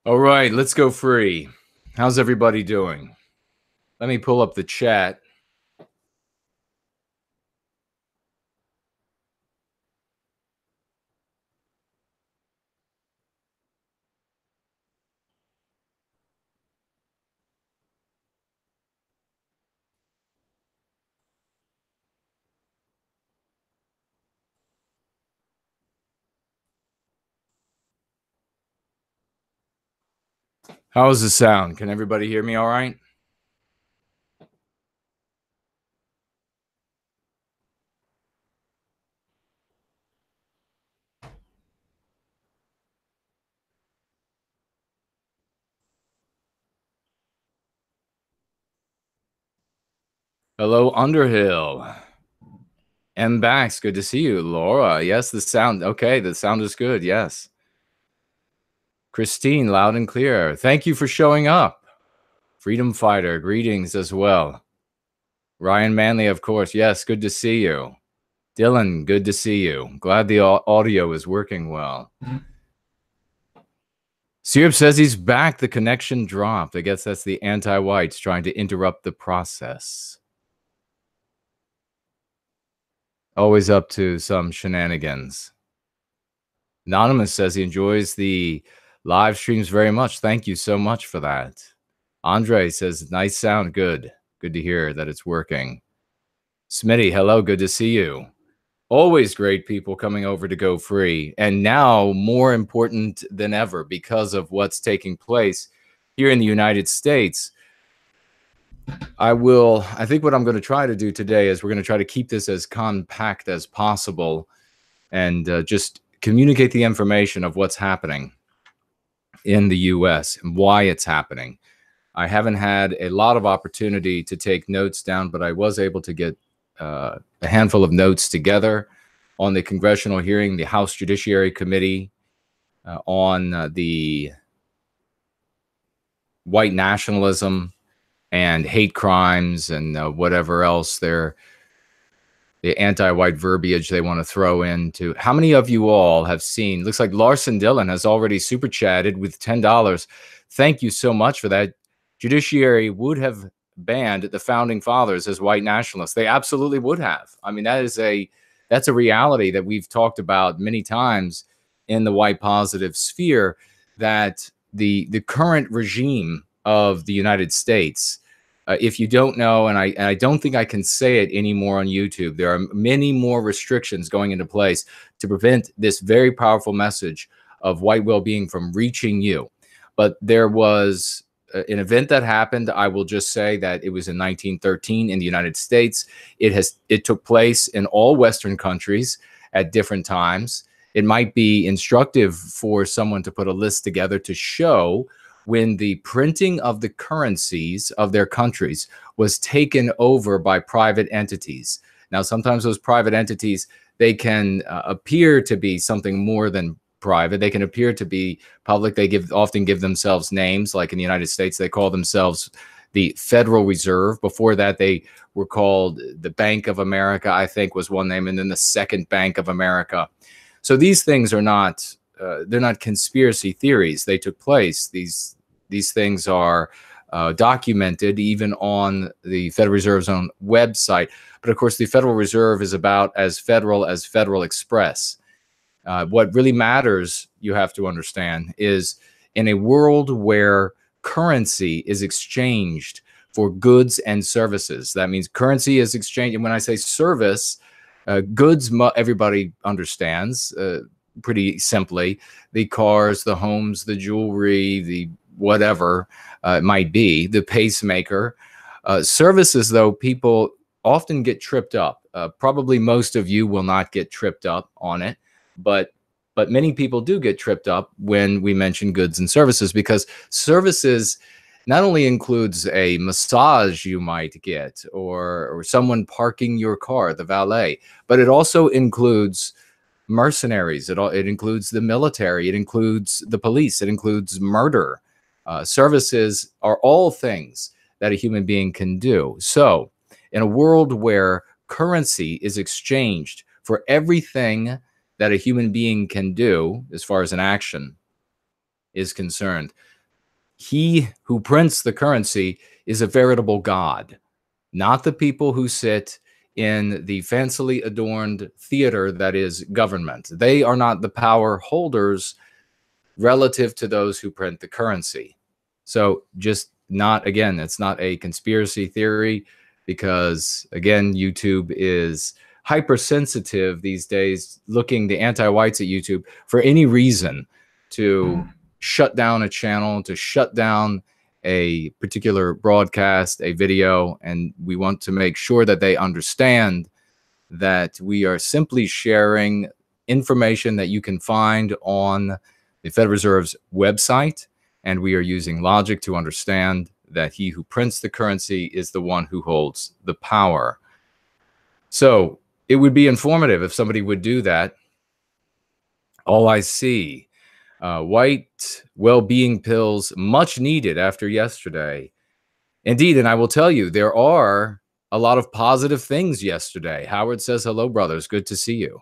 All right, let's go free. How's everybody doing? Let me pull up the chat. How's the sound? Can everybody hear me all right? Hello, Underhill. M. Bax, good to see you. Laura, yes, the sound. Okay, the sound is good, yes. Christine, loud and clear. Thank you for showing up. Freedom Fighter, greetings as well. Ryan Manley, of course. Yes, good to see you. Dylan, good to see you. Glad the audio is working well. Syrup says he's back. The connection dropped. I guess that's the anti-whites trying to interrupt the process. Always up to some shenanigans. Anonymous says he enjoys the live streams very much. Thank you so much for that. Andre says, nice sound. Good. Good to hear that it's working. Smitty, hello. Good to see you. Always great people coming over to Go Free. And now more important than ever because of what's taking place here in the United States. I think what I'm going to try to do today is we're going to try to keep this as compact as possible and just communicate the information of what's happening in the US and why it's happening. I haven't had a lot of opportunity to take notes down, but I was able to get a handful of notes together on the congressional hearing, the House Judiciary Committee on the white nationalism and hate crimes and whatever else the anti-white verbiage they want to throw into. How many of you all have seen, looks like Larson Dillon has already super chatted with $10. Thank you so much for that. Judiciary would have banned the founding fathers as white nationalists. They absolutely would have. I mean, that's a reality that we've talked about many times in the white positive sphere, that the current regime of the United States, if you don't know, and I don't think I can say it anymore on YouTube, there are many more restrictions going into place to prevent this very powerful message of white well-being from reaching you. But there was an event that happened. I will just say that it was in 1913 in the United States. It took place in all Western countries at different times. It might be instructive for someone to put a list together to show when the printing of the currencies of their countries was taken over by private entities. Now, sometimes those private entities, they can appear to be something more than private. They can appear to be public. They often give themselves names. Like in the United States, they call themselves the Federal Reserve. Before that, they were called the Bank of America, I think was one name, and then the Second Bank of America. So these things are not they're not conspiracy theories. They took place. These things are documented even on the Federal Reserve's own website. But of course, the Federal Reserve is about as Federal Express. What really matters, you have to understand, is in a world where currency is exchanged for goods and services. That means currency is exchanged. And when I say service, goods, everybody understands pretty simply. The cars, the homes, the jewelry, the whatever it might be, the pacemaker. Services, though, people often get tripped up. Probably most of you will not get tripped up on it, but many people do get tripped up when we mention goods and services, because services not only includes a massage you might get or someone parking your car, the valet, but it also includes mercenaries. It includes the military. It includes the police. It includes murder. Services are all things that a human being can do. So in a world where currency is exchanged for everything that a human being can do as far as an action is concerned, He who prints the currency is a veritable god, not the people who sit in the fancily adorned theater that is government. They are not the power holders relative to those who print the currency. So just not, again, it's not a conspiracy theory, because again, YouTube is hypersensitive these days, looking the anti-whites at YouTube for any reason to shut down a channel, to shut down a particular broadcast, a video. And we want to make sure that they understand that we are simply sharing information that you can find on the Federal Reserve's website, and we are using logic to understand that he who prints the currency is the one who holds the power. So it would be informative if somebody would do that. All I see, white well-being pills, much needed after yesterday. Indeed, and I will tell you, there are a lot of positive things yesterday. Howard says, hello, brothers. Good to see you.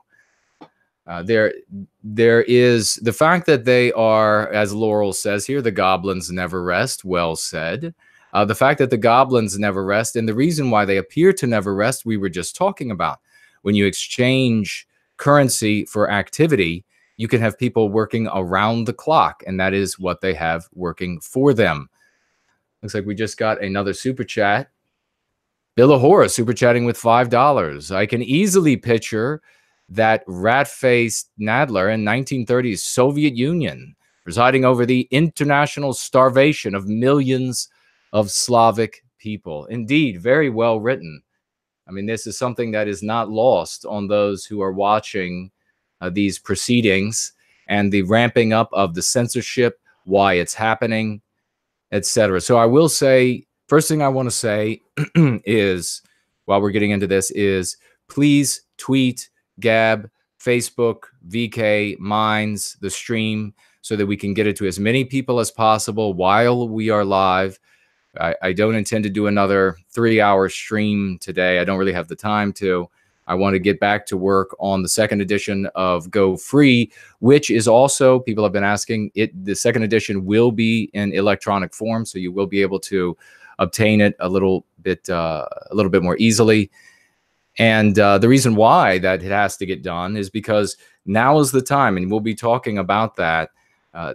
There is the fact that they are, as Laurel says here, the goblins never rest. Well said. The fact that the goblins never rest, and the reason why they appear to never rest, we were just talking about. When you exchange currency for activity, you can have people working around the clock, and that is what they have working for them. Looks like we just got another super chat. Bill Ahura super chatting with $5. I can easily picture that rat-faced Nadler in 1930s Soviet Union, presiding over the international starvation of millions of Slavic people. Indeed, very well written. I mean, this is something that is not lost on those who are watching these proceedings and the ramping up of the censorship, why it's happening, etc. So I will say, first thing I want to say is, while we're getting into this, is please tweet, Gab, Facebook, VK, Minds, the stream, so that we can get it to as many people as possible while we are live. I don't intend to do another 3-hour stream today. I don't really have the time to. I want to get back to work on the second edition of Go Free, which is also, people have been asking, the second edition will be in electronic form, so you will be able to obtain it a little bit more easily. And the reason why that it has to get done is because now is the time, and we'll be talking about that.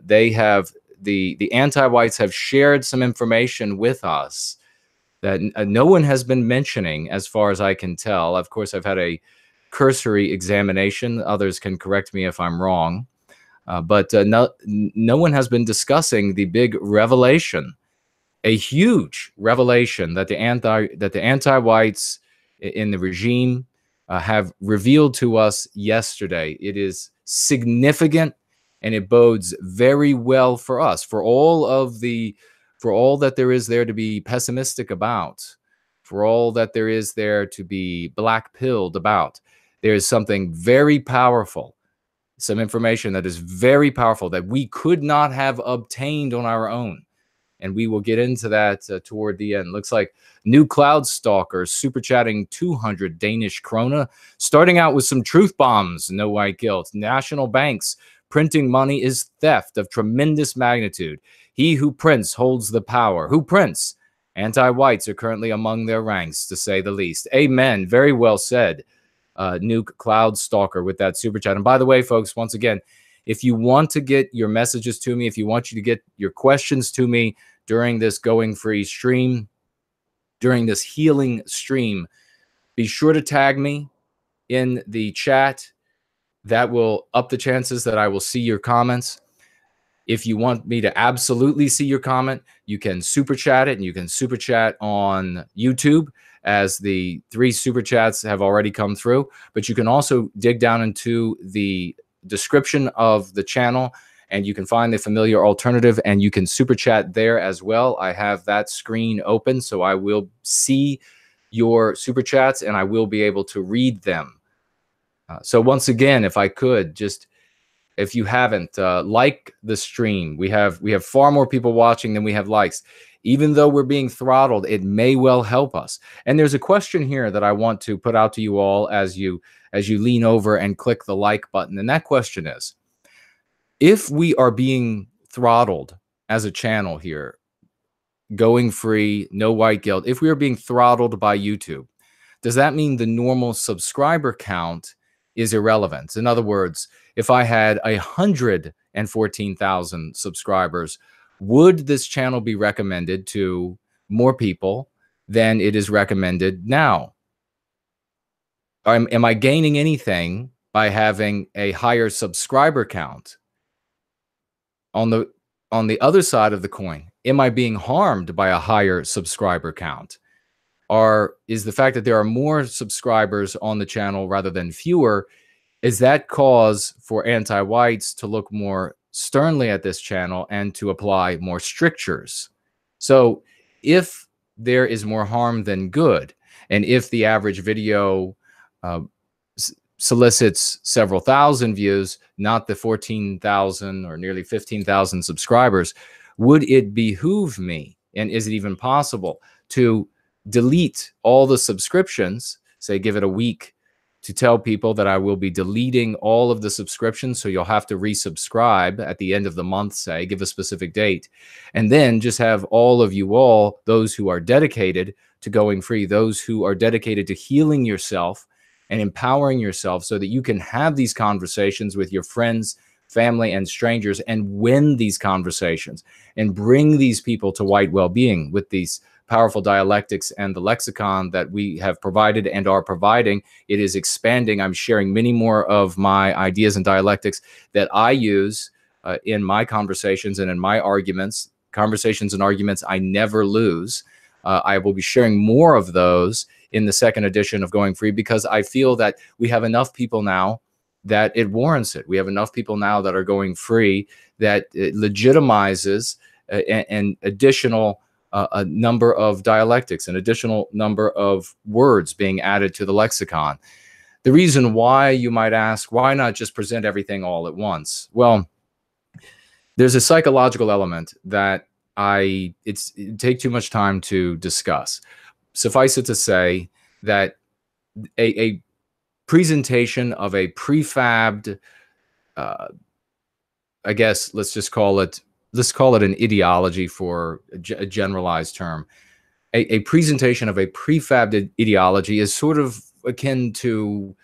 They have, the anti-whites have shared some information with us that no one has been mentioning, as far as I can tell. Of course, I've had a cursory examination. Others can correct me if I'm wrong. But no one has been discussing the big revelation, a huge revelation that the anti-whites in the regime have revealed to us yesterday. It is significant, and it bodes very well for us, for all that there is there to be pessimistic about, for all that there is there to be black-pilled about. There is something very powerful, some information that is very powerful that we could not have obtained on our own. And we will get into that toward the end. Looks like New Cloud Stalker super chatting 200 Danish krona, starting out with some truth bombs. No white guilt. National banks printing money is theft of tremendous magnitude. He who prints holds the power. Who prints? Anti-whites are currently among their ranks, to say the least. Amen. Very well said, Nuke Cloud Stalker, with that super chat. And by the way, folks, once again, if you want to get your messages to me, if you want you to get your questions to me during this Going Free stream, during this healing stream, be sure to tag me in the chat. That will up the chances that I will see your comments. If you want me to absolutely see your comment, you can super chat it, and you can super chat on YouTube, as the 3 super chats have already come through. But you can also dig down into the description of the channel, and you can find the familiar alternative, and you can super chat there as well. I have that screen open, so I will see your super chats, and I will be able to read them. So once again, if I could just, if you haven't, like the stream. We have far more people watching than we have likes. Even though we're being throttled, it may well help us. And there's a question here that I want to put out to you all as you lean over and click the like button. And that question is, if we are being throttled as a channel here, going free, no white guilt, if we are being throttled by YouTube, does that mean the normal subscriber count is irrelevant? In other words, if I had 114,000 subscribers, would this channel be recommended to more people than it is recommended now? Am I gaining anything by having a higher subscriber count? On the other side of the coin, am I being harmed by a higher subscriber count? Or is the fact that there are more subscribers on the channel rather than fewer, is that cause for anti-whites to look more sternly at this channel and to apply more strictures? So if there is more harm than good, and if the average video uh, solicits several thousand views, not the 14,000 or nearly 15,000 subscribers, would it behoove me, and is it even possible, to delete all the subscriptions, say give it a week, to tell people that I will be deleting all of the subscriptions, so you'll have to resubscribe at the end of the month, say, give a specific date, and then just have all of you all, those who are dedicated to going free, those who are dedicated to healing yourself and empowering yourself so that you can have these conversations with your friends, family, and strangers, and win these conversations and bring these people to white well-being with these powerful dialectics and the lexicon that we have provided and are providing. It is expanding. I'm sharing many more of my ideas and dialectics that I use in my conversations and in my arguments. Conversations and arguments I never lose. I will be sharing more of those in the second edition of Going Free, because I feel that we have enough people now that it warrants it. We have enough people now that are going free that it legitimizes an additional a number of dialectics, an additional number of words being added to the lexicon. The reason why, you might ask, why not just present everything all at once? Well, there's a psychological element that it'd take too much time to discuss. Suffice it to say that a presentation of a prefabbed, I guess let's call it an ideology for a generalized term. A presentation of a prefabbed ideology is sort of akin to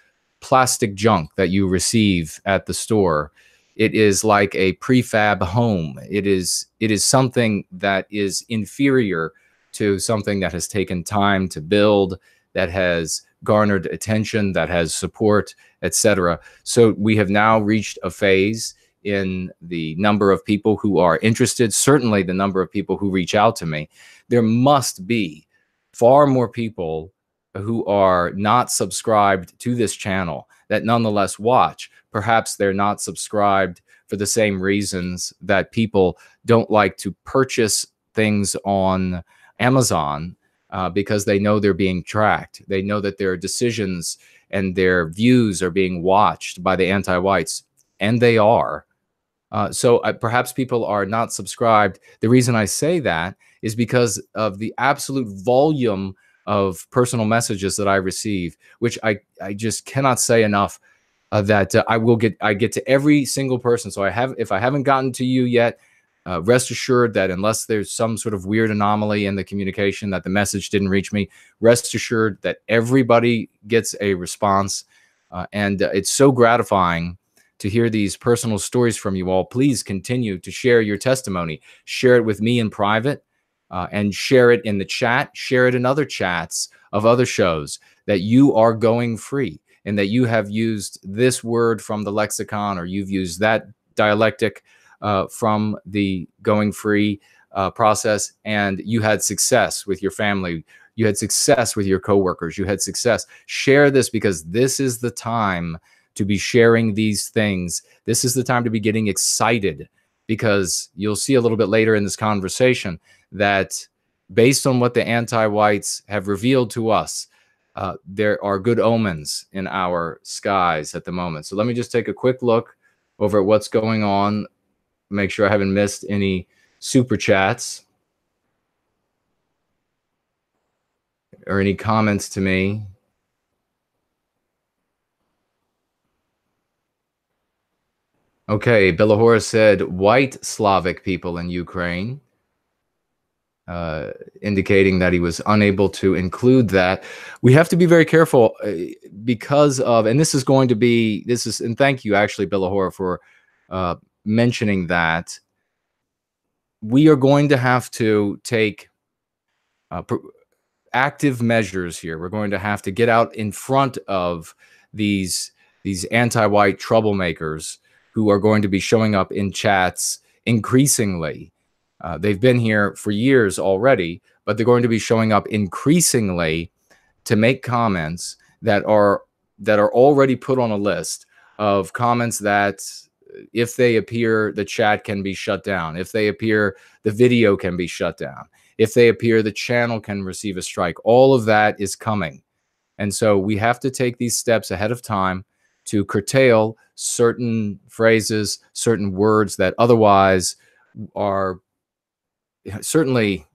plastic junk that you receive at the store. It is like a prefab home. It is something that is inferior to something that has taken time to build, that has garnered attention, that has support, etc. So we have now reached a phase in the number of people who are interested, certainly the number of people who reach out to me. There must be far more people who are not subscribed to this channel that nonetheless watch. Perhaps they're not subscribed for the same reasons that people don't like to purchase things on Amazon, because they know they're being tracked. They know that their decisions and their views are being watched by the anti-whites, and they are. So perhaps people are not subscribed. The reason I say that is because of the absolute volume of personal messages that I receive, which I just cannot say enough, that I get to every single person. So if I haven't gotten to you yet, rest assured that unless there's some sort of weird anomaly in the communication that the message didn't reach me, rest assured that everybody gets a response. And it's so gratifying to hear these personal stories from you all. Please continue to share your testimony. Share it with me in private, and share it in the chat. Share it in other chats of other shows, that you are going free and that you have used this word from the lexicon, or you've used that dialectic from the going free process, and you had success with your family. You had success with your coworkers. You had success. Share this, because this is the time to be sharing these things. This is the time to be getting excited, because you'll see a little bit later in this conversation that based on what the anti-whites have revealed to us, there are good omens in our skies at the moment. So let me just take a quick look over at what's going on, make sure I haven't missed any super chats or any comments to me. Okay, Belahora said white Slavic people in Ukraine, indicating that he was unable to include that. We have to be very careful because of, and this is going to be, and thank you actually, Belahora, for mentioning that. We are going to have to take active measures here. We're going to have to get out in front of these anti-white troublemakers who are going to be showing up in chats increasingly. They've been here for years already, but they're going to be showing up increasingly to make comments that are already put on a list of comments that, if they appear, the chat can be shut down. If they appear, the video can be shut down. If they appear, the channel can receive a strike. All of that is coming. And so we have to take these steps ahead of time to curtail certain phrases, certain words that otherwise are certainly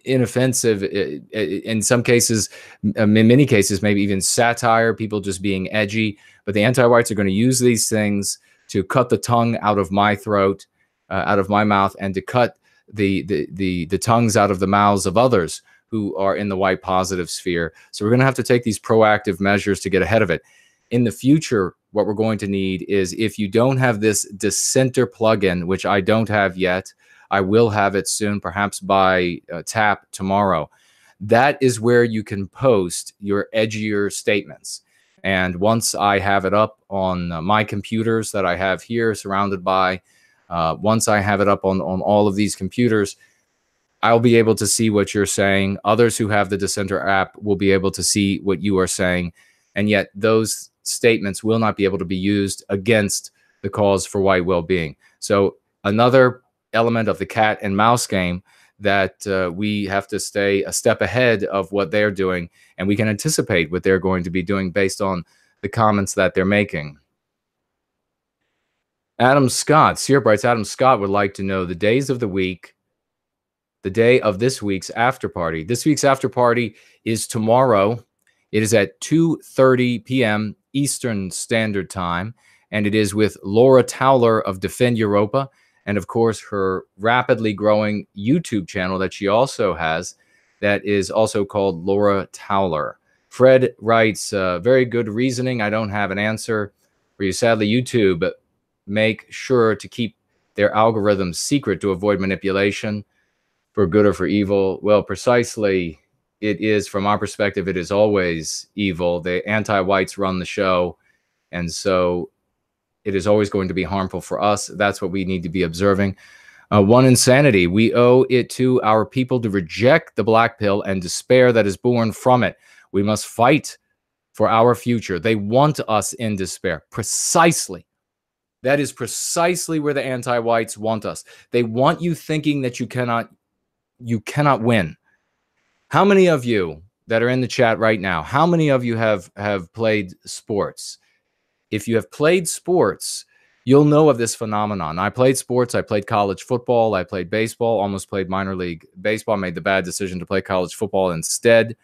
inoffensive, in some cases, in many cases, maybe even satire, people just being edgy. But the anti-whites are going to use these things to cut the tongue out of my throat, out of my mouth, and to cut the tongues out of the mouths of others who are in the white positive sphere. So we're going to have to take these proactive measures to get ahead of it. In the future, what we're going to need is, if you don't have this dissenter plugin, which I don't have yet, I will have it soon, perhaps by tap tomorrow. That is where you can post your edgier statements. And once I have it up on my computers that I have here surrounded by, once I have it up on all of these computers, I'll be able to see what you're saying. Others who have the Dissenter app will be able to see what you are saying. And yet those statements will not be able to be used against the cause for white well-being. So another element of the cat and mouse game that we have to stay a step ahead of what they're doing, and we can anticipate what they're going to be doing based on the comments that they're making. Adam Scott, Sear Brights, Adam Scott would like to know the days of the week, the day of this week's after party. This week's after party is tomorrow. It is at 2:30 p.m. Eastern Standard Time, and it is with Laura Towler of Defend Europa, and of course her rapidly growing YouTube channel that she also has, that is also called Laura Towler. Fred writes, very good reasoning. I don't have an answer for you. Sadly, YouTube make sure to keep their algorithms secret to avoid manipulation for good or for evil. Well, precisely, it is, from our perspective, it is always evil. The anti-whites run the show, and so it is always going to be harmful for us. That's what we need to be observing. One insanity. We owe it to our people to reject the black pill and despair that is born from it. We must fight for our future. They want us in despair. Precisely. That is precisely where the anti-whites want us. They want you thinking that you cannot win. How many of you that are in the chat right now, how many of you have played sports? If you have played sports, you'll know of this phenomenon. I played sports. I played college football. I played baseball, almost played minor league baseball. Made the bad decision to play college football instead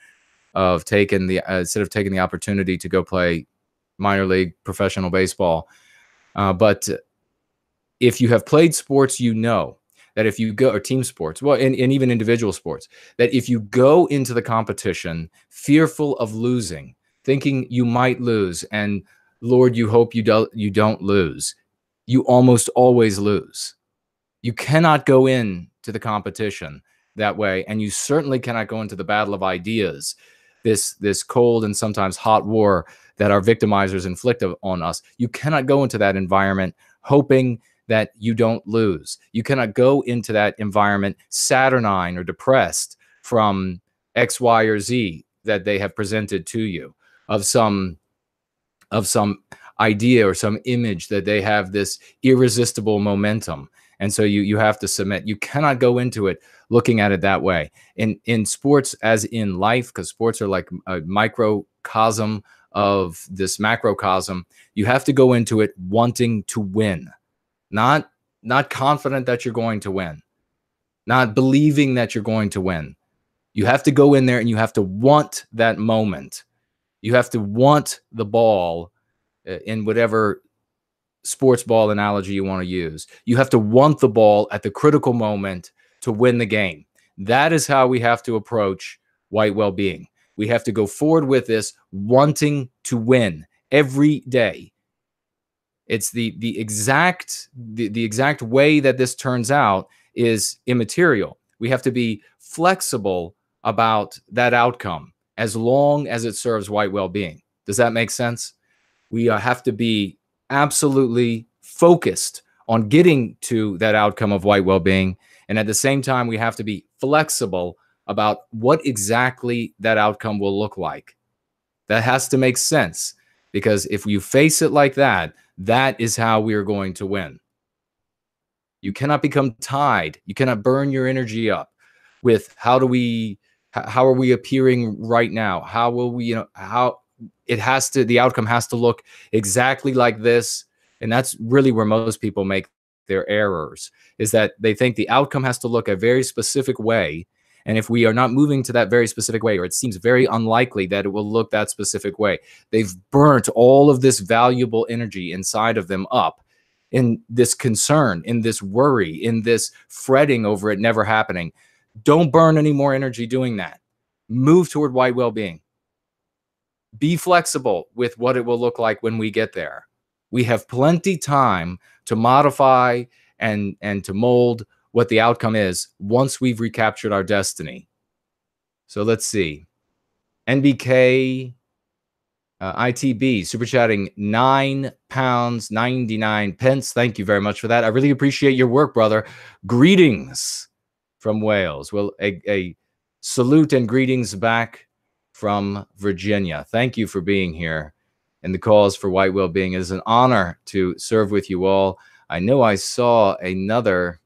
of taking the opportunity to go play minor league professional baseball. But if you have played sports, you know that if you go, or team sports, well, and even individual sports, that if you go into the competition fearful of losing, thinking you might lose, and Lord, you hope you don't lose, you almost always lose. You cannot go into the competition that way, and you certainly cannot go into the battle of ideas, this cold and sometimes hot war that our victimizers inflict on us. You cannot go into that environment hoping that you don't lose. You cannot go into that environment saturnine or depressed from X, Y, or Z that they have presented to you, of some idea or some image that they have this irresistible momentum. And so you have to submit. You cannot go into it looking at it that way. In sports, as in life, because sports are like a microcosm of this macrocosm, you have to go into it wanting to win. Not confident that you're going to win, not believing that you're going to win. You have to go in there and you have to want that moment. You have to want the ball in whatever sports ball analogy you want to use. You have to want the ball at the critical moment to win the game. That is how we have to approach white well-being. We have to go forward with this wanting to win every day. It's the exact way that this turns out is immaterial. We have to be flexible about that outcome as long as it serves white well-being. Does that make sense? We have to be absolutely focused on getting to that outcome of white well-being. And at the same time, we have to be flexible about what exactly that outcome will look like. That has to make sense, because if you face it like that, that is how we are going to win. You cannot become tied. You cannot burn your energy up with how are we appearing right now? How will we, how it has to, the outcome has to look exactly like this. And that's really where most people make their errors, is that they think the outcome has to look a very specific way. And if we are not moving to that very specific way, or it seems very unlikely that it will look that specific way, they've burnt all of this valuable energy inside of them up in this concern, in this worry, in this fretting over it never happening. Don't burn any more energy doing that. Move toward white well-being. Be flexible with what it will look like when we get there. We have plenty time to modify and to mold what the outcome is once we've recaptured our destiny. So let's see. NBK ITB super chatting £9.99. Thank you very much for that. I really appreciate your work, brother. Greetings from Wales. Well, a salute and greetings back from Virginia. Thank you for being here. And the cause for white well-being is an honor to serve with you all. I know I saw another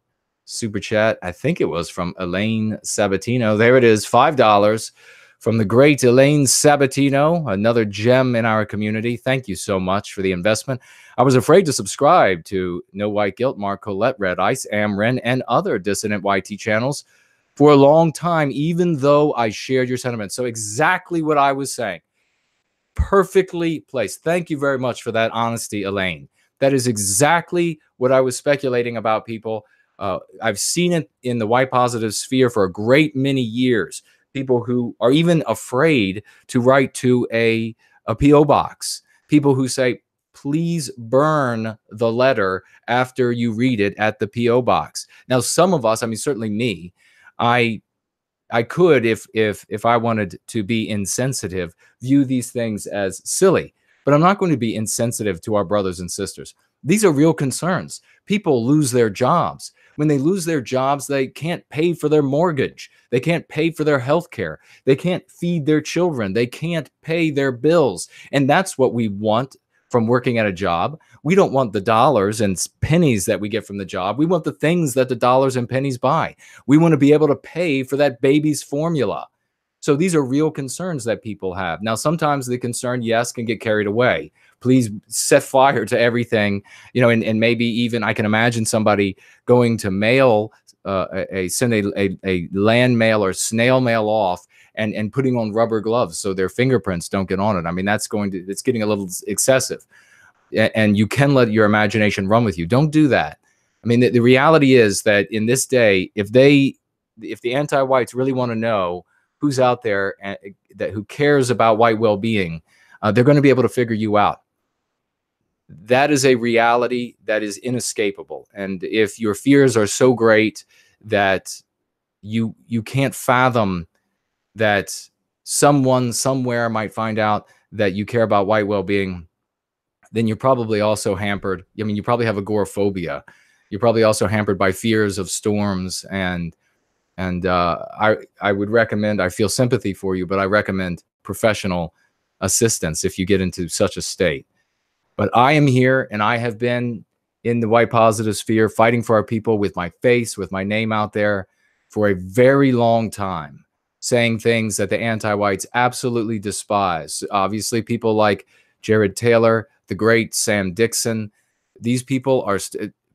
super chat. I think it was from Elaine Sabatino. There it is, $5 from the great Elaine Sabatino, another gem in our community. Thank you so much for the investment. I was afraid to subscribe to No White Guilt, Mark Colette, Red Ice, Amren, and other dissident YT channels for a long time, even though I shared your sentiments. So exactly what I was saying. Perfectly placed. Thank you very much for that honesty, Elaine. That is exactly what I was speculating about people. I've seen it in the white positive sphere for a great many years. People who are even afraid to write to a P.O. box. People who say, please burn the letter after you read it at the P.O. box. Now, some of us, I mean, certainly me, I could, if I wanted to be insensitive, view these things as silly. But I'm not going to be insensitive to our brothers and sisters. These are real concerns. People lose their jobs. When they lose their jobs, they can't pay for their mortgage. They can't pay for their health care. They can't feed their children. They can't pay their bills. And that's what we want from working at a job. We don't want the dollars and pennies that we get from the job. We want the things that the dollars and pennies buy. We want to be able to pay for that baby's formula. So these are real concerns that people have. Now, sometimes the concern, yes, can get carried away. Please set fire to everything, and maybe even I can imagine somebody going to mail, send a land mail or snail mail off and putting on rubber gloves so their fingerprints don't get on it. I mean, it's getting a little excessive. And you can let your imagination run with you. Don't do that. I mean, the reality is that in this day, if the anti-whites really want to know who's out there and who cares about white well-being, they're going to be able to figure you out. That is a reality that is inescapable. And if your fears are so great that you can't fathom that someone somewhere might find out that you care about white well-being, then you're probably also hampered. I mean, you probably have agoraphobia. You're probably also hampered by fears of storms. And I would recommend, I feel sympathy for you, but I recommend professional assistance if you get into such a state. But I am here, and I have been in the white positive sphere fighting for our people with my face, with my name out there for a very long time, saying things that the anti-whites absolutely despise. Obviously, people like Jared Taylor, the great Sam Dixon, these people are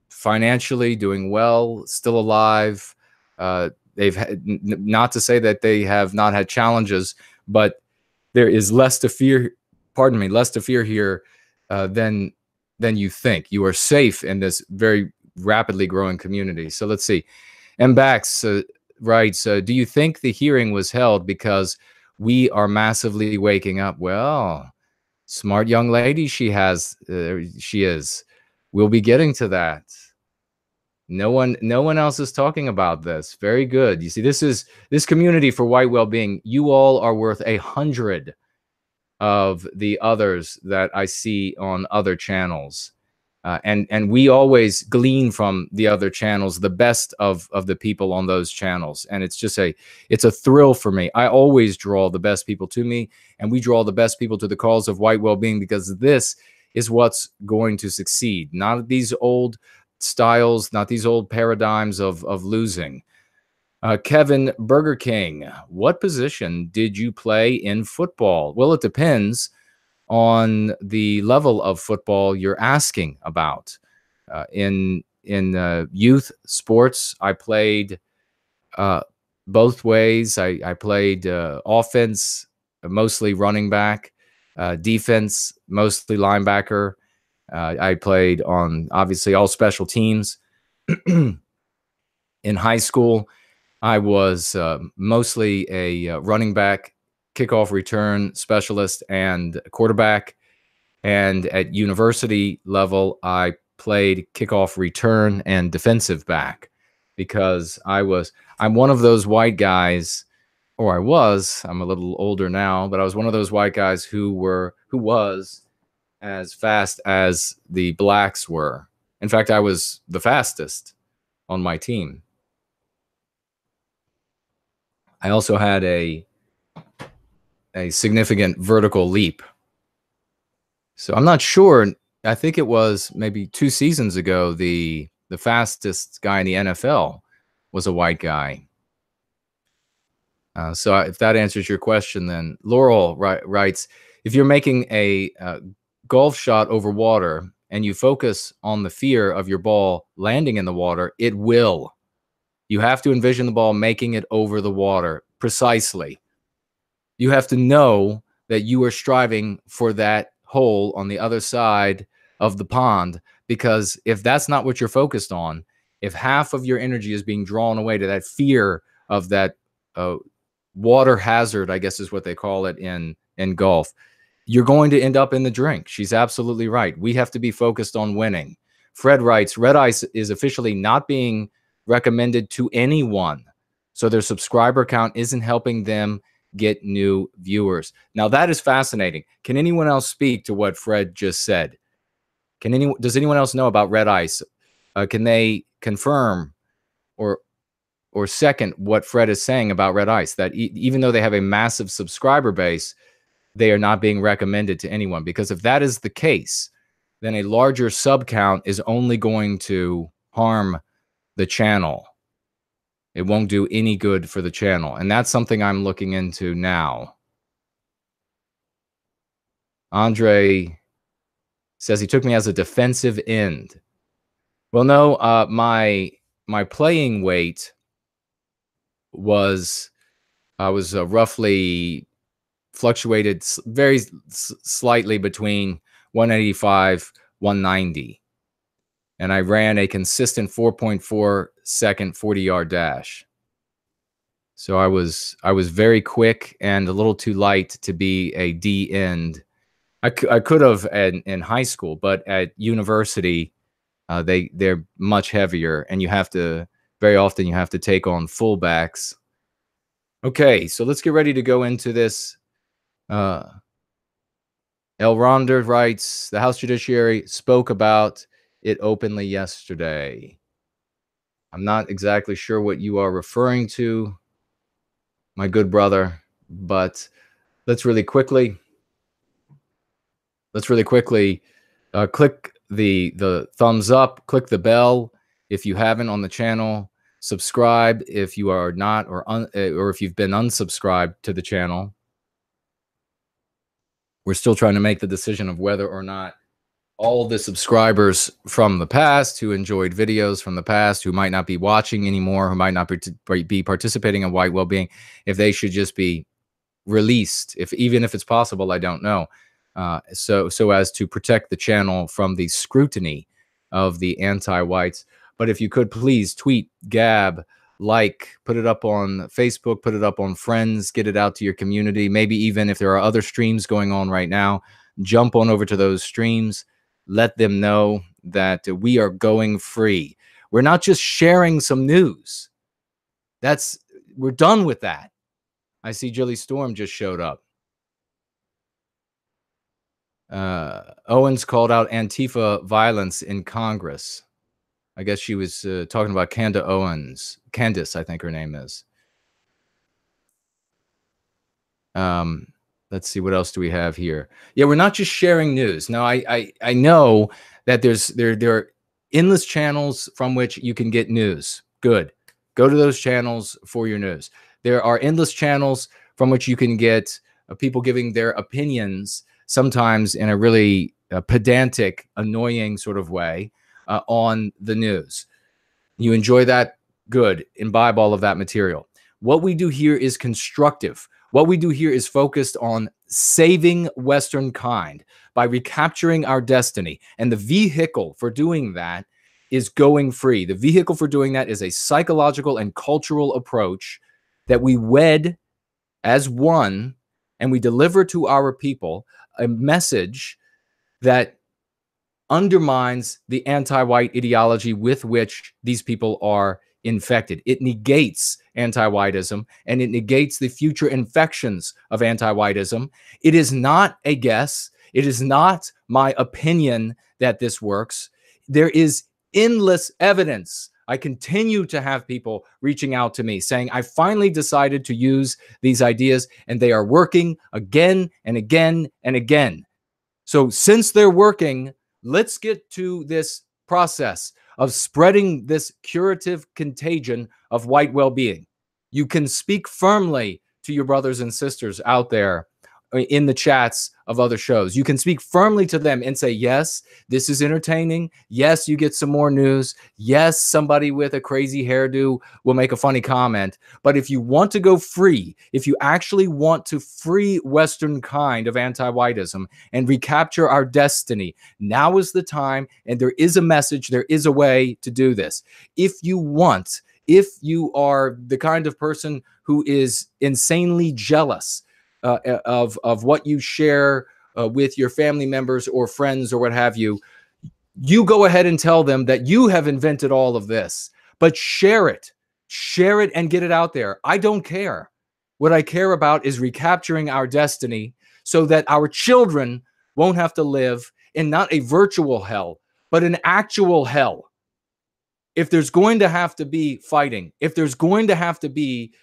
financially doing well, still alive. They've had, not to say that they have not had challenges, but there is less to fear. Pardon me, less to fear here than than you think. You are safe in this very rapidly growing community. So let's see. Mbax writes, do you think the hearing was held because we are massively waking up? Well, smart young lady she is. We'll be getting to that. No one else is talking about this. Very good. You see, this community for white well-being, you all are worth 100 of the others that I see on other channels. And we always glean from the other channels the best of the people on those channels. And it's just it's a thrill for me. I always draw the best people to me, and we draw the best people to the cause of white well-being, because this is what's going to succeed. Not these old styles, not these old paradigms of losing. Kevin Burger King, what position did you play in football? Well, it depends on the level of football you're asking about. In youth sports, I played both ways. I played offense, mostly running back, defense, mostly linebacker. I played on, obviously, all special teams. In high school, I was mostly a running back, kickoff return specialist, and quarterback. And at university level, I played kickoff return and defensive back, because I'm one of those white guys, or I'm a little older now, but I was one of those white guys who was as fast as the blacks were. In fact, I was the fastest on my team. I also had a significant vertical leap. So I'm not sure. I think it was maybe 2 seasons ago, the fastest guy in the NFL was a white guy. So if that answers your question, then Laurel writes, if you're making a golf shot over water and you focus on the fear of your ball landing in the water, it will. You have to envision the ball making it over the water. Precisely. You have to know that you are striving for that hole on the other side of the pond, because if that's not what you're focused on, if half of your energy is being drawn away to that fear of that water hazard, I guess is what they call it in golf, you're going to end up in the drink. She's absolutely right. We have to be focused on winning. Fred writes, Red Ice is officially not being recommended to anyone, so their subscriber count isn't helping them get new viewers. Now that is fascinating. Can anyone else speak to what Fred just said? Does anyone else know about Red Ice? Can they confirm or second what Fred is saying about Red Ice, that even though they have a massive subscriber base, they are not being recommended to anyone? Because if that is the case, then a larger sub count is only going to harm the channel. It won't do any good for the channel. And that's something I'm looking into now. Andre says he took me as a defensive end. Well, no, my playing weight was, I was roughly fluctuated very slightly between 185, 190. And I ran a consistent 4.4 second 40-yard dash. So I was very quick and a little too light to be a D end. I could have in high school, but at university, they're much heavier, and very often you have to take on fullbacks. Okay, so let's get ready to go into this. El Ronder writes, the House Judiciary spoke about it openly yesterday. I'm not exactly sure what you are referring to, my good brother, but let's really quickly click the thumbs up, click the bell if you haven't on the channel, subscribe if you are not, or if you've been unsubscribed to the channel. We're still trying to make the decision of whether or not all the subscribers from the past who enjoyed videos from the past, who might not be watching anymore, who might not be participating in white well-being, if they should just be released, even if it's possible, I don't know. so as to protect the channel from the scrutiny of the anti-whites. But if you could please tweet, gab, like, put it up on Facebook, put it up on Friends, get it out to your community. Maybe even if there are other streams going on right now, jump on over to those streams. Let them know that we are going free. We're not just sharing some news. We're done with that. I see Jilly Storm just showed up. Owens called out Antifa violence in Congress. I guess she was talking about Candace, I think her name is. Let's see, what else do we have here? Yeah, we're not just sharing news. Now, I know that there are endless channels from which you can get news. Good. Go to those channels for your news. There are endless channels from which you can get people giving their opinions, sometimes in a really pedantic, annoying sort of way, on the news. You enjoy that? Good. Imbibe all of that material. What we do here is constructive. What we do here is focused on saving Western kind by recapturing our destiny. And the vehicle for doing that is going free. The vehicle for doing that is a psychological and cultural approach that we wed as one, and we deliver to our people a message that undermines the anti-white ideology with which these people are infected. It negates anti-whiteism, and it negates the future infections of anti-whiteism. It is not a guess. It is not my opinion that this works. There is endless evidence. I continue to have people reaching out to me saying, I finally decided to use these ideas, and they are working again and again and again. So since they're working, let's get to this process of spreading this curative contagion of white well-being. You can speak firmly to your brothers and sisters out there in the chats of other shows. You can speak firmly to them and say, yes, this is entertaining. Yes, you get some more news. Yes, somebody with a crazy hairdo will make a funny comment. But if you want to go free, if you actually want to free Western kind of anti-whiteism and recapture our destiny, now is the time, and there is a message, there is a way to do this. If you are the kind of person who is insanely jealous of what you share with your family members or friends or what have you, you go ahead and tell them that you have invented all of this, but share it and get it out there. I don't care. What I care about is recapturing our destiny so that our children won't have to live in not a virtual hell, but an actual hell. If there's going to have to be fighting, if there's going to have to be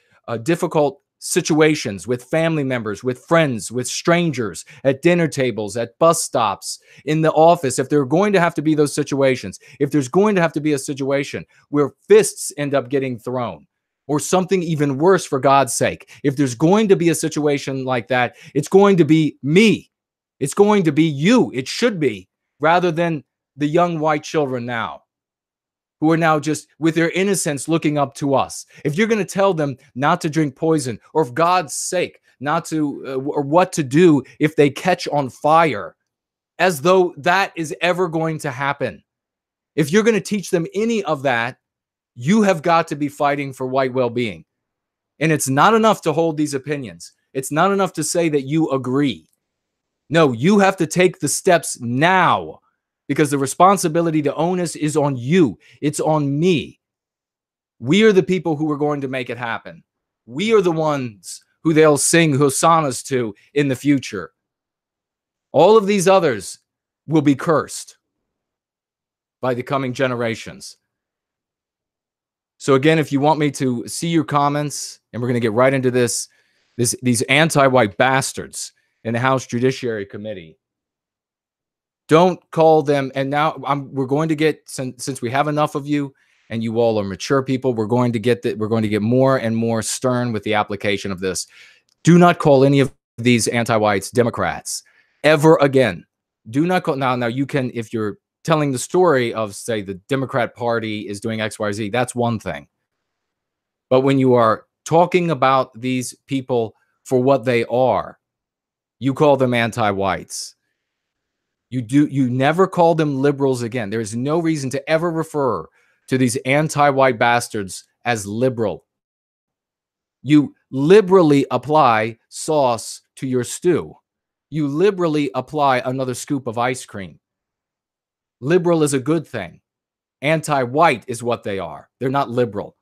difficult situations with family members, with friends, with strangers, at dinner tables, at bus stops, in the office, if there are going to have to be those situations, if there's going to have to be a situation where fists end up getting thrown, or something even worse, for God's sake, if there's going to be a situation like that, it's going to be me. It's going to be you. It should be, rather than the young white children now, who are now just with their innocence looking up to us. If you're going to tell them not to drink poison, or for God's sake, not to, or what to do if they catch on fire, as though that is ever going to happen. If you're going to teach them any of that, you have got to be fighting for white well-being. And it's not enough to hold these opinions. It's not enough to say that you agree. No, you have to take the steps now, because the responsibility, the onus is on you. It's on me. We are the people who are going to make it happen. We are the ones who they'll sing hosannas to in the future. All of these others will be cursed by the coming generations. So again, if you want me to see your comments, and we're going to get right into these anti-white bastards in the House Judiciary Committee. Don't call them. And now we're going to get, since we have enough of you and you all are mature people, we're going to get more and more stern with the application of this. Do not call any of these anti-whites Democrats ever again. Do not call. Now you can, if you're telling the story of, say, the Democrat Party is doing X, Y, Z, that's one thing. But when you are talking about these people for what they are, you call them anti-whites. You never call them liberals again. There is no reason to ever refer to these anti-white bastards as liberal. You liberally apply sauce to your stew. You liberally apply another scoop of ice cream. Liberal is a good thing. Anti-white is what they are. They're not liberal.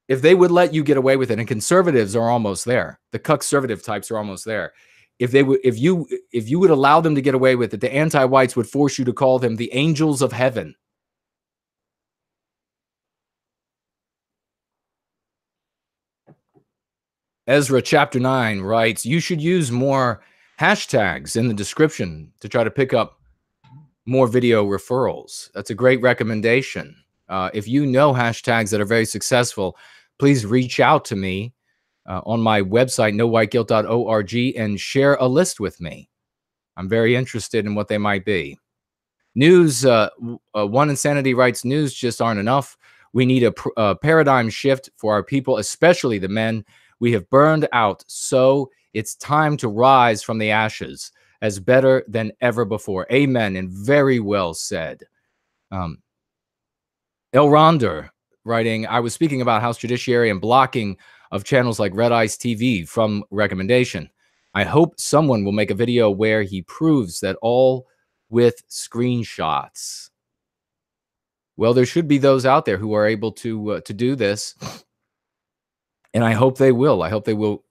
If they would let you get away with it, and conservatives are almost there, the conservative types are almost there. If you would allow them to get away with it, the anti-whites would force you to call them the angels of heaven. Ezra chapter 9 writes, you should use more hashtags in the description to try to pick up more video referrals. That's a great recommendation. If you know hashtags that are very successful, please reach out to me on my website, nowhiteguilt.org, and share a list with me. I'm very interested in what they might be. News, One Insanity writes, news just aren't enough. We need a paradigm shift for our people, especially the men. We have burned out, so it's time to rise from the ashes as better than ever before. Amen, and very well said. Elronder writing, I was speaking about House Judiciary and blocking of channels like Red Ice TV from recommendation. I hope someone will make a video where he proves that all with screenshots. Well, there should be those out there who are able to do this, and I hope they will. I hope they will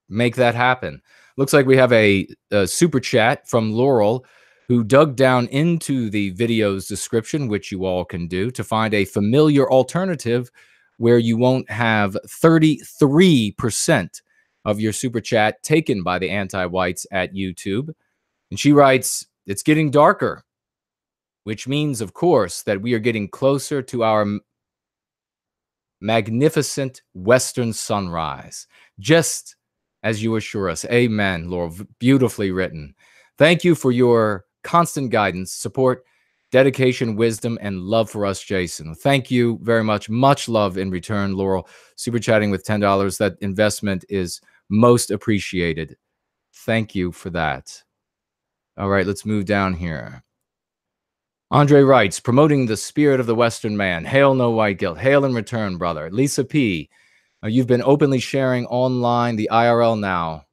make that happen. Looks like we have a super chat from Laurel, who dug down into the video's description, which you all can do, to find a familiar alternative where you won't have 33% of your super chat taken by the anti-whites at YouTube. And she writes, it's getting darker, which means, of course, that we are getting closer to our magnificent Western sunrise, just as you assure us. Amen, Laurel. Beautifully written. Thank you for your constant guidance, support, dedication, wisdom, and love for us, Jason. Thank you very much. Much love in return, Laurel. Super chatting with $10. That investment is most appreciated. Thank you for that. All right, let's move down here. Andre writes, promoting the spirit of the Western man. Hail, no white guilt. Hail in return, brother. Lisa P., you've been openly sharing online the IRL now.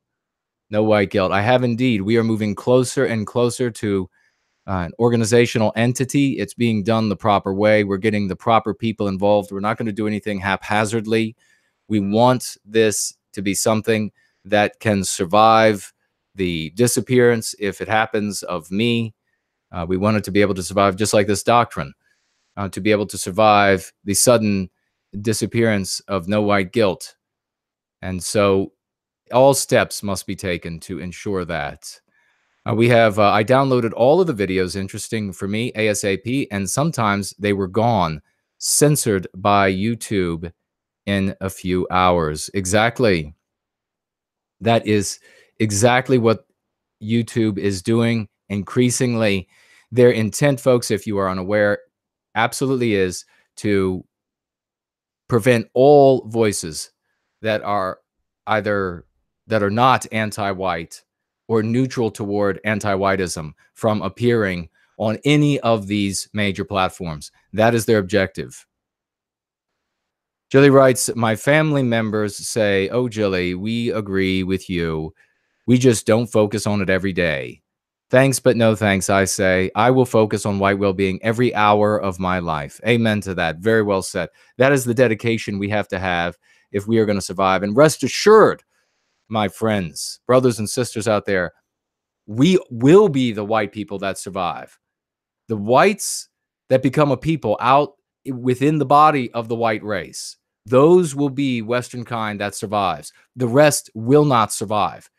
No white guilt. I have indeed. We are moving closer and closer to an organizational entity. It's being done the proper way. We're getting the proper people involved. We're not going to do anything haphazardly. We want this to be something that can survive the disappearance, if it happens, of me. We want it to be able to survive, just like this doctrine, to be able to survive the sudden disappearance of no white guilt. And so all steps must be taken to ensure that. We have, I downloaded all of the videos, interesting for me, ASAP, and sometimes they were gone, censored by YouTube in a few hours. Exactly. That is exactly what YouTube is doing increasingly. Their intent, folks, if you are unaware, absolutely is to prevent all voices that are either that are not anti-white or neutral toward anti-whiteism from appearing on any of these major platforms. That is their objective. Jilly writes, my family members say, oh, Jilly, we agree with you. We just don't focus on it every day. Thanks, but no thanks, I say. I will focus on white well-being every hour of my life. Amen to that. Very well said. That is the dedication we have to have if we are going to survive. And rest assured, my friends, brothers and sisters out there, we will be the white people that survive. The whites that become a people out within the body of the white race, those will be Western kind that survives. The rest will not survive.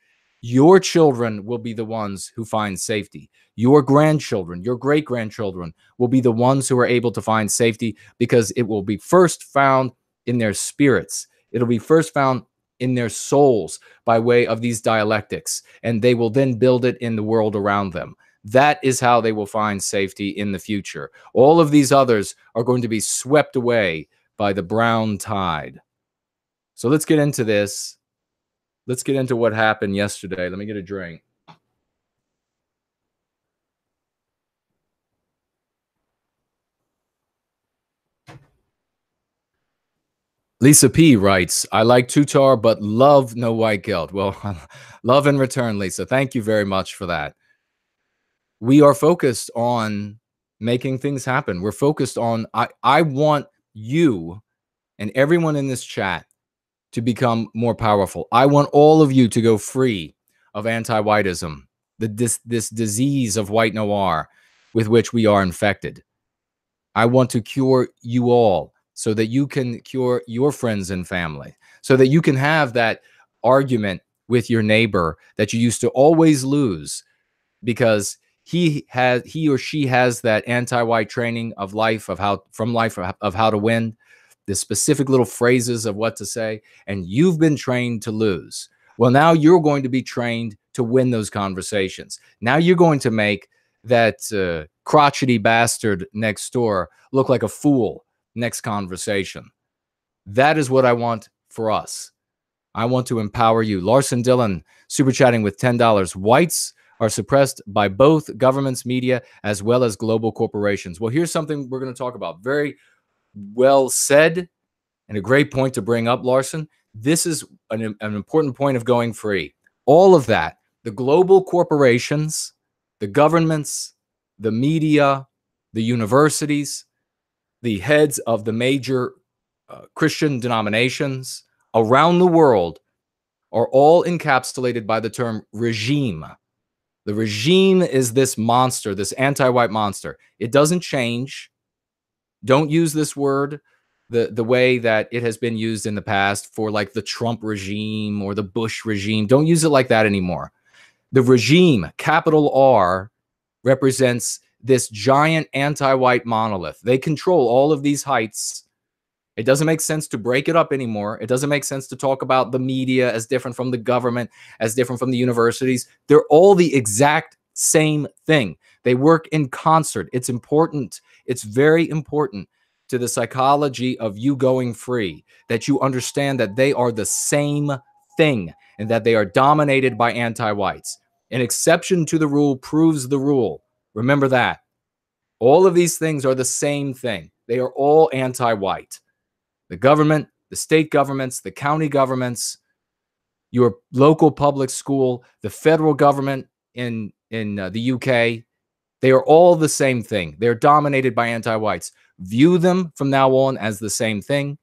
Your children will be the ones who find safety. Your grandchildren, your great-grandchildren will be the ones who are able to find safety, because it will be first found in their spirits. It'll be first found in their souls by way of these dialectics, and they will then build it in the world around them. That is how they will find safety in the future. All of these others are going to be swept away by the brown tide. So let's get into this. Let's get into what happened yesterday. Let me get a drink. Lisa P writes, I like Tutar, but love no white guilt. Well, love in return, Lisa. Thank you very much for that. We are focused on making things happen. We're focused on, I want you and everyone in this chat to become more powerful. I want all of you to go free of anti-whiteism, this disease of white noir with which we are infected. I want to cure you all so that you can cure your friends and family, so that you can have that argument with your neighbor that you used to always lose because he or she has that anti-white training of life, of how to win, the specific little phrases of what to say, and you've been trained to lose. Well, now you're going to be trained to win those conversations. Now you're going to make that crotchety bastard next door look like a fool next conversation. That is what I want for us. I want to empower you. Larson Dillon, super chatting with $10. Whites are suppressed by both governments, media, as well as global corporations. Well, here's something we're going to talk about. Very well said and a great point to bring up, Larson. This is an important point of going free. All of that, the global corporations, the governments, the media, the universities, the heads of the major Christian denominations around the world are all encapsulated by the term regime. The regime is this monster, this anti-white monster. It doesn't change. Don't use this word the way that it has been used in the past for like the Trump regime or the Bush regime. Don't use it like that anymore. The regime, capital R, represents this giant anti-white monolith. They control all of these heights. It doesn't make sense to break it up anymore. It doesn't make sense to talk about the media as different from the government, as different from the universities. They're all the exact same thing. They work in concert. It's important. It's very important to the psychology of you going free, that you understand that they are the same thing and that they are dominated by anti-whites. An exception to the rule proves the rule. Remember that. All of these things are the same thing. They are all anti-white. The government, the state governments, the county governments, your local public school, the federal government in the UK, they are all the same thing. They're dominated by anti-whites. View them from now on as the same thing.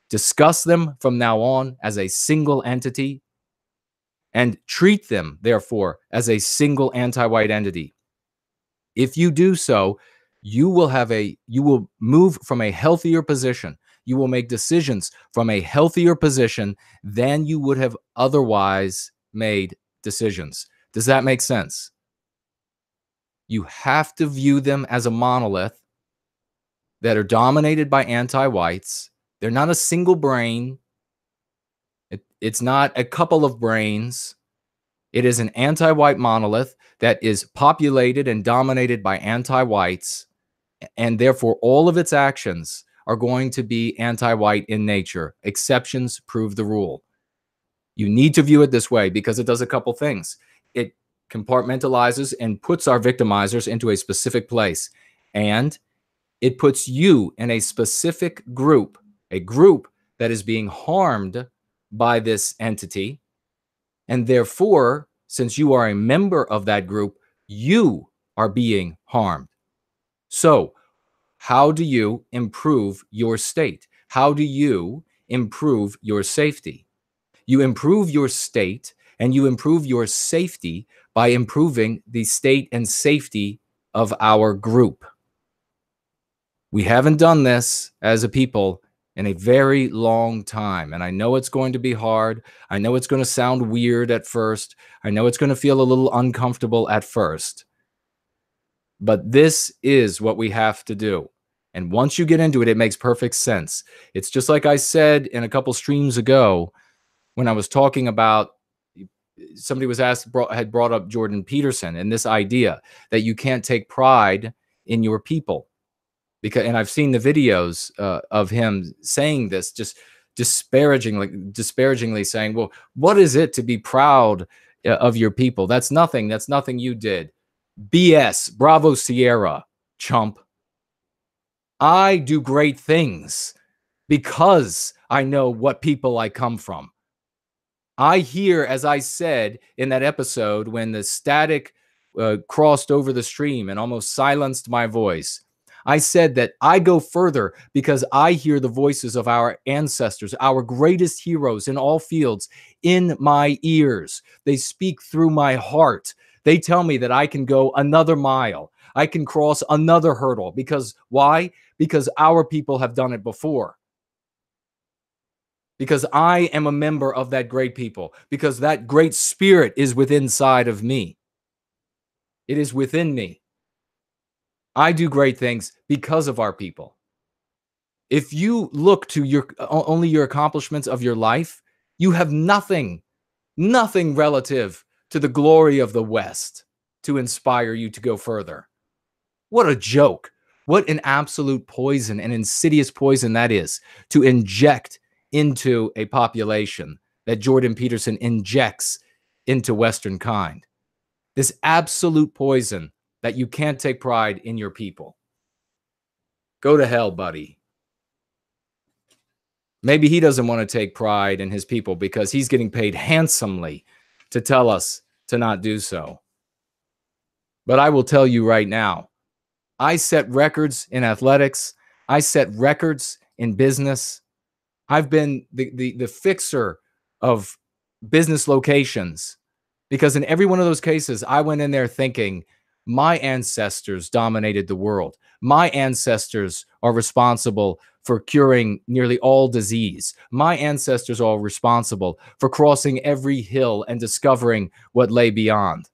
Discuss them from now on as a single entity. And treat them, therefore, as a single anti-white entity. If you do so, you will move from a healthier position. You will make decisions from a healthier position than you would have otherwise made decisions. Does that make sense? You have to view them as a monolith that are dominated by anti-whites. They're not a single brain. It's not a couple of brains. It is an anti-white monolith that is populated and dominated by anti-whites, and therefore all of its actions are going to be anti-white in nature. Exceptions prove the rule. You need to view it this way because it does a couple things. It compartmentalizes and puts our victimizers into a specific place, and it puts you in a specific group, a group that is being harmed by this entity. And therefore, since you are a member of that group, you are being harmed. So, how do you improve your state? How do you improve your safety? You improve your state and you improve your safety by improving the state and safety of our group. We haven't done this as a people in a very long time. And I know it's going to be hard. I know it's going to sound weird at first. I know it's going to feel a little uncomfortable at first. But this is what we have to do. And once you get into it, it makes perfect sense. It's just like I said in a couple streams ago when I was talking about, somebody was had brought up Jordan Peterson and this idea that you can't take pride in your people. And I've seen the videos of him saying this, just disparagingly saying, well, what is it to be proud of your people? That's nothing. That's nothing you did. BS. Bravo, Sierra, chump. I do great things. because I know what people I come from. I hear, as I said in that episode, when the static crossed over the stream and almost silenced my voice, I said that I go further because I hear the voices of our ancestors, our greatest heroes in all fields, in my ears. They speak through my heart. They tell me that I can go another mile. I can cross another hurdle. Because why? Because our people have done it before. Because I am a member of that great people, because that great spirit is within inside of me. It is within me. I do great things because of our people. If you look to your only your accomplishments of your life, you have nothing relative to the glory of the West to inspire you to go further. What a joke. What an absolute poison, an insidious poison that is, to inject into a population that Jordan Peterson injects into Western kind. This absolute poison that you can't take pride in your people. Go to hell, buddy. Maybe he doesn't want to take pride in his people because he's getting paid handsomely to tell us to not do so. But I will tell you right now, I set records in athletics. I set records in business. I've been the fixer of business locations because in every one of those cases, I went in there thinking my ancestors dominated the world. My ancestors are responsible for curing nearly all disease. My ancestors are responsible for crossing every hill and discovering what lay beyond.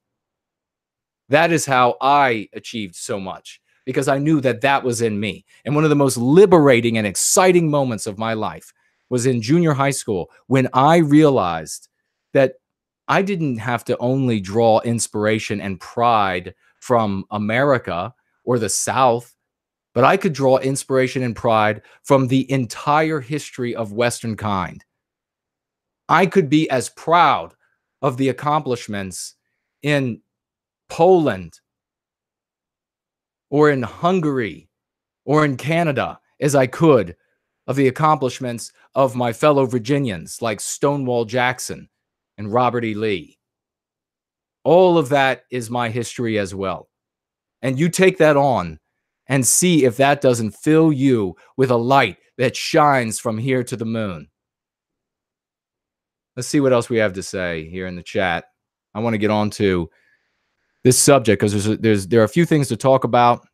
That is how I achieved so much, because I knew that that was in me. And one of the most liberating and exciting moments of my life was in junior high school when I realized that I didn't have to only draw inspiration and pride from America or the South, but I could draw inspiration and pride from the entire history of Western kind. I could be as proud of the accomplishments in Poland or in Hungary or in Canada as I could of the accomplishments of my fellow Virginians like Stonewall Jackson and Robert E. Lee. All of that is my history as well. And you take that on and see if that doesn't fill you with a light that shines from here to the moon. Let's see what else we have to say here in the chat. I want to get on to this subject because there are a few things to talk about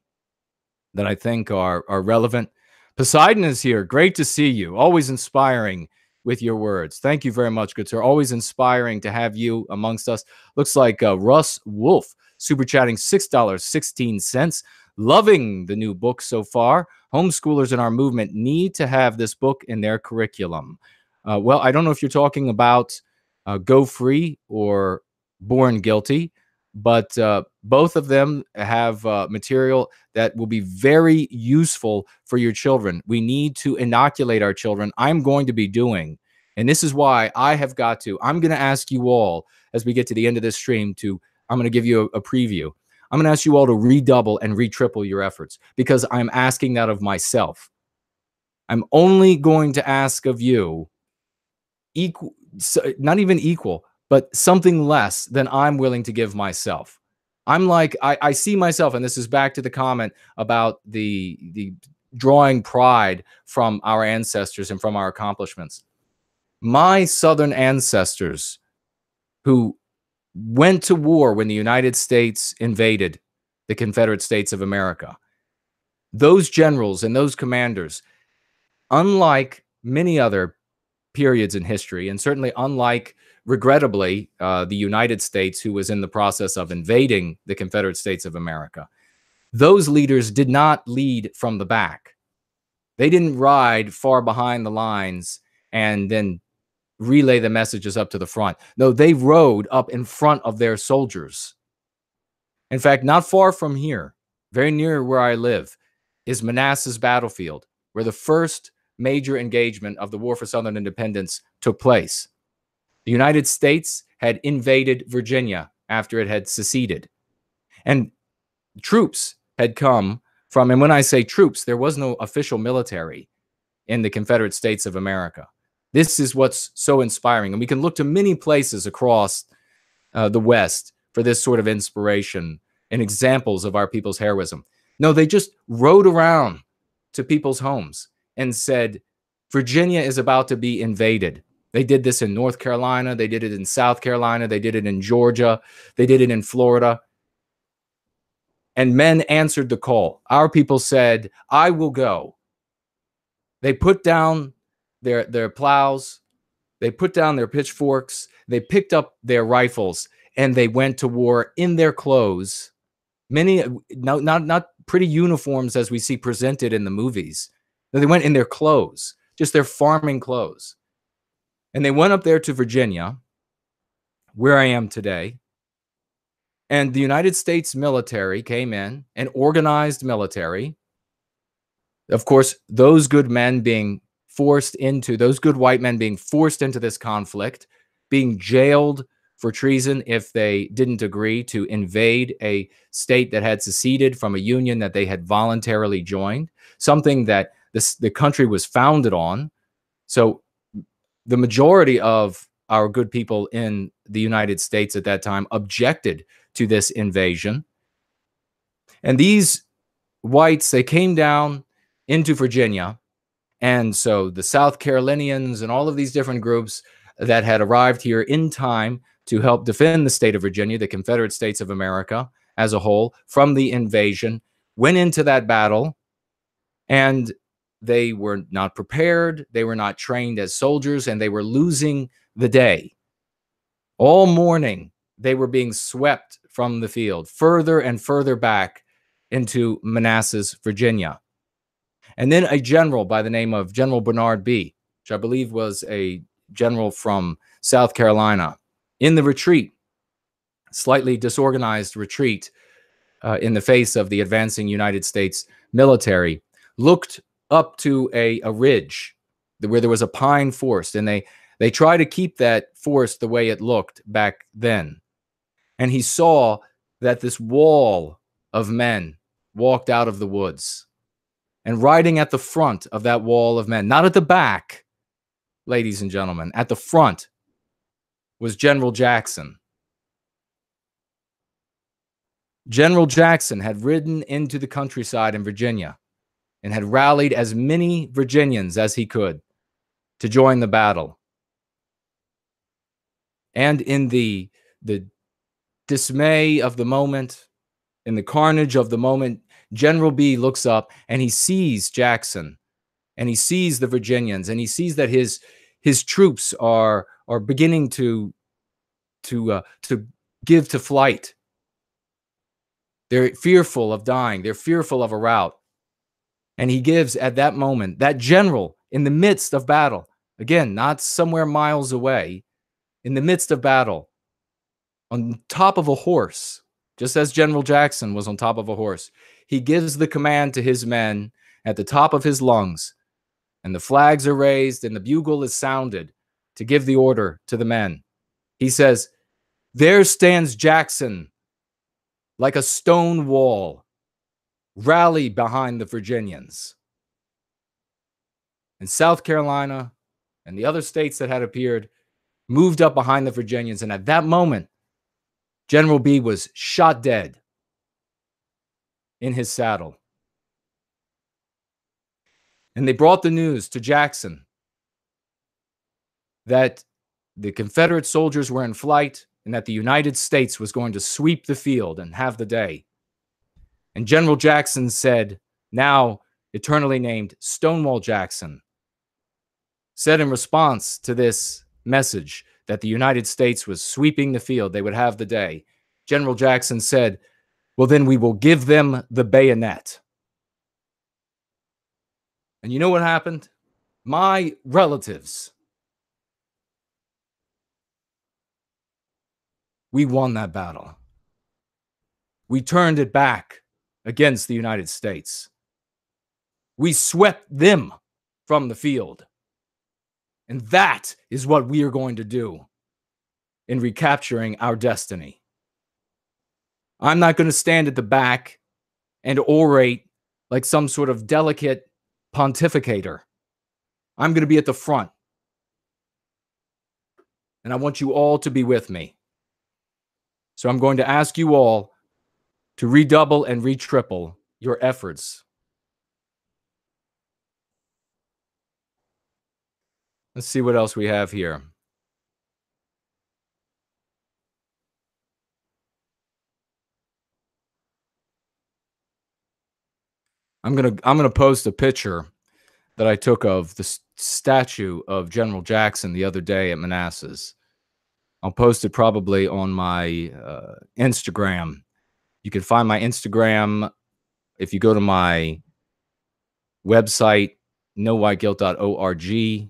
that I think are relevant. Poseidon is here. Great to see you. Always inspiring with your words. Thank you very much, good sir. Always inspiring to have you amongst us. Looks like Russ Wolf super chatting $6.16. Loving the new book so far. Homeschoolers in our movement need to have this book in their curriculum. Well, I don't know if you're talking about Go Free or Born Guilty, but both of them have material that will be very useful for your children. We need to inoculate our children. I'm going to be doing, and this is why I'm going to ask you all as we get to the end of this stream I'm going to give you a preview. I'm going to ask you all to redouble and retriple your efforts because I'm asking that of myself. I'm only going to ask of you equal, not even equal, but something less than I'm willing to give myself. I'm like, I see myself, and this is back to the comment about the drawing pride from our ancestors and from our accomplishments. My Southern ancestors who went to war when the United States invaded the Confederate States of America, those generals and those commanders, unlike many other periods in history, and certainly unlike, regrettably, the United States, who was in the process of invading the Confederate States of America, those leaders did not lead from the back. They didn't ride far behind the lines and then relay the messages up to the front. No, they rode up in front of their soldiers. In fact, not far from here, very near where I live, is Manassas Battlefield, where the first major engagement of the War for Southern Independence took place. The United States had invaded Virginia after it had seceded. And troops had come from, and when I say troops, there was no official military in the Confederate States of America. This is what's so inspiring. And we can look to many places across the West for this sort of inspiration and examples of our people's heroism. No, they just rode around to people's homes and said, Virginia is about to be invaded. They did this in North Carolina. They did it in South Carolina. They did it in Georgia. They did it in Florida. And men answered the call. Our people said, I will go. They put down their plows. They put down their pitchforks. They picked up their rifles and they went to war in their clothes. Many, not pretty uniforms as we see presented in the movies. They went in their clothes, just their farming clothes. And they went up there to Virginia, where I am today. And the United States military came in, an organized military. Of course, those good white men being forced into this conflict, being jailed for treason if they didn't agree to invade a state that had seceded from a union that they had voluntarily joined, something that the country was founded on. So the majority of our good people in the United States at that time objected to this invasion. And these whites, they came down into Virginia. And so the South Carolinians and all of these different groups that had arrived here in time to help defend the state of Virginia, the Confederate States of America as a whole, from the invasion, went into that battle, and they were not prepared, they were not trained as soldiers, and they were losing the day. All morning, they were being swept from the field, further and further back into Manassas, Virginia. And then a general by the name of General Bernard B., which I believe was a general from South Carolina, in the retreat, slightly disorganized retreat in the face of the advancing United States military, looked up to a ridge where there was a pine forest, and they tried to keep that forest the way it looked back then. And he saw that this wall of men walked out of the woods. And riding at the front of that wall of men, not at the back, ladies and gentlemen, at the front was General Jackson. General Jackson had ridden into the countryside in Virginia and had rallied as many Virginians as he could to join the battle. And in the dismay of the moment, in the carnage of the moment, General B looks up and he sees Jackson, and he sees the Virginians, and he sees that his troops are beginning to give to flight. They're fearful of dying. They're fearful of a rout. And he gives at that moment, that general in the midst of battle, again, not somewhere miles away, in the midst of battle, on top of a horse, just as General Jackson was on top of a horse, he gives the command to his men at the top of his lungs, and the flags are raised and the bugle is sounded to give the order to the men. He says, "There stands Jackson like a stone wall. Rally behind the Virginians." And South Carolina and the other states that had appeared moved up behind the Virginians. And at that moment, General B was shot dead in his saddle. And they brought the news to Jackson that the Confederate soldiers were in flight and that the United States was going to sweep the field and have the day. And General Jackson said, now eternally named Stonewall Jackson, said in response to this message that the United States was sweeping the field, they would have the day. General Jackson said, well, then we will give them the bayonet. And you know what happened? My relatives, we won that battle. We turned it back against the United States. We swept them from the field. And that is what we are going to do in recapturing our destiny. I'm not going to stand at the back and orate like some sort of delicate pontificator. I'm going to be at the front. And I want you all to be with me. So I'm going to ask you all to redouble and retriple your efforts. Let's see what else we have here. I'm gonna post a picture that I took of the statue of General Jackson the other day at Manassas. I'll post it probably on my Instagram. You can find my Instagram if you go to my website, knowwhiteguilt.org.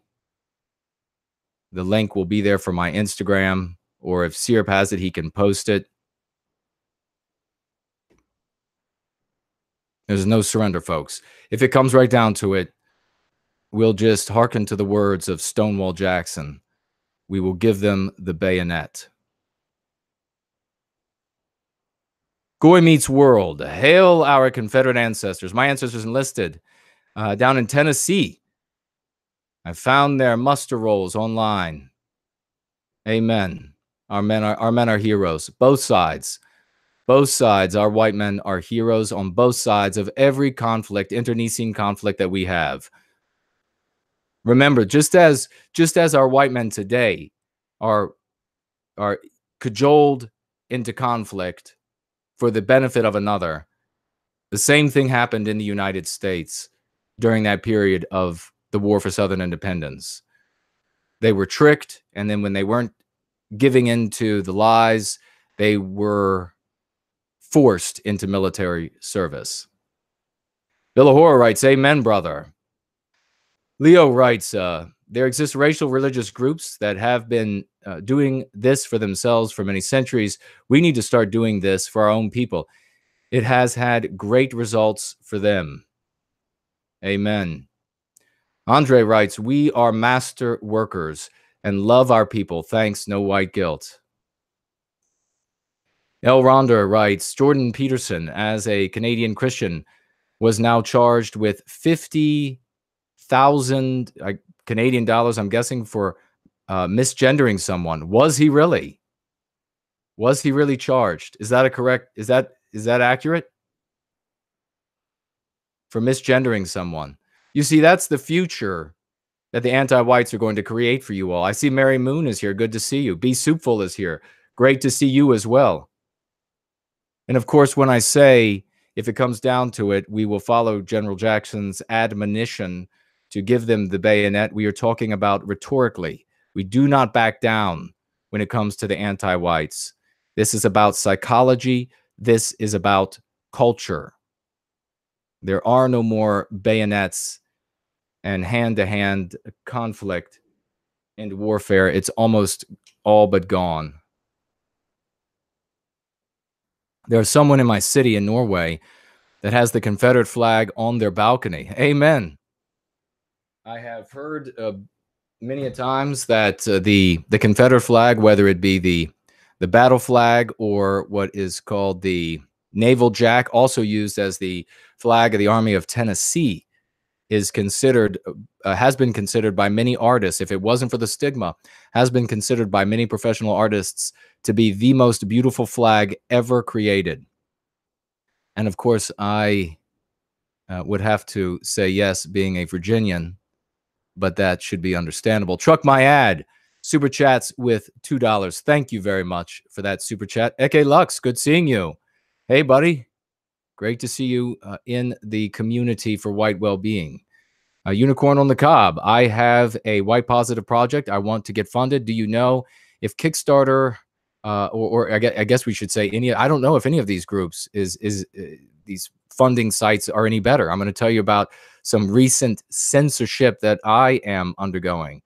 The link will be there for my Instagram, or if Sirp has it, he can post it. There's no surrender, folks. If it comes right down to it, we'll just hearken to the words of Stonewall Jackson. We will give them the bayonet. Goy meets world. Hail our Confederate ancestors. My ancestors enlisted down in Tennessee. I found their muster rolls online. Amen. Our men are heroes. Both sides. Both sides. Our white men are heroes on both sides of every conflict, internecine conflict that we have. Remember, just as our white men today are cajoled into conflict for the benefit of another, the same thing happened in the United States during that period of the War for Southern Independence. They were tricked, and then when they weren't giving in to the lies, they were forced into military service. Bill Ahura writes, amen, brother. Leo writes, there exist racial religious groups that have been doing this for themselves for many centuries. We need to start doing this for our own people. It has had great results for them. Amen. Andre writes, we are master workers and love our people. Thanks, no white guilt. El Ronder writes, Jordan Peterson, as a Canadian Christian, was now charged with 50,000 Canadian dollars, I'm guessing, for misgendering someone. Was he really? Was he really charged? Is that is that accurate? For misgendering someone. You see, that's the future that the anti-whites are going to create for you all. I see Mary Moon is here. Good to see you. B. Soupful is here. Great to see you as well. And of course, when I say, if it comes down to it, we will follow General Jackson's admonition to give them the bayonet, we are talking about rhetorically. We do not back down when it comes to the anti-whites. This is about psychology. This is about culture. There are no more bayonets and hand-to-hand conflict and warfare. It's almost all but gone. There's someone in my city in Norway that has the Confederate flag on their balcony. Amen. I have heard many a times that the Confederate flag, whether it be the battle flag or what is called the naval jack, also used as the flag of the Army of Tennessee, is considered, has been considered by many artists, if it wasn't for the stigma, has been considered by many professional artists to be the most beautiful flag ever created. And of course, I would have to say yes, being a Virginian, but that should be understandable. Truck My Ad, super chats with $2. Thank you very much for that super chat. Eke Lux, good seeing you. Hey, buddy. Great to see you in the community for white well-being. Unicorn on the Cob. I have a white positive project. I want to get funded. Do you know if Kickstarter or I guess we should say any? I don't know if any of these groups these funding sites are any better. I'm going to tell you about some recent censorship that I am undergoing.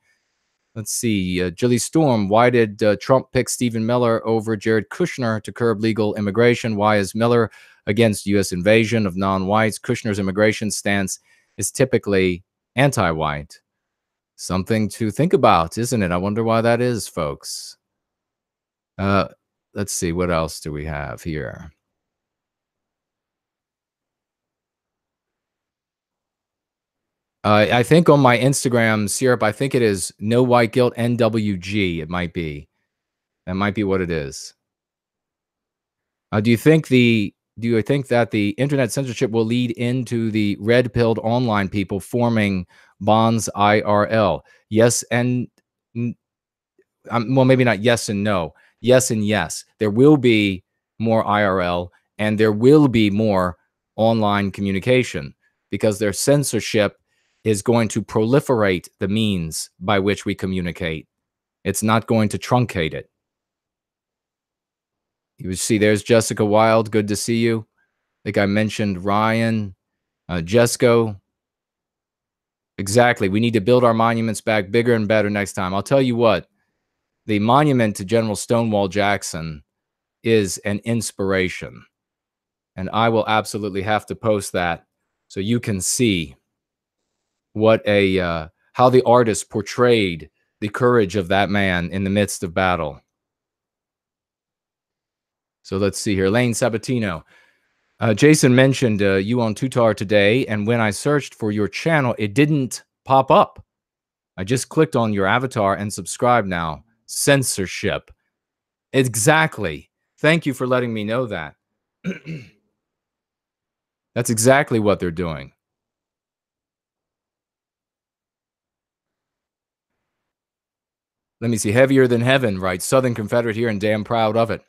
Let's see. Jilly Storm, why did Trump pick Stephen Miller over Jared Kushner to curb legal immigration? Why is Miller against U.S. invasion of non-whites? Kushner's immigration stance is typically anti-white. Something to think about, isn't it? I wonder why that is, folks. Let's see. What else do we have here? I think on my Instagram, Syrup, I think it is No White Guilt NWG. It might be. That might be what it is. Do you think that the internet censorship will lead into the red-pilled online people forming bonds IRL? Yes and well, maybe not yes and no. Yes and yes. There will be more IRL and there will be more online communication because their censorship is going to proliferate the means by which we communicate. It's not going to truncate it. You see, there's Jessica Wild. Good to see you. I think I mentioned Ryan, Jesco. Exactly. We need to build our monuments back bigger and better next time. I'll tell you what, the monument to General Stonewall Jackson is an inspiration. And I will absolutely have to post that so you can see what how the artist portrayed the courage of that man in the midst of battle. So let's see here. Lane Sabatino. Jason mentioned you on Tutar today, and when I searched for your channel, it didn't pop up. I just clicked on your avatar and subscribe now. Censorship. Exactly. Thank you for letting me know that. That's exactly what they're doing. Let me see. Heavier than heaven, right? Southern Confederate here and damn proud of it.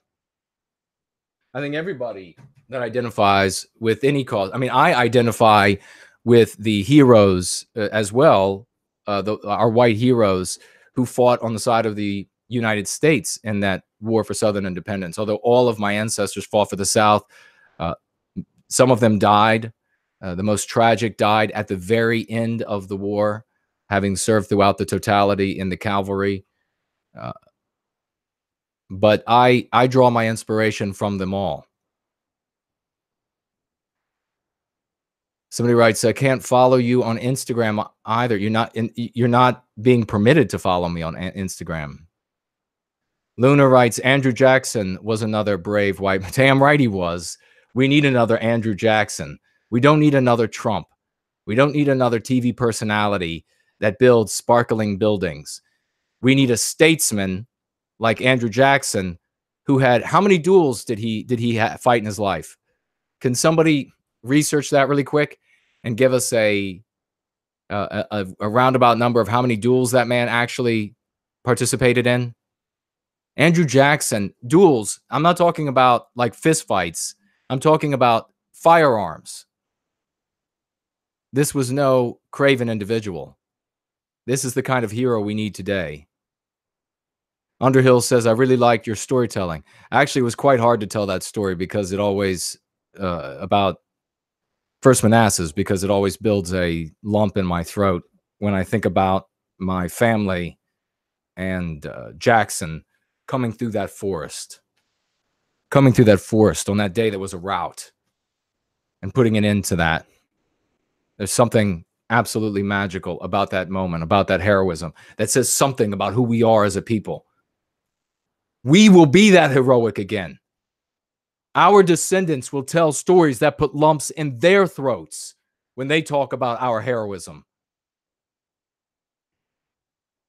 I think everybody that identifies with any cause, I mean, I identify with the heroes as well, our white heroes who fought on the side of the United States in that war for Southern independence. Although all of my ancestors fought for the South, uh, some of them died. The most tragic died at the very end of the war, having served throughout the totality in the cavalry. But I draw my inspiration from them all. Somebody writes, I can't follow you on Instagram either. You're not being permitted to follow me on Instagram. Luna writes, Andrew Jackson was another brave white man. Damn right he was. We need another Andrew Jackson. We don't need another Trump. We don't need another TV personality that builds sparkling buildings. We need a statesman like Andrew Jackson who had, how many duels did he fight in his life? Can somebody research that really quick and give us a roundabout number of how many duels that man actually participated in? Andrew Jackson, duels. I'm not talking about like fist fights. I'm talking about firearms. This was no craven individual. This is the kind of hero we need today. Underhill says, I really liked your storytelling. Actually, it was quite hard to tell that story because it always, about First Manassas, because it always builds a lump in my throat when I think about my family and Jackson coming through that forest on that day that was a rout and putting an end to that. There's something absolutely magical about that moment, about that heroism that says something about who we are as a people. We will be that heroic again. Our descendants will tell stories that put lumps in their throats when they talk about our heroism.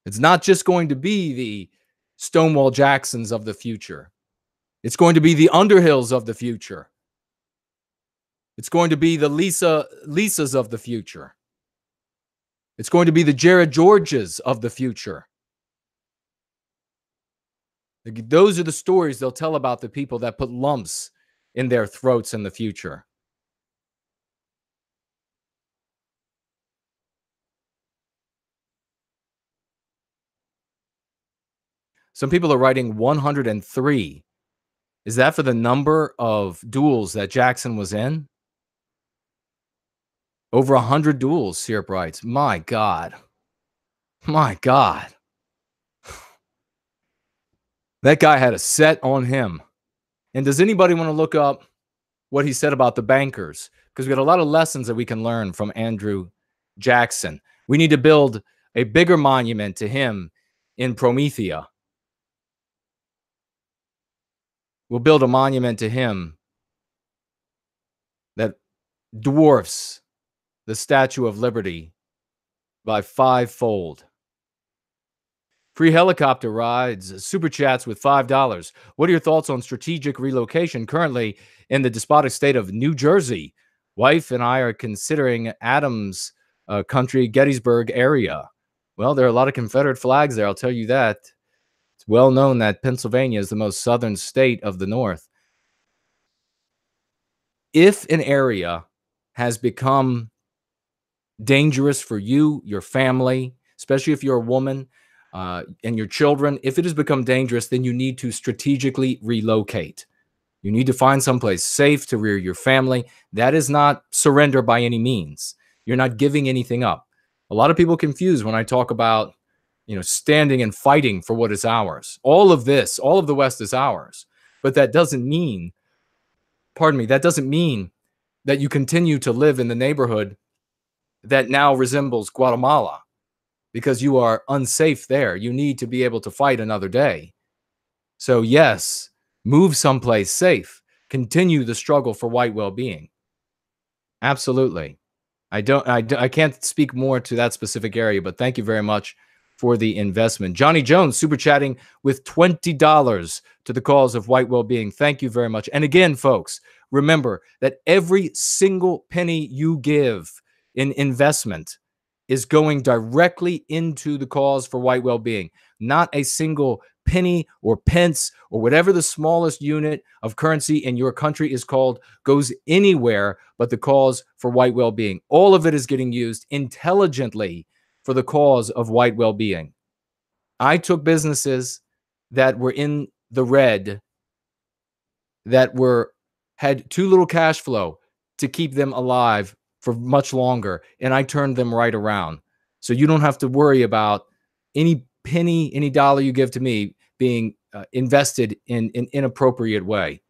It's not just going to be the Stonewall Jacksons of the future. It's going to be the Underhills of the future. It's going to be the Lisas of the future. It's going to be the Jared Georges of the future. Those are the stories they'll tell about the people that put lumps in their throats in the future. Some people are writing 103. Is that for the number of duels that Jackson was in? Over 100 duels, Syrup writes. My God. My God. That guy had a set on him. And does anybody want to look up what he said about the bankers? Because we got a lot of lessons that we can learn from Andrew Jackson. We need to build a bigger monument to him in Promethea. We'll build a monument to him that dwarfs the Statue of Liberty by fivefold. Free helicopter rides, super chats with $5. What are your thoughts on strategic relocation currently in the despotic state of New Jersey? Wife and I are considering Adams country, Gettysburg area. Well, there are a lot of Confederate flags there, I'll tell you that. It's well known that Pennsylvania is the most southern state of the North. If an area has become dangerous for you, your family, especially if you're a woman, and your children, if it has become dangerous, then you need to strategically relocate. You need to find someplace safe to rear your family. That is not surrender by any means. You're not giving anything up. A lot of people confuse when I talk about, standing and fighting for what is ours. All of this, all of the West is ours. But that doesn't mean, that doesn't mean that you continue to live in the neighborhood that now resembles Guatemala, because you are unsafe there. You need to be able to fight another day. So yes, move someplace safe. Continue the struggle for white well-being. Absolutely. I can't speak more to that specific area, but thank you very much for the investment. Johnny Jones super chatting with $20 to the cause of white well-being. Thank you very much. And again, folks, remember that every single penny you give in investment is going directly into the cause for white well-being. Not a single penny or pence or whatever the smallest unit of currency in your country is called goes anywhere but the cause for white well-being. All of it is getting used intelligently for the cause of white well-being. I took businesses that were in the red, that had too little cash flow to keep them alive for much longer, and I turned them right around. So you don't have to worry about any penny, any dollar you give to me being invested in an inappropriate way.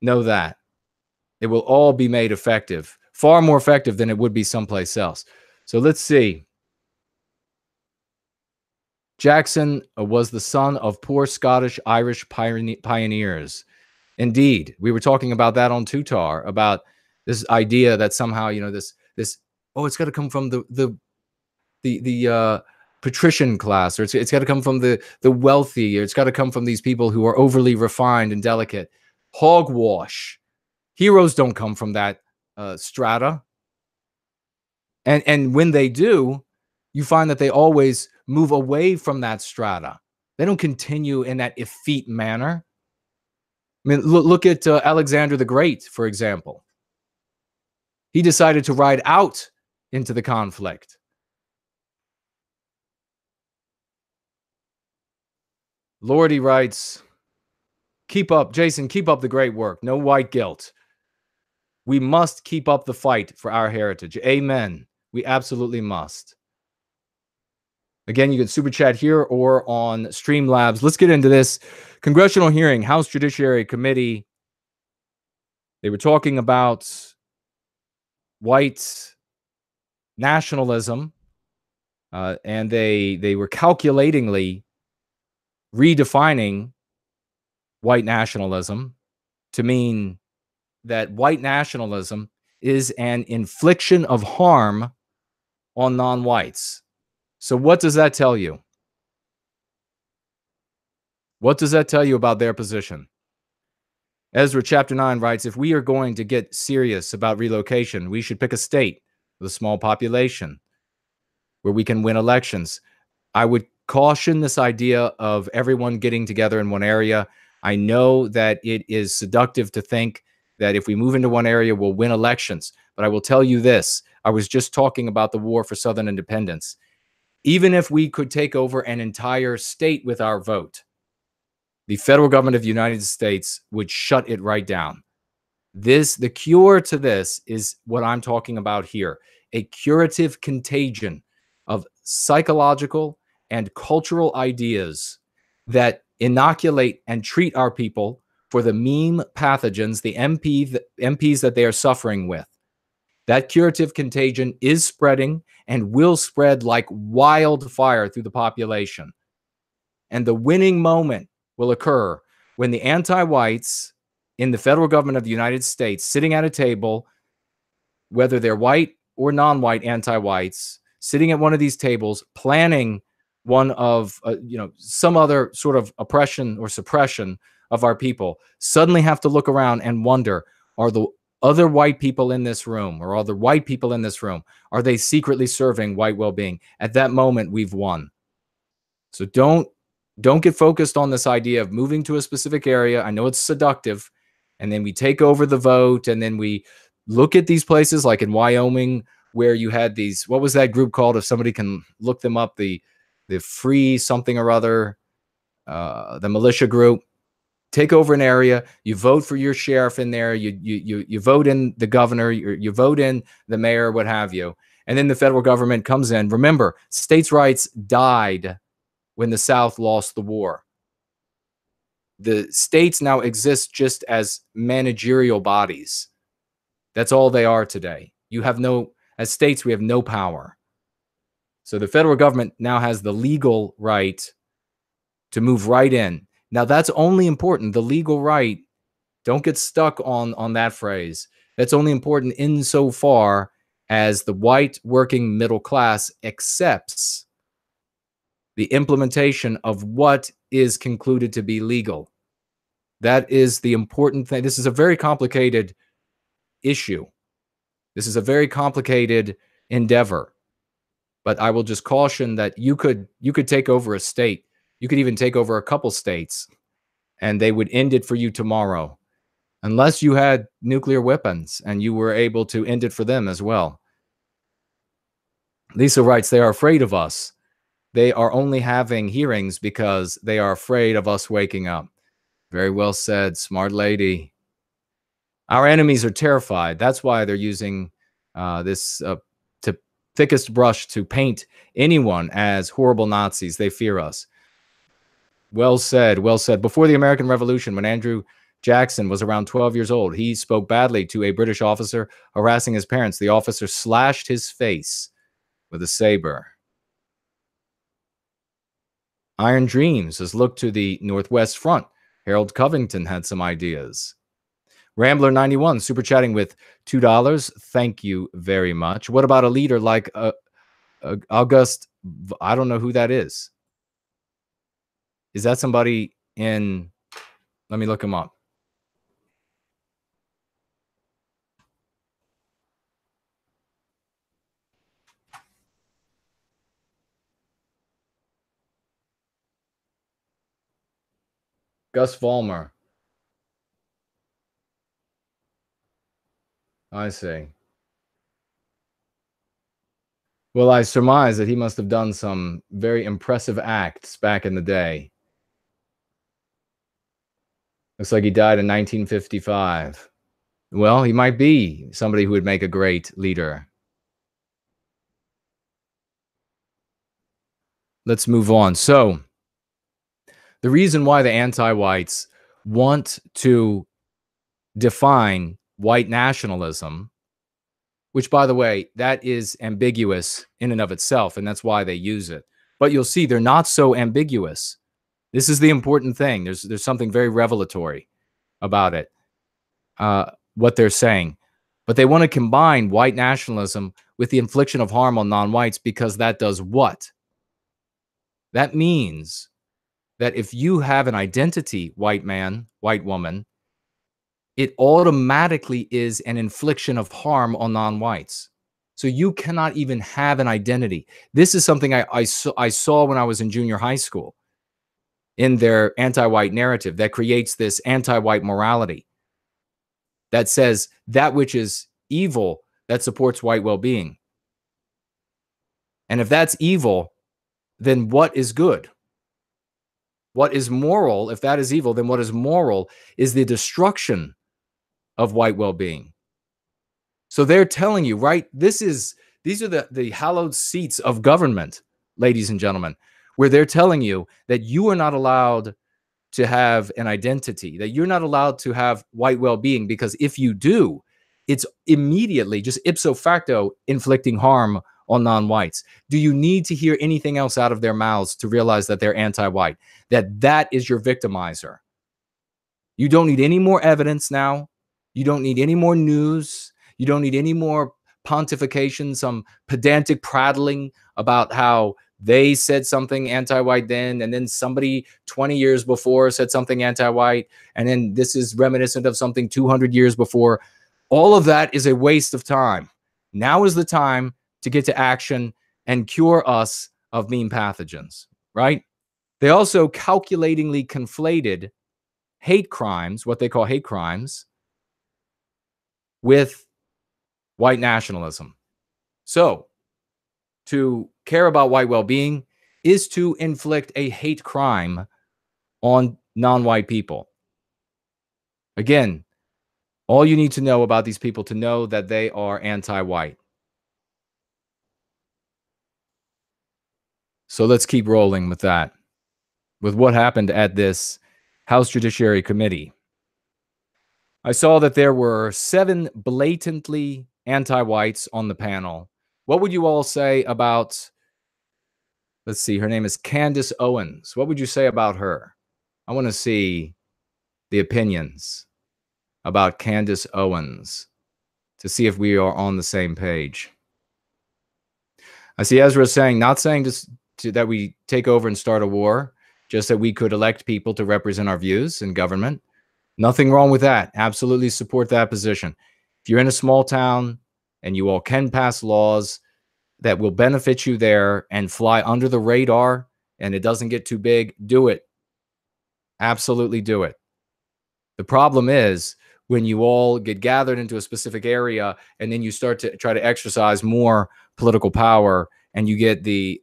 Know that. It will all be made effective, far more effective than it would be someplace else. So let's see. Jackson was the son of poor Scottish Irish pioneers. Indeed, we were talking about that on Tutar, about this idea that somehow, this it's got to come from the patrician class, or it's got to come from the wealthy, or it's got to come from these people who are overly refined and delicate. Hogwash. Heroes don't come from that strata. And when they do, you find that they always move away from that strata. They don't continue in that effete manner. I mean, look at Alexander the Great, for example. He decided to ride out into the conflict. Lordy writes, keep up, Jason, keep up the great work. No white guilt. We must keep up the fight for our heritage. Amen. We absolutely must. Again, you can super chat here or on Streamlabs. Let's get into this. Congressional hearing, House Judiciary Committee. They were talking about white nationalism, and they were calculatingly redefining white nationalism to mean that white nationalism is an infliction of harm on non-whites. So what does that tell you? What does that tell you about their position? Ezra chapter 9 writes, if we are going to get serious about relocation, we should pick a state with a small population where we can win elections. I would caution this idea of everyone getting together in one area. I know that it is seductive to think that if we move into one area, we'll win elections. But I will tell you this. I was just talking about the war for Southern independence. Even if we could take over an entire state with our vote, the federal government of the United States would shut it right down. The cure to this is what I'm talking about here, a curative contagion of psychological and cultural ideas that inoculate and treat our people for the meme pathogens, the MPs that they are suffering with. That curative contagion is spreading and will spread like wildfire through the population. And the winning moment will occur when the anti-whites in the federal government of the United States, sitting at a table, whether they're white or non-white anti-whites, sitting at one of these tables, planning one of, some other sort of oppression or suppression of our people, suddenly have to look around and wonder, are the other white people in this room, or are the white people in this room, are they secretly serving white well-being? At that moment, we've won. So don't get focused on this idea of moving to a specific area. I know it's seductive, and then we take over the vote, and then we look at these places like in Wyoming, where you had these, what was that group called? If somebody can look them up, the free something or other, the militia group. Take over an area, you vote for your sheriff in there, you vote in the governor, you vote in the mayor, what have you, and then the federal government comes in. Remember, states' rights died when the South lost the war. The states now exist just as managerial bodies. That's all they are today. As states, we have no power. So the federal government now has the legal right to move right in. Now, that's only important. The legal right, don't get stuck on that phrase. That's only important insofar as the white working middle class accepts the implementation of what is concluded to be legal. That is the important thing. This is a very complicated issue. This is a very complicated endeavor. But I will just caution that you could take over a state. You could even take over a couple states, and they would end it for you tomorrow, unless you had nuclear weapons and you were able to end it for them as well. Lisa writes, they are afraid of us. They are only having hearings because they are afraid of us waking up. Very well said, smart lady. Our enemies are terrified. That's why they're using this thickest brush to paint anyone as horrible Nazis. They fear us. Well said, well said. Before the American Revolution, when Andrew Jackson was around 12 years old, he spoke badly to a British officer harassing his parents. The officer slashed his face with a saber. Iron Dreams has looked to the Northwest Front. Harold Covington had some ideas. Rambler 91 super chatting with $2. Thank you very much. What about a leader like August? I don't know who that is. Is that somebody in? Let me look him up. Gus Vollmer. I see. Well, I surmise that he must have done some very impressive acts back in the day. Looks like he died in 1955. Well, he might be somebody who would make a great leader. Let's move on. So, the reason why the anti-whites want to define white nationalism, which, by the way, that is ambiguous in and of itself, and that's why they use it. But you'll see they're not so ambiguous. This is the important thing. There's something very revelatory about it, what they're saying. But they want to combine white nationalism with the infliction of harm on non-whites, because that does what? That means that if you have an identity, white man, white woman, it automatically is an infliction of harm on non-whites. So you cannot even have an identity. This is something I saw when I was in junior high school in their anti-white narrative that creates this anti-white morality that says that which is evil, that supports white well-being. And if that's evil, then what is good? What is moral? If that is evil, then what is moral is the destruction of white well-being. So they're telling you, right? These are the hallowed seats of government, ladies and gentlemen, where they're telling you that you are not allowed to have an identity, that you're not allowed to have white well-being, because if you do, it's immediately, just ipso facto, inflicting harm on non-whites. Do you need to hear anything else out of their mouths to realize that they're anti-white? That is your victimizer. You don't need any more evidence now. You don't need any more news. You don't need any more pontification, some pedantic prattling about how they said something anti-white then, and then somebody 20 years before said something anti-white, and then this is reminiscent of something 200 years before. All of that is a waste of time. Now is the time to get to action and cure us of mean pathogens, right? They also calculatingly conflated hate crimes, what they call hate crimes, with white nationalism. So, to care about white well-being is to inflict a hate crime on non-white people. Again, all you need to know about these people to know that they are anti-white. So let's keep rolling with that, with what happened at this House Judiciary Committee. I saw that there were 7 blatantly anti-whites on the panel. What would you all say about, let's see, her name is Candace Owens. What would you say about her? I want to see the opinions about Candace Owens to see if we are on the same page. I see Ezra saying, not saying that we take over and start a war, just that we could elect people to represent our views in government. Nothing wrong with that. Absolutely support that position. If you're in a small town and you all can pass laws that will benefit you there and fly under the radar and it doesn't get too big, do it. Absolutely do it. The problem is when you all get gathered into a specific area and then you start to try to exercise more political power and you get the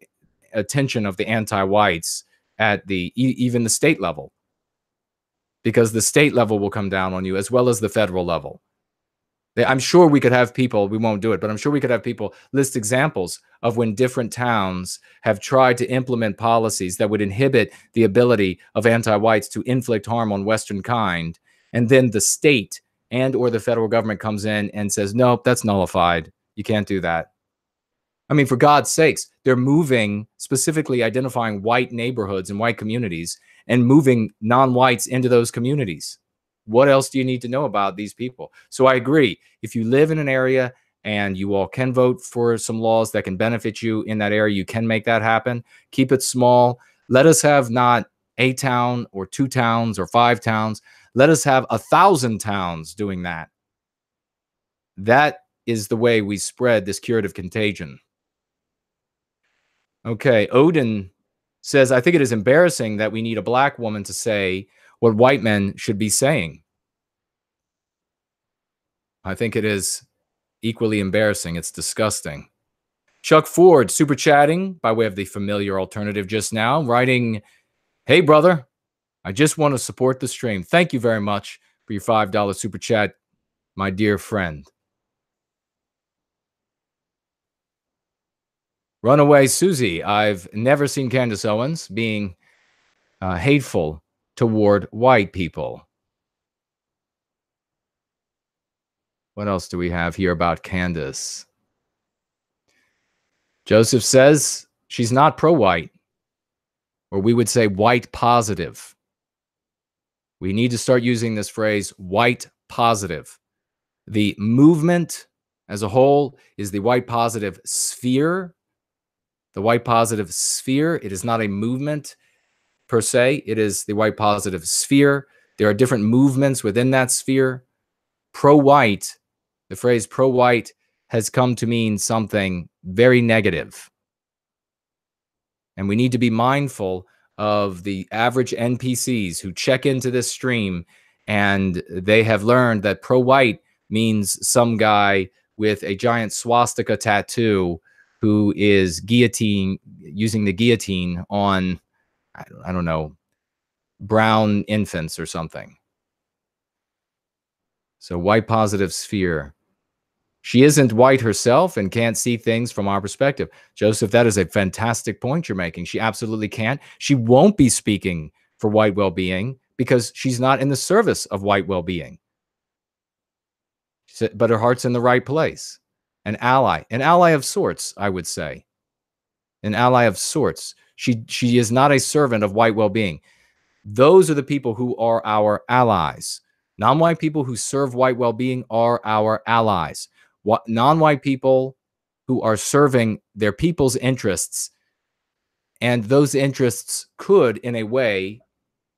attention of the anti-whites at the even the state level, because the state level will come down on you as well as the federal level. I'm sure we could have people, we won't do it, but I'm sure we could have people list examples of when different towns have tried to implement policies that would inhibit the ability of anti-whites to inflict harm on Western kind. And then the state and or the federal government comes in and says, nope, that's nullified. You can't do that. I mean, for God's sakes, they're moving, specifically identifying white neighborhoods and white communities and moving non-whites into those communities. What else do you need to know about these people? So I agree. If you live in an area and you all can vote for some laws that can benefit you in that area, you can make that happen. Keep it small. Let us have not a town or 2 towns or 5 towns. Let us have 1,000 towns doing that. That is the way we spread this curative contagion. Okay, Odin says, I think it is embarrassing that we need a black woman to say what white men should be saying. I think it is equally embarrassing. It's disgusting. Chuck Ford, super chatting by way of the familiar alternative just now, writing, hey, brother, I just want to support the stream. Thank you very much for your $5 super chat, my dear friend. Runaway Susie, I've never seen Candace Owens being hateful toward white people. What else do we have here about Candace? Joseph says she's not pro-white, or we would say white positive. We need to start using this phrase, white positive. The movement as a whole is the white positive sphere. The white positive sphere, it is not a movement per se. It is the white positive sphere. There are different movements within that sphere. Pro-white, the phrase pro-white has come to mean something very negative. And we need to be mindful of the average NPCs who check into this stream and they have learned that pro-white means some guy with a giant swastika tattoo who is using the guillotine on, I don't know, brown infants or something. So white positive sphere. She isn't white herself and can't see things from our perspective. Joseph, that is a fantastic point you're making. She absolutely can't. She won't be speaking for white well-being because she's not in the service of white well-being. But her heart's in the right place. An ally of sorts, I would say. An ally of sorts. She is not a servant of white well-being. Those are the people who are our allies. Non-white people who serve white well-being are our allies. non-white people who are serving their people's interests, and those interests could, in a way,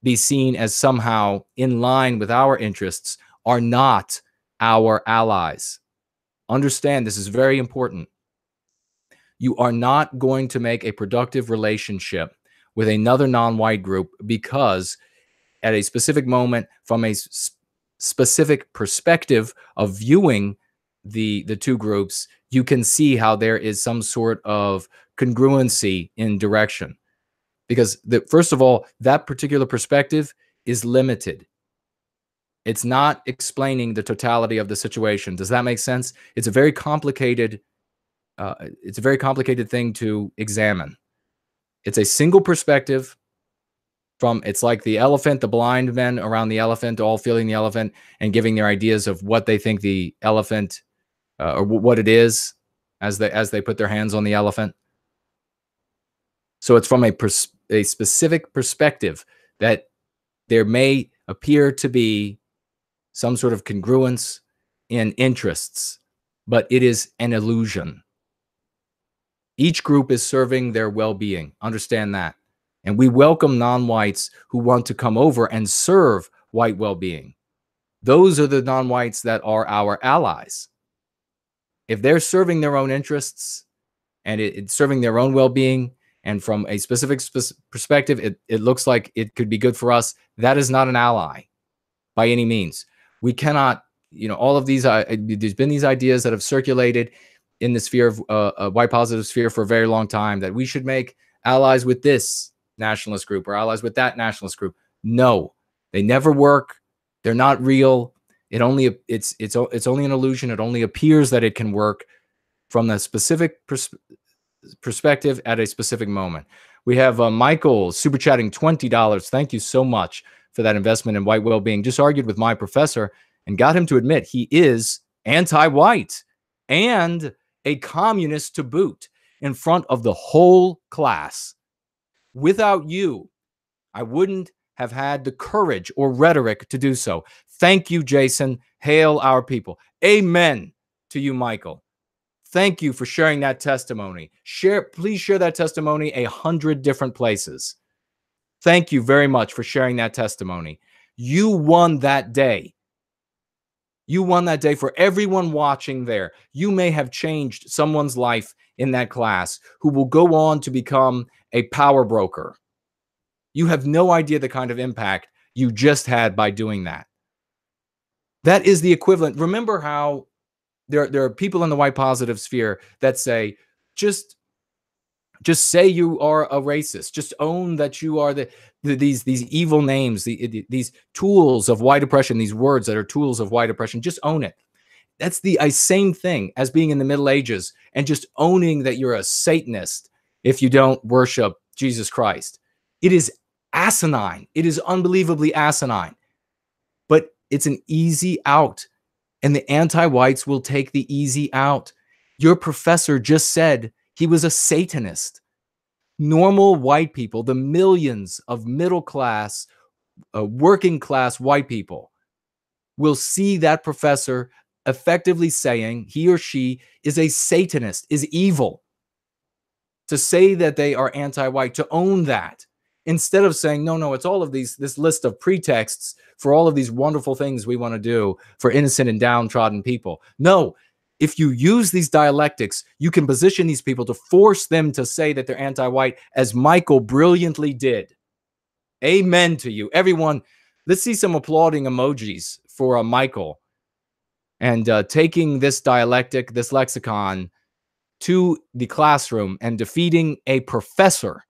be seen as somehow in line with our interests, are not our allies. Understand, this is very important. You are not going to make a productive relationship with another non-white group because at a specific moment, from a specific perspective of viewing the two groups, you can see how there is some sort of congruency in direction. Because first of all, that particular perspective is limited. It's not explaining the totality of the situation. Does that make sense? It's a very complicated thing to examine. It's a single perspective from, it's like the elephant, the blind men around the elephant, all feeling the elephant and giving their ideas of what they think the elephant or what it is as they put their hands on the elephant. So it's from a specific perspective that there may appear to be some sort of congruence in interests, but it is an illusion. Each group is serving their well-being. Understand that. And we welcome non-whites who want to come over and serve white well-being. Those are the non-whites that are our allies. If they're serving their own interests and it's serving their own well-being, and from a specific perspective, it looks like it could be good for us, that is not an ally by any means. We cannot, all of these, there's been these ideas that have circulated in the sphere of white positive sphere for a very long time that we should make allies with this nationalist group or allies with that nationalist group. No, they never work. They're not real. It's only an illusion. It only appears that it can work from the specific perspective at a specific moment. We have Michael super chatting $20. Thank you so much for that investment in white well-being. Just argued with my professor and got him to admit he is anti-white and a communist to boot in front of the whole class. Without you, I wouldn't have had the courage or rhetoric to do so. Thank you, Jason. Hail our people. Amen to you, Michael. Thank you for sharing that testimony. Please share that testimony 100 different places. Thank you very much for sharing that testimony. You won that day. You won that day for everyone watching there. You may have changed someone's life in that class who will go on to become a power broker. You have no idea the kind of impact you just had by doing that. That is the equivalent. Remember how there are people in the white positive sphere that say, just say you are a racist. Just own that you are these evil names, these tools of white oppression, these words that are tools of white oppression. Just own it. That's the same thing as being in the Middle Ages and just owning that you're a Satanist if you don't worship Jesus Christ. It is asinine. It is unbelievably asinine. But it's an easy out. And the anti-whites will take the easy out. Your professor just said he was a Satanist. Normal white people, the millions of middle class, working class white people, will see that professor effectively saying he or she is a Satanist, is evil. To say that they are anti-white, to own that, instead of saying, no, it's all of this list of pretexts for all of these wonderful things we want to do for innocent and downtrodden people. No, if you use these dialectics, you can position these people to force them to say that they're anti-white, as Michael brilliantly did. Amen to you. Everyone, let's see some applauding emojis for Michael and taking this dialectic, this lexicon to the classroom and defeating a professor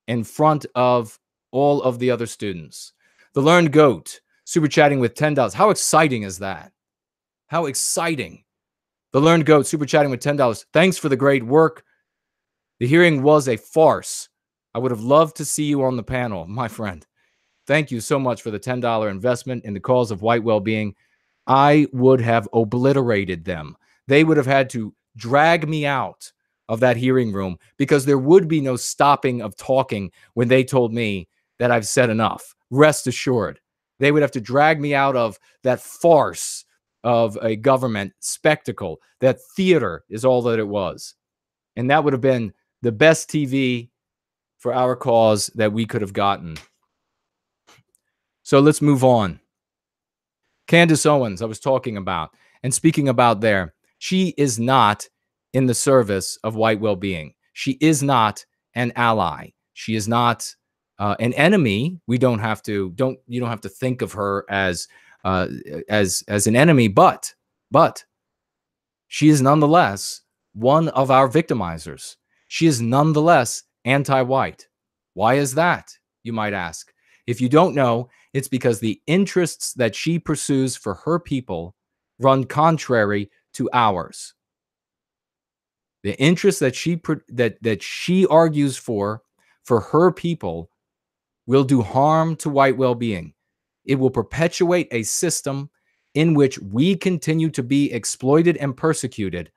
in front of all of the other students. The Learned Goat, super chatting with $10. How exciting is that? How exciting. The Learned Goat, super chatting with $10. Thanks for the great work. The hearing was a farce. I would have loved to see you on the panel, my friend. Thank you so much for the $10 investment in the cause of white well-being. I would have obliterated them. They would have had to drag me out of that hearing room because there would be no stopping of talking when they told me that I've said enough. Rest assured, they would have to drag me out of that farce of a government spectacle. That theater is all that it was. And that would have been the best TV for our cause that we could have gotten. So let's move on. Candace Owens, I was talking about, and speaking about there, she is not in the service of white well-being. She is not an ally. She is not an enemy. You don't have to think of her as an enemy, but she is nonetheless one of our victimizers. She is nonetheless anti-white. Why is that, you might ask? If you don't know, it's because the interests that she pursues for her people run contrary to ours. The interests that she argues for her people will do harm to white well-being. It will perpetuate a system in which we continue to be exploited and persecuted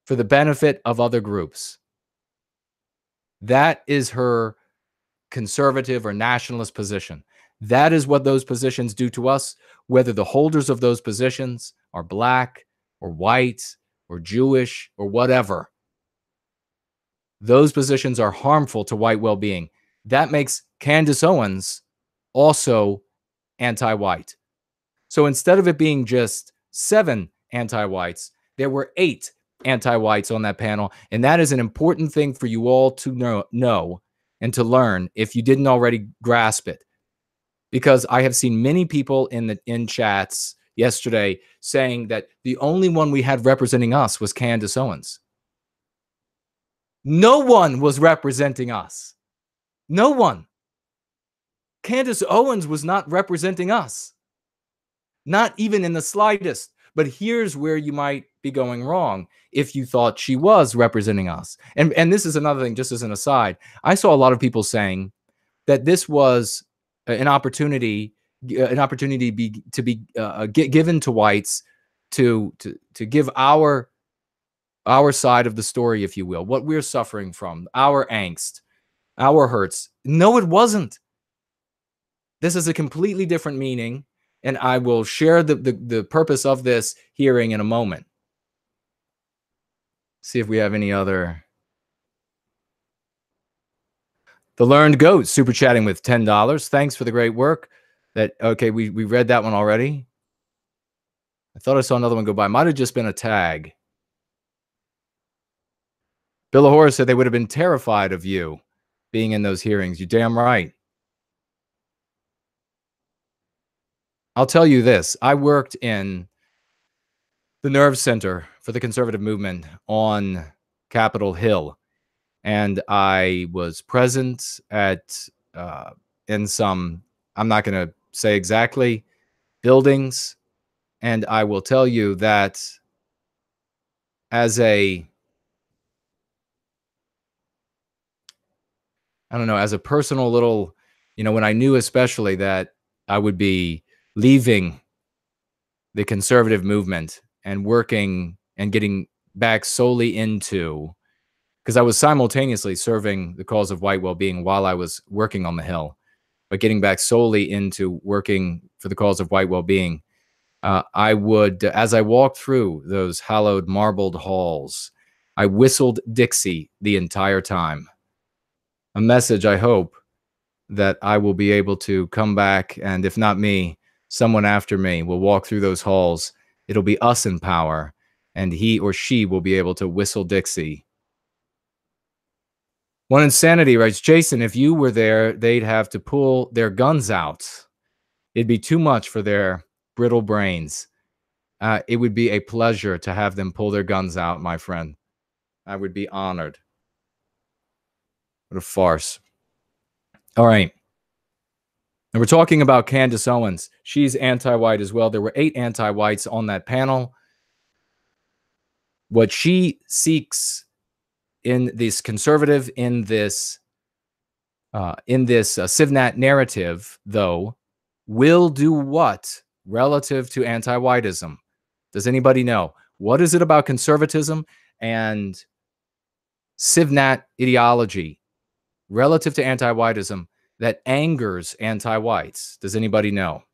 for the benefit of other groups. That is her conservative or nationalist position. That is what those positions do to us, whether the holders of those positions are black or white or Jewish or whatever. Those positions are harmful to white well-being. That makes Candace Owens also anti-white. So instead of it being just 7 anti-whites, there were 8 anti-whites on that panel. And that is an important thing for you all to know and to learn if you didn't already grasp it. Because I have seen many people in chats yesterday saying that the only one we had representing us was Candace Owens. No one was representing us. No one. Candace Owens was not representing us. Not even in the slightest. But here's where you might be going wrong if you thought she was representing us. And this is another thing, just as an aside. I saw a lot of people saying that this was an opportunity to be given to whites to give our side of the story, if you will, what we're suffering from, our angst, our hurts. No, it wasn't. This is a completely different meaning, and I will share the purpose of this hearing in a moment. See if we have any other. The Learned Goat super chatting with $10. Thanks for the great work. Okay, we read that one already. I thought I saw another one go by. Might have just been a tag. Bill Horace said they would have been terrified of you being in those hearings. You're damn right. I'll tell you this. I worked in the Nerve Center for the conservative movement on Capitol Hill. And I was present at in some, I'm not going to say exactly, buildings. And I will tell you that as a personal little, when I knew especially that I would be leaving the conservative movement and working and getting back solely into, because I was simultaneously serving the cause of white well-being while I was working on the Hill, but getting back solely into working for the cause of white well-being, I would, as I walked through those hallowed marbled halls, I whistled Dixie the entire time. A message, I hope, that I will be able to come back, and if not me, someone after me will walk through those halls. It'll be us in power, and he or she will be able to whistle Dixie. One Insanity writes, Jason, if you were there, they'd have to pull their guns out. It'd be too much for their brittle brains. It would be a pleasure to have them pull their guns out, my friend. I would be honored. What a farce. All right. And we're talking about Candace Owens. She's anti-white as well. There were 8 anti-whites on that panel. What she seeks in this conservative, in this CivNat narrative, though, will do what relative to anti-whiteism? Does anybody know? What is it about conservatism and CivNat ideology relative to anti-whiteism that angers anti-whites? Does anybody know?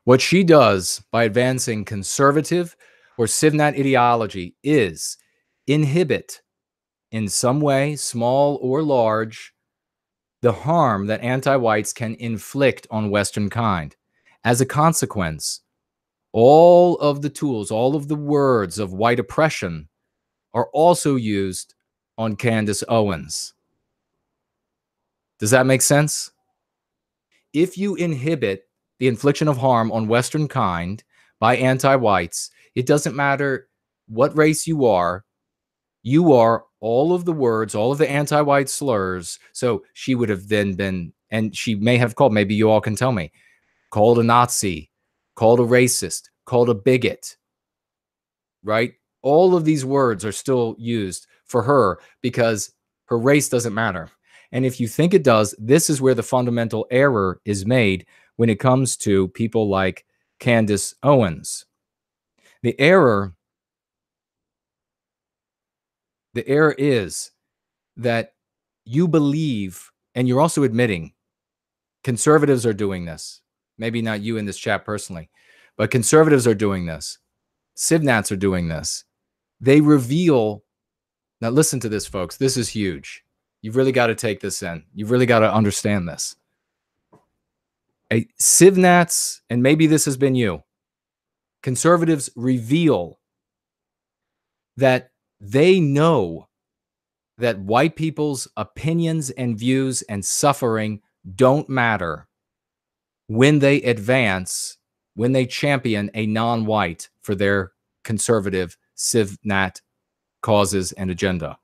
What she does by advancing conservative or civ-nat ideology is inhibit in some way, small or large, the harm that anti-whites can inflict on Western kind. As a consequence, all of the tools, all of the words of white oppression are also used on Candace Owens. Does that make sense? If you inhibit the infliction of harm on Western kind by anti-whites, it doesn't matter what race you are all of the words, all of the anti-white slurs. So she would have then been, and she may have called, maybe you all can tell me, called a Nazi, called a racist, called a bigot, right? All of these words are still used for her because her race doesn't matter. And if you think it does, this is where the fundamental error is made when it comes to people like Candace Owens. The error is that you believe, and you're also admitting, conservatives are doing this. Maybe not you in this chat personally, but conservatives are doing this. Civ-nats are doing this. They reveal, now listen to this, folks. This is huge. You've really got to take this in. You've really got to understand this. Civ-nats, and maybe this has been you, conservatives reveal that they know that white people's opinions and views and suffering don't matter when they advance, when they champion a non-white for their conservative civ-nat causes and agenda.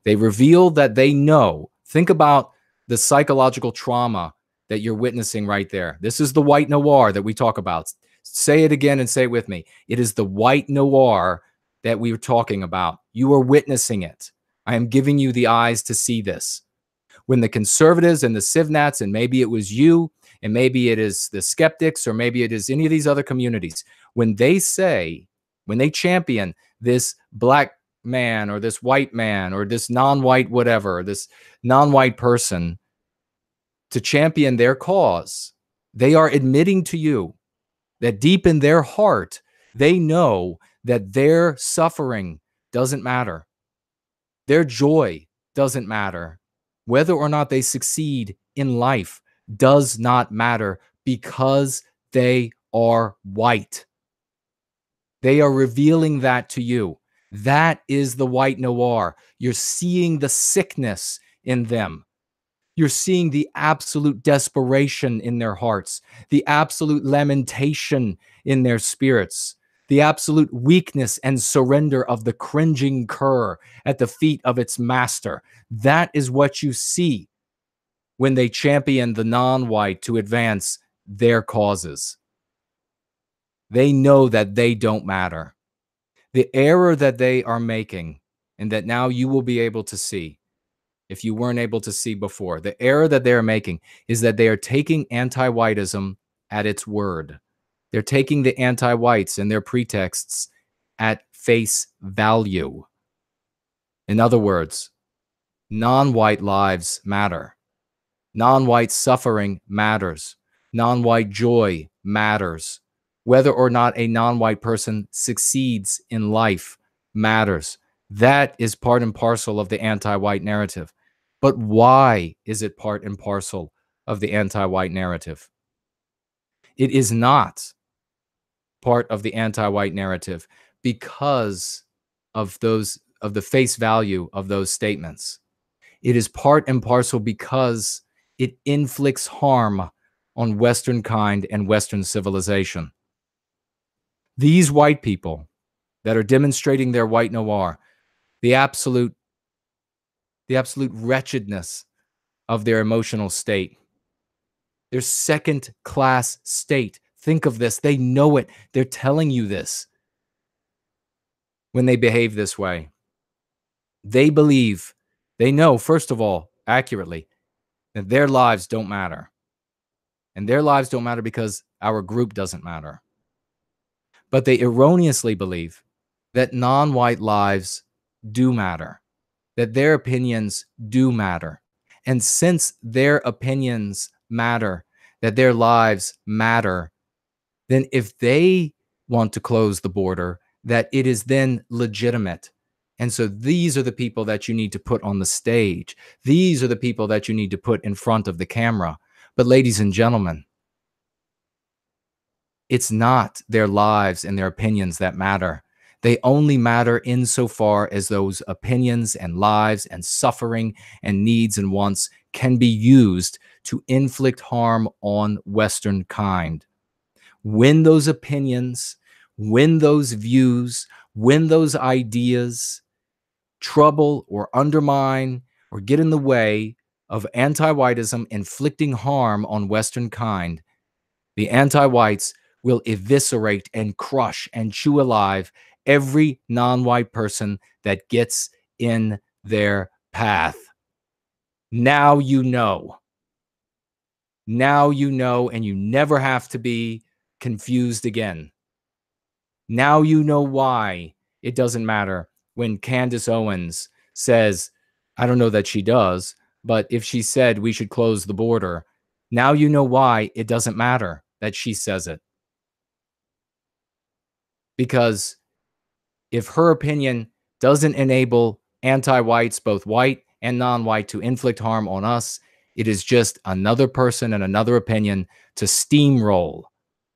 They reveal that they know. Think about the psychological trauma that you're witnessing right there. This is the white noir that we talk about. Say it again and say it with me. It is the white noir that we were talking about. You are witnessing it. I am giving you the eyes to see this. When the conservatives and the civ-nats, and maybe it was you, and maybe it is the skeptics, or maybe it is any of these other communities, when they say, when they champion this black man or this white man or this non-white whatever, this non-white person to champion their cause, they are admitting to you that deep in their heart, they know that their suffering doesn't matter. Their joy doesn't matter. Whether or not they succeed in life does not matter because they are white. They are revealing that to you. That is the white noir. You're seeing the sickness in them. You're seeing the absolute desperation in their hearts, the absolute lamentation in their spirits, the absolute weakness and surrender of the cringing cur at the feet of its master. That is what you see when they champion the non-white to advance their causes. They know that they don't matter. The error that they are making, and that now you will be able to see, if you weren't able to see before, the error that they're making is that they are taking anti-whiteism at its word. They're taking the anti-whites and their pretexts at face value. In other words, non-white lives matter. Non-white suffering matters. Non-white joy matters. Whether or not a non-white person succeeds in life matters. That is part and parcel of the anti-white narrative. But why is it part and parcel of the anti-white narrative? It is not part of the anti-white narrative because of the face value of those statements. It is part and parcel because it inflicts harm on Western kind and Western civilization. These white people that are demonstrating their white noir, the absolute wretchedness of their emotional state, their second-class state. Think of this. They know it. They're telling you this when they behave this way. They believe, they know, first of all, accurately, that their lives don't matter. And their lives don't matter because our group doesn't matter. But they erroneously believe that non-white lives do matter, that their opinions do matter. And since their opinions matter, that their lives matter, then if they want to close the border, that it is then legitimate. And so these are the people that you need to put on the stage. These are the people that you need to put in front of the camera. But ladies and gentlemen, it's not their lives and their opinions that matter. They only matter insofar as those opinions and lives and suffering and needs and wants can be used to inflict harm on Western kind. When those opinions, when those views, when those ideas trouble or undermine or get in the way of anti-whiteism inflicting harm on Western kind, the anti-whites will eviscerate and crush and chew alive every non-white person that gets in their path. Now you know. Now you know, and you never have to be confused again. Now you know why it doesn't matter when Candace Owens says, I don't know that she does, but if she said we should close the border, now you know why it doesn't matter that she says it. Because if her opinion doesn't enable anti-whites, both white and non-white, to inflict harm on us, it is just another person and another opinion to steamroll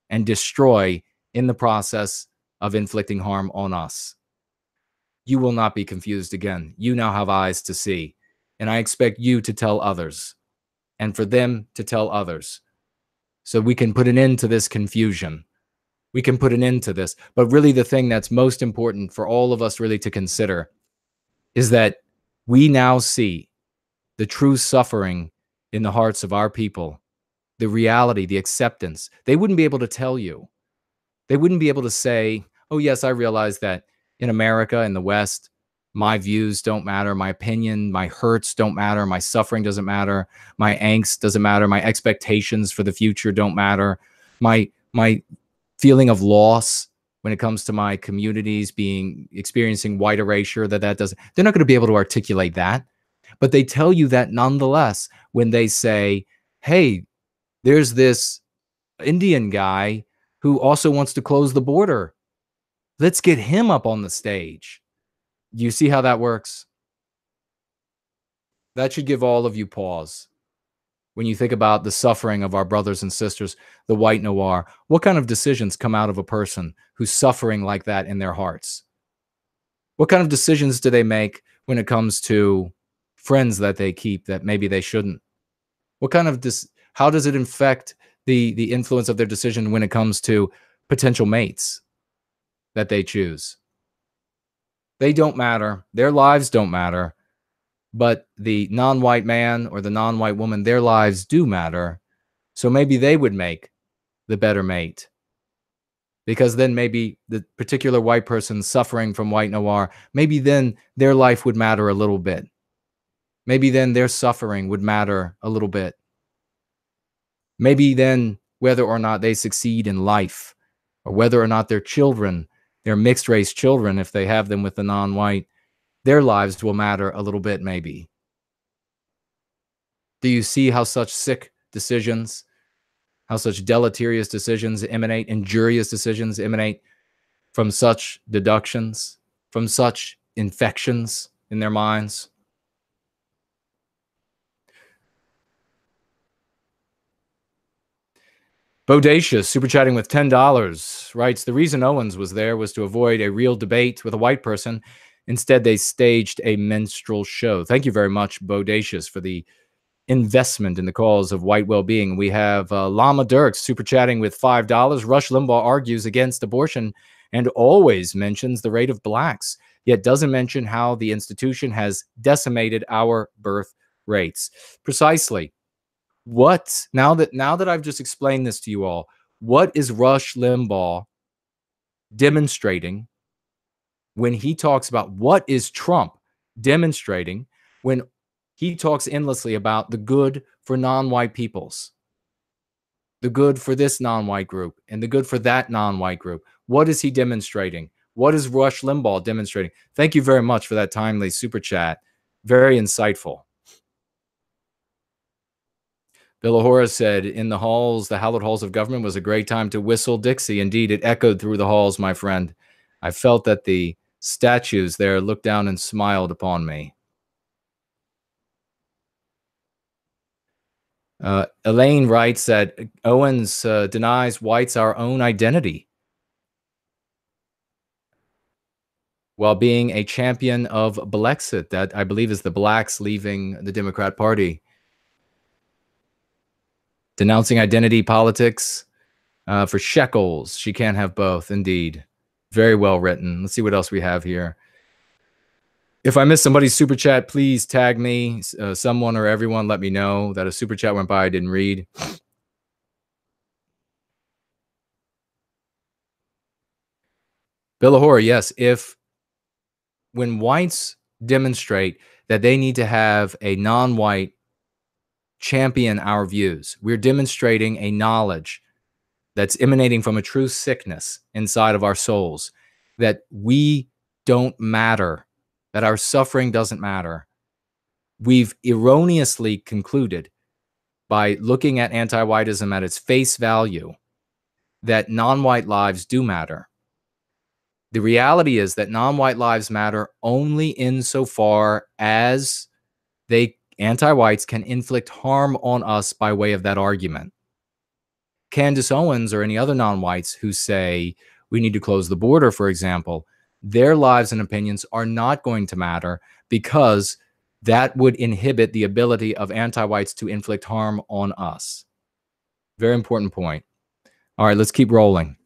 and destroy in the process of inflicting harm on us. You will not be confused again. You now have eyes to see. And I expect you to tell others and for them to tell others so we can put an end to this confusion. We can put an end to this. But really the thing that's most important for all of us really to consider is that we now see the true suffering in the hearts of our people, the reality, the acceptance. They wouldn't be able to tell you. They wouldn't be able to say, oh, yes, I realize that in America, in the West, my views don't matter. My opinion, my hurts don't matter. My suffering doesn't matter. My angst doesn't matter. My expectations for the future don't matter. My feeling of loss when it comes to my communities experiencing white erasure, that doesn't, they're not going to be able to articulate that. But they tell you that nonetheless when they say, hey, there's this Indian guy who also wants to close the border. Let's get him up on the stage. You see how that works? That should give all of you pause. When you think about the suffering of our brothers and sisters, the white noir, what kind of decisions come out of a person who's suffering like that in their hearts? What kind of decisions do they make when it comes to friends that they keep that maybe they shouldn't? What kind of how does it affect the influence of their decision when it comes to potential mates that they choose? They don't matter. Their lives don't matter. But the non-white man or the non-white woman, their lives do matter. So maybe they would make the better mate. Because then maybe the particular white person suffering from white noir, maybe then their life would matter a little bit. Maybe then their suffering would matter a little bit. Maybe then whether or not they succeed in life, or whether or not their children, their mixed race children, if they have them with the non-white, their lives will matter a little bit maybe. Do you see how such sick decisions, how such deleterious decisions emanate, injurious decisions emanate from such deductions, from such infections in their minds? Bodacious, super chatting with $10, writes, the reason Owens was there was to avoid a real debate with a white person. Instead, they staged a minstrel show. Thank you very much, Bodacious, for the investment in the cause of white well-being. We have Lama Dirks super chatting with $5. Rush Limbaugh argues against abortion and always mentions the rate of blacks, yet doesn't mention how the institution has decimated our birth rates. Precisely. What, now that I've just explained this to you all, what is Rush Limbaugh demonstrating when he talks about, what is Trump demonstrating when he talks endlessly about the good for non-white peoples, the good for this non-white group, and the good for that non-white group? What is he demonstrating? What is Rush Limbaugh demonstrating? Thank you very much for that timely super chat. Very insightful. Villahora said, in the halls, the hallowed halls of government was a great time to whistle Dixie. Indeed, it echoed through the halls, my friend. I felt that the statues there looked down and smiled upon me. Elaine writes that Owens denies whites our own identity while being a champion of Blexit. That, I believe, is the blacks leaving the Democrat Party. Denouncing identity politics for shekels. She can't have both, indeed. Very well written. Let's see what else we have here. If I missed somebody's super chat, please tag me. Someone or everyone, let me know that a super chat went by I didn't read. Villahora, yes. When whites demonstrate that they need to have a non-white champion our views, we're demonstrating a knowledge that's emanating from a true sickness inside of our souls, that we don't matter, that our suffering doesn't matter. We've erroneously concluded by looking at anti-whiteism at its face value that non-white lives do matter. The reality is that non-white lives matter only insofar as anti-whites can inflict harm on us by way of that argument. Candace Owens or any other non-whites who say we need to close the border, for example, their lives and opinions are not going to matter because that would inhibit the ability of anti-whites to inflict harm on us. Very important point. All right, let's keep rolling.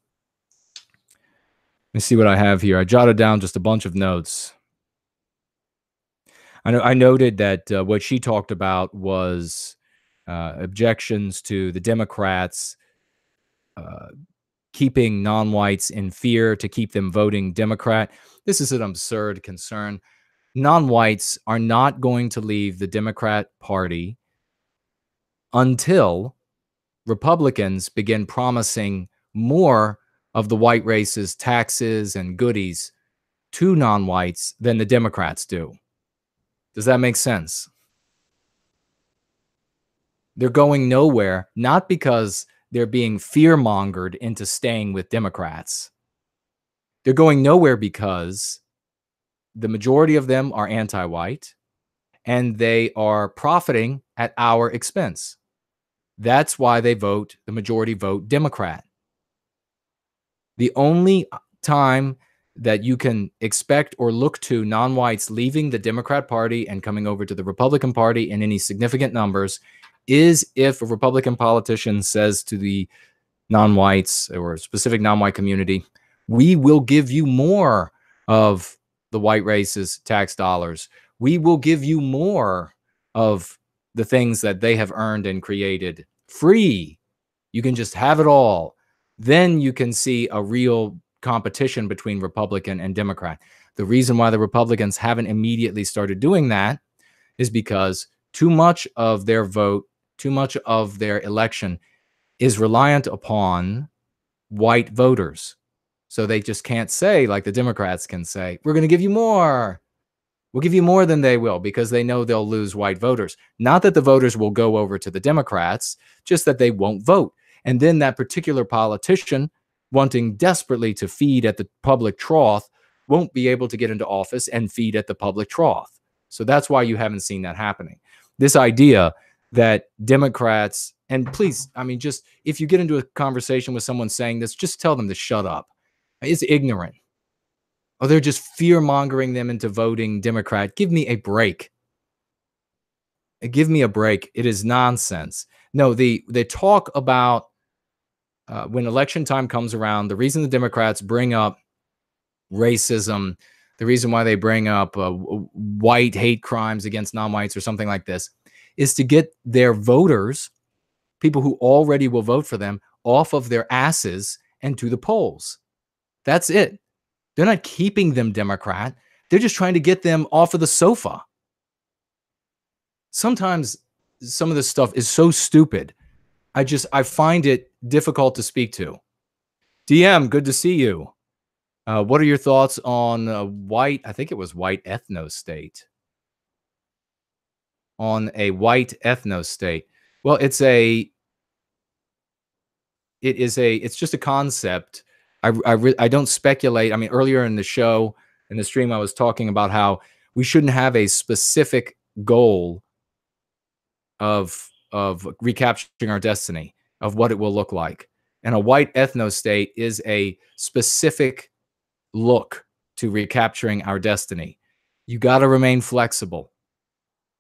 Let me see what I have here. I jotted down just a bunch of notes. I noted that what she talked about was objections to the Democrats keeping non-whites in fear to keep them voting Democrat. This is an absurd concern. Non-whites are not going to leave the Democrat Party until Republicans begin promising more of the white race's taxes and goodies to non-whites than the Democrats do. Does that make sense? They're going nowhere, not because they're being fear-mongered into staying with Democrats. They're going nowhere because the majority of them are anti-white and they are profiting at our expense. That's why they vote, the majority vote Democrat. The only time that you can expect or look to non-whites leaving the Democrat Party and coming over to the Republican Party in any significant numbers is if a Republican politician says to the non-whites or a specific non-white community, we will give you more of the white race's tax dollars. We will give you more of the things that they have earned and created free. You can just have it all. Then you can see a real competition between Republican and Democrat. The reason why the Republicans haven't immediately started doing that is because too much of their vote, too much of their election is reliant upon white voters. So they just can't say, like the Democrats can say, we're going to give you more. We'll give you more than they will, because they know they'll lose white voters. Not that the voters will go over to the Democrats, just that they won't vote. And then that particular politician, wanting desperately to feed at the public trough, won't be able to get into office and feed at the public trough. So that's why you haven't seen that happening. This idea that Democrats, and please, I mean, just if you get into a conversation with someone saying this, just tell them to shut up. It's ignorant. Or they're just fear-mongering them into voting Democrat. Give me a break. Give me a break. It is nonsense. No, they talk about when election time comes around, the reason the Democrats bring up racism, the reason why they bring up white hate crimes against non-whites or something like this, is to get their voters, people who already will vote for them, off of their asses and to the polls. That's it. They're not keeping them Democrat. They're just trying to get them off of the sofa. Sometimes some of this stuff is so stupid. I find it difficult to speak to. DM, good to see you. What are your thoughts on white, I think it was white ethno-state. On a white ethno-state. Well, it's just a concept. I don't speculate. I mean, earlier in the show, in the stream, I was talking about how we shouldn't have a specific goal of recapturing our destiny, of what it will look like. And a white ethno state is a specific look to recapturing our destiny. You got to remain flexible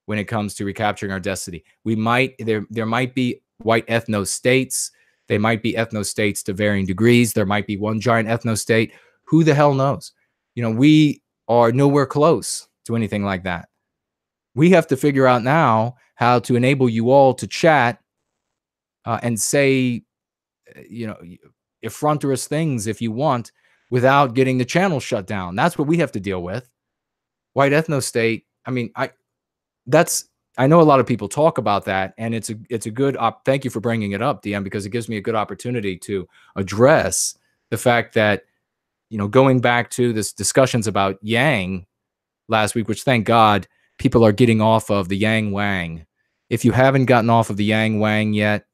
when it comes to recapturing our destiny. There might be white ethno states. They might be ethno states to varying degrees. There might be one giant ethno state. Who the hell knows? You know, we are nowhere close to anything like that. We have to figure out now how to enable you all to chat and say, you know, effronterous things if you want, without getting the channel shut down. That's what we have to deal with. White ethno state. I mean, I know a lot of people talk about that, and it's a good thank you for bringing it up, DM, because it gives me a good opportunity to address the fact that, you know, going back to this discussions about Yang last week, which thank God people are getting off of the Yang Wang. If you haven't gotten off of the Yang Wang yet,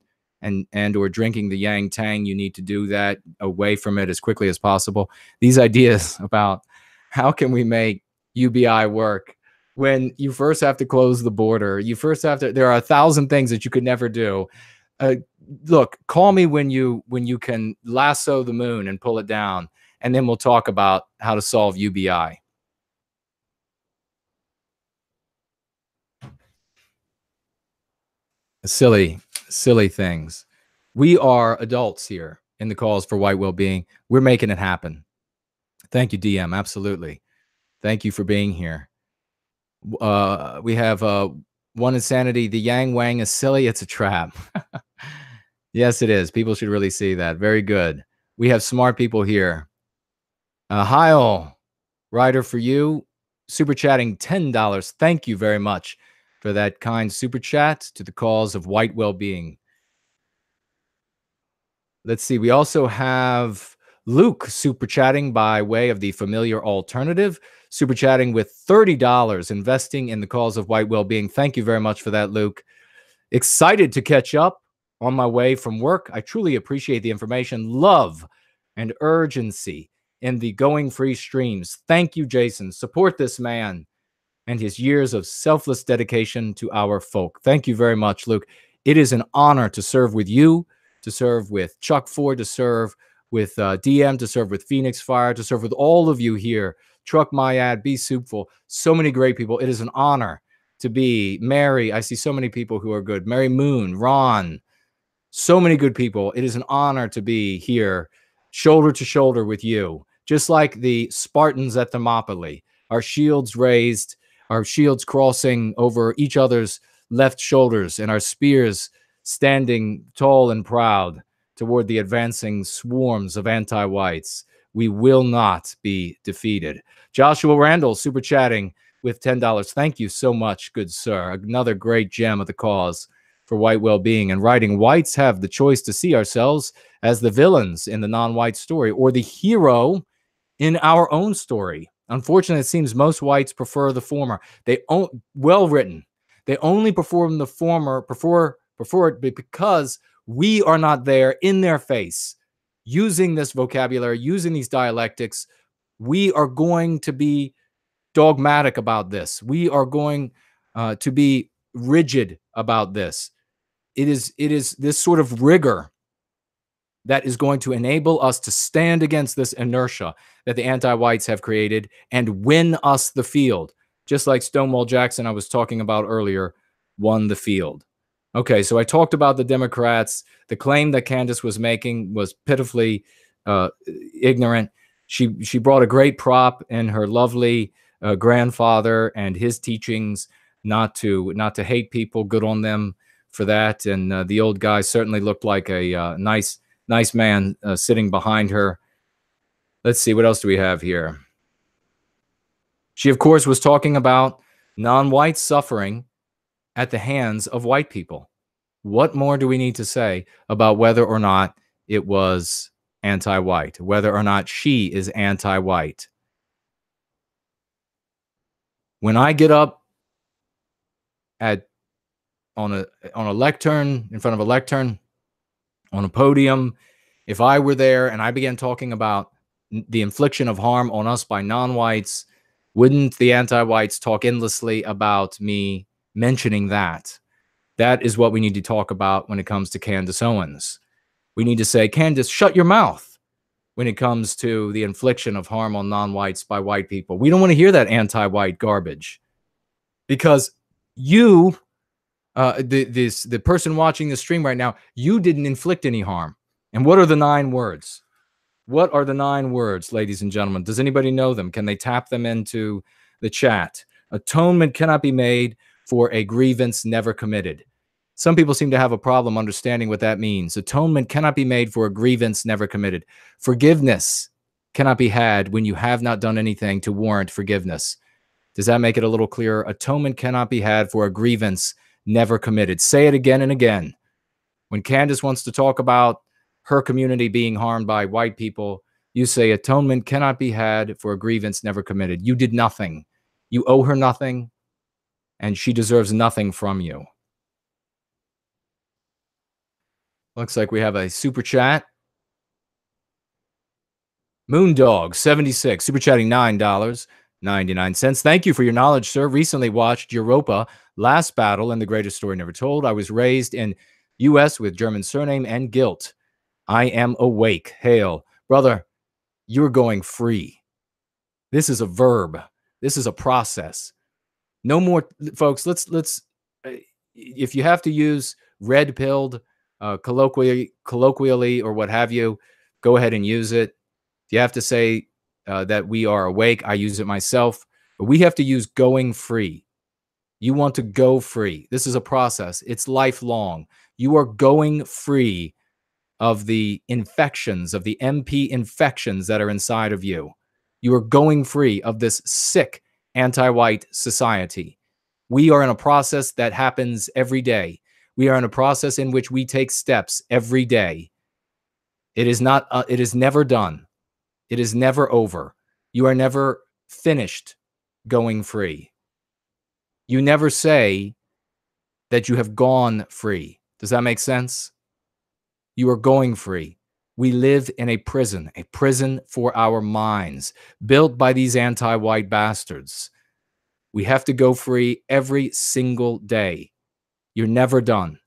and or drinking the Yang Tang, you need to do that, away from it as quickly as possible. These ideas about how can we make UBI work when you first have to close the border, you first have to, there are 1,000 things that you could never do. Look, call me when you can lasso the moon and pull it down, and then we'll talk about how to solve UBI. Silly things. We are adults here in the calls for white well-being. We're making it happen. Thank you, DM. Absolutely. Thank you for being here. We have One Insanity. The Yang Wang is silly. It's a trap. Yes, it is. People should really see that. Very good. We have smart people here. Heil, Ryder, for you, super chatting $10. Thank you very much for that kind super chat to the cause of white well-being. Let's see. We also have Luke super chatting by way of the familiar alternative, super chatting with $30, investing in the cause of white well-being. Thank you very much for that, Luke. Excited to catch up on my way from work. I truly appreciate the information, love, and urgency in the Going Free streams. Thank you, Jason. Support this man and his years of selfless dedication to our folk. Thank you very much, Luke. It is an honor to serve with you, to serve with Chuck Ford, to serve with DM, to serve with Phoenix Fire, to serve with all of you here. Truck Myad, Be Soupful, so many great people. It is an honor to be Mary. I see so many people who are good. Mary Moon, Ron, so many good people. It is an honor to be here, shoulder to shoulder with you, just like the Spartans at Thermopylae, our shields raised, our shields crossing over each other's left shoulders, and our spears standing tall and proud toward the advancing swarms of anti-whites. We will not be defeated. Joshua Randall, super chatting with $10. Thank you so much, good sir. Another great gem of the cause for white well-being, and writing, whites have the choice to see ourselves as the villains in the non-white story or the hero in our own story. Unfortunately, it seems most whites prefer the former. Well written. They only perform the former, prefer it because we are not there in their face using this vocabulary, using these dialectics. We are going to be dogmatic about this. We are going to be rigid about this. It is this sort of rigor that is going to enable us to stand against this inertia that the anti-whites have created and win us the field, just like Stonewall Jackson, I was talking about earlier, won the field. Okay, so I talked about the Democrats. The claim that Candace was making was pitifully ignorant. She brought a great prop in her lovely grandfather and his teachings not to hate people. Good on them for that. And the old guy certainly looked like a nice man sitting behind her. Let's see, what else do we have here? She, of course, was talking about non-whites suffering at the hands of white people. What more do we need to say about whether or not it was anti-white, whether or not she is anti-white? When I get up at on a lectern, in front of a lectern, on a podium, if I were there and I began talking about the infliction of harm on us by non-whites, wouldn't the anti-whites talk endlessly about me mentioning that? That is what we need to talk about when it comes to Candace Owens. We need to say, Candace, shut your mouth when it comes to the infliction of harm on non-whites by white people. We don't want to hear that anti-white garbage, because you, the person watching the stream right now, you didn't inflict any harm. And what are the 9 words? What are the 9 words, ladies and gentlemen? Does anybody know them? Can they tap them into the chat? Atonement cannot be made for a grievance never committed. Some people seem to have a problem understanding what that means. Atonement cannot be made for a grievance never committed. Forgiveness cannot be had when you have not done anything to warrant forgiveness. Does that make it a little clearer? Atonement cannot be had for a grievance never committed. Say it again and again. When Candace wants to talk about her community being harmed by white people, you say atonement cannot be had for a grievance never committed. You did nothing. You owe her nothing, and she deserves nothing from you. Looks like we have a super chat. Moondog 76 super chatting $9.99. Thank you for your knowledge, sir. Recently watched Europa Last Battle and The Greatest Story Never Told. I was raised in U.S. with German surname and guilt. I am awake. Hail. Brother, you're going free. This is a verb. This is a process. No more, folks. Let's. If you have to use red-pilled, colloquially, or what have you, go ahead and use it. If you have to say that we are awake, I use it myself. But we have to use going free. You want to go free. This is a process. It's lifelong. You are going free of the infections, of the MP infections that are inside of you. You are going free of this sick anti-white society. We are in a process that happens every day. We are in a process in which we take steps every day. It is not. It is never done. It is never over. You are never finished going free. You never say that you have gone free. Does that make sense? You are going free. We live in a prison for our minds, built by these anti-white bastards. We have to go free every single day. You're never done.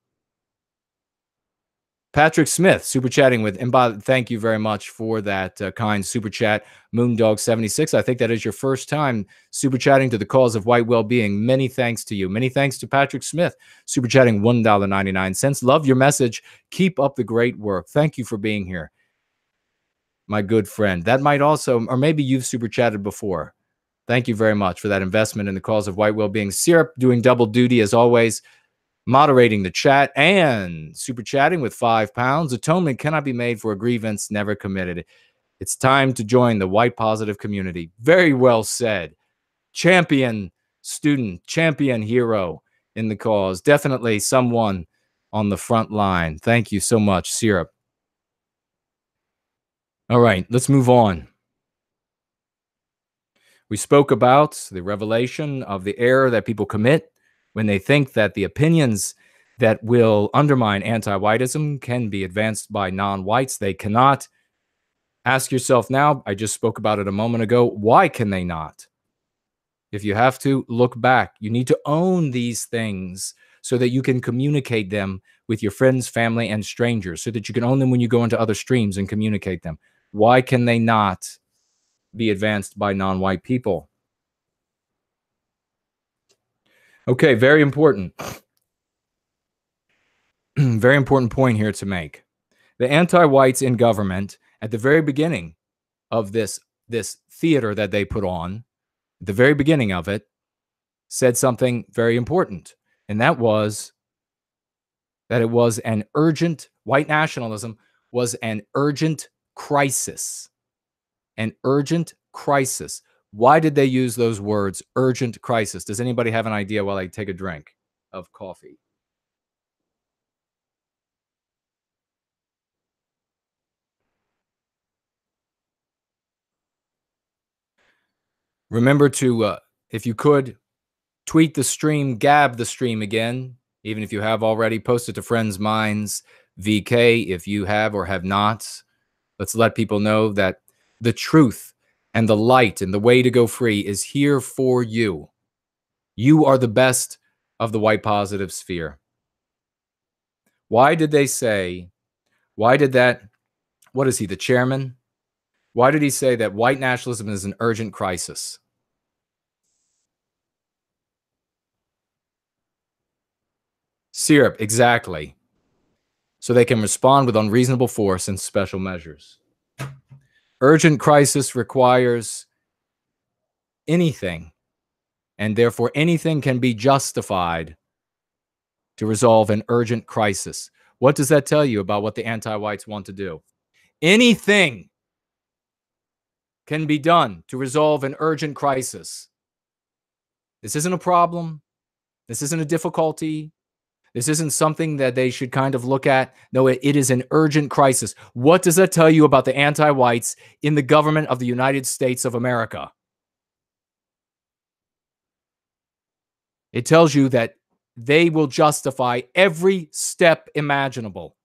Patrick Smith, super chatting with Embolden. Thank you very much for that kind super chat. Moondog76, I think that is your first time super chatting to the cause of white well-being. Many thanks to you. Many thanks to Patrick Smith, super chatting $1.99. Love your message. Keep up the great work. Thank you for being here, my good friend. That might also, or maybe you've super chatted before. Thank you very much for that investment in the cause of white well-being. Syrup doing double duty as always, moderating the chat and super chatting with £5. Atonement cannot be made for a grievance never committed. It's time to join the white positive community. Very well said. Champion student, champion hero in the cause. Definitely someone on the front line. Thank you so much, Syrup. All right, let's move on. We spoke about the revelation of the error that people commit when they think that the opinions that will undermine anti-whiteism can be advanced by non-whites. They cannot. Ask yourself now, I just spoke about it a moment ago, why can they not? If you have to, look back. You need to own these things so that you can communicate them with your friends, family, and strangers, so that you can own them when you go into other streams and communicate them. Why can they not be advanced by non-white people? Okay, very important. Very important point here to make. The anti-whites in government, at the very beginning of this theater that they put on, at the very beginning of it, said something very important. And that was that it was an urgent, white nationalism was an urgent crisis. An urgent crisis. Why did they use those words, urgent crisis? Does anybody have an idea while I take a drink of coffee? Remember to, if you could, tweet the stream, gab the stream again. Even if you have already, post it to friends' minds. VK, if you have or have not, let's let people know that the truth and the light and the way to go free is here for you. You are the best of the white positive sphere. Why did they say, why did that, what is he, the chairman? Why did he say that white nationalism is an urgent crisis? Syrup, exactly. So they can respond with unreasonable force and special measures. Urgent crisis requires anything, and therefore anything can be justified to resolve an urgent crisis. What does that tell you about what the anti-whites want to do? Anything can be done to resolve an urgent crisis. This isn't a problem. This isn't a difficulty. This isn't something that they should kind of look at. No, it is an urgent crisis. What does that tell you about the anti-whites in the government of the United States of America? It tells you that they will justify every step imaginable.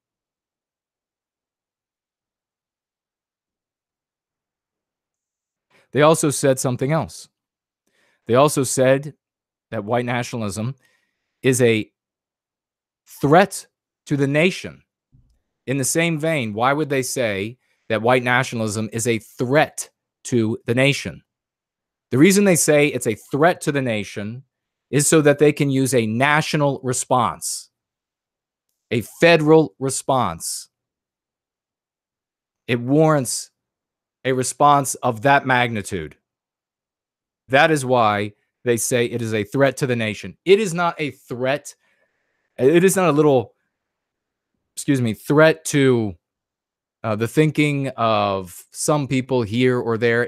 They also said something else. They also said that white nationalism is a threat to the nation. In the same vein, why would they say that white nationalism is a threat to the nation? The reason they say it's a threat to the nation is so that they can use a national response, a federal response. It warrants a response of that magnitude. That is why they say it is a threat to the nation. It is not a threat. It is not a little, threat to the thinking of some people here or there.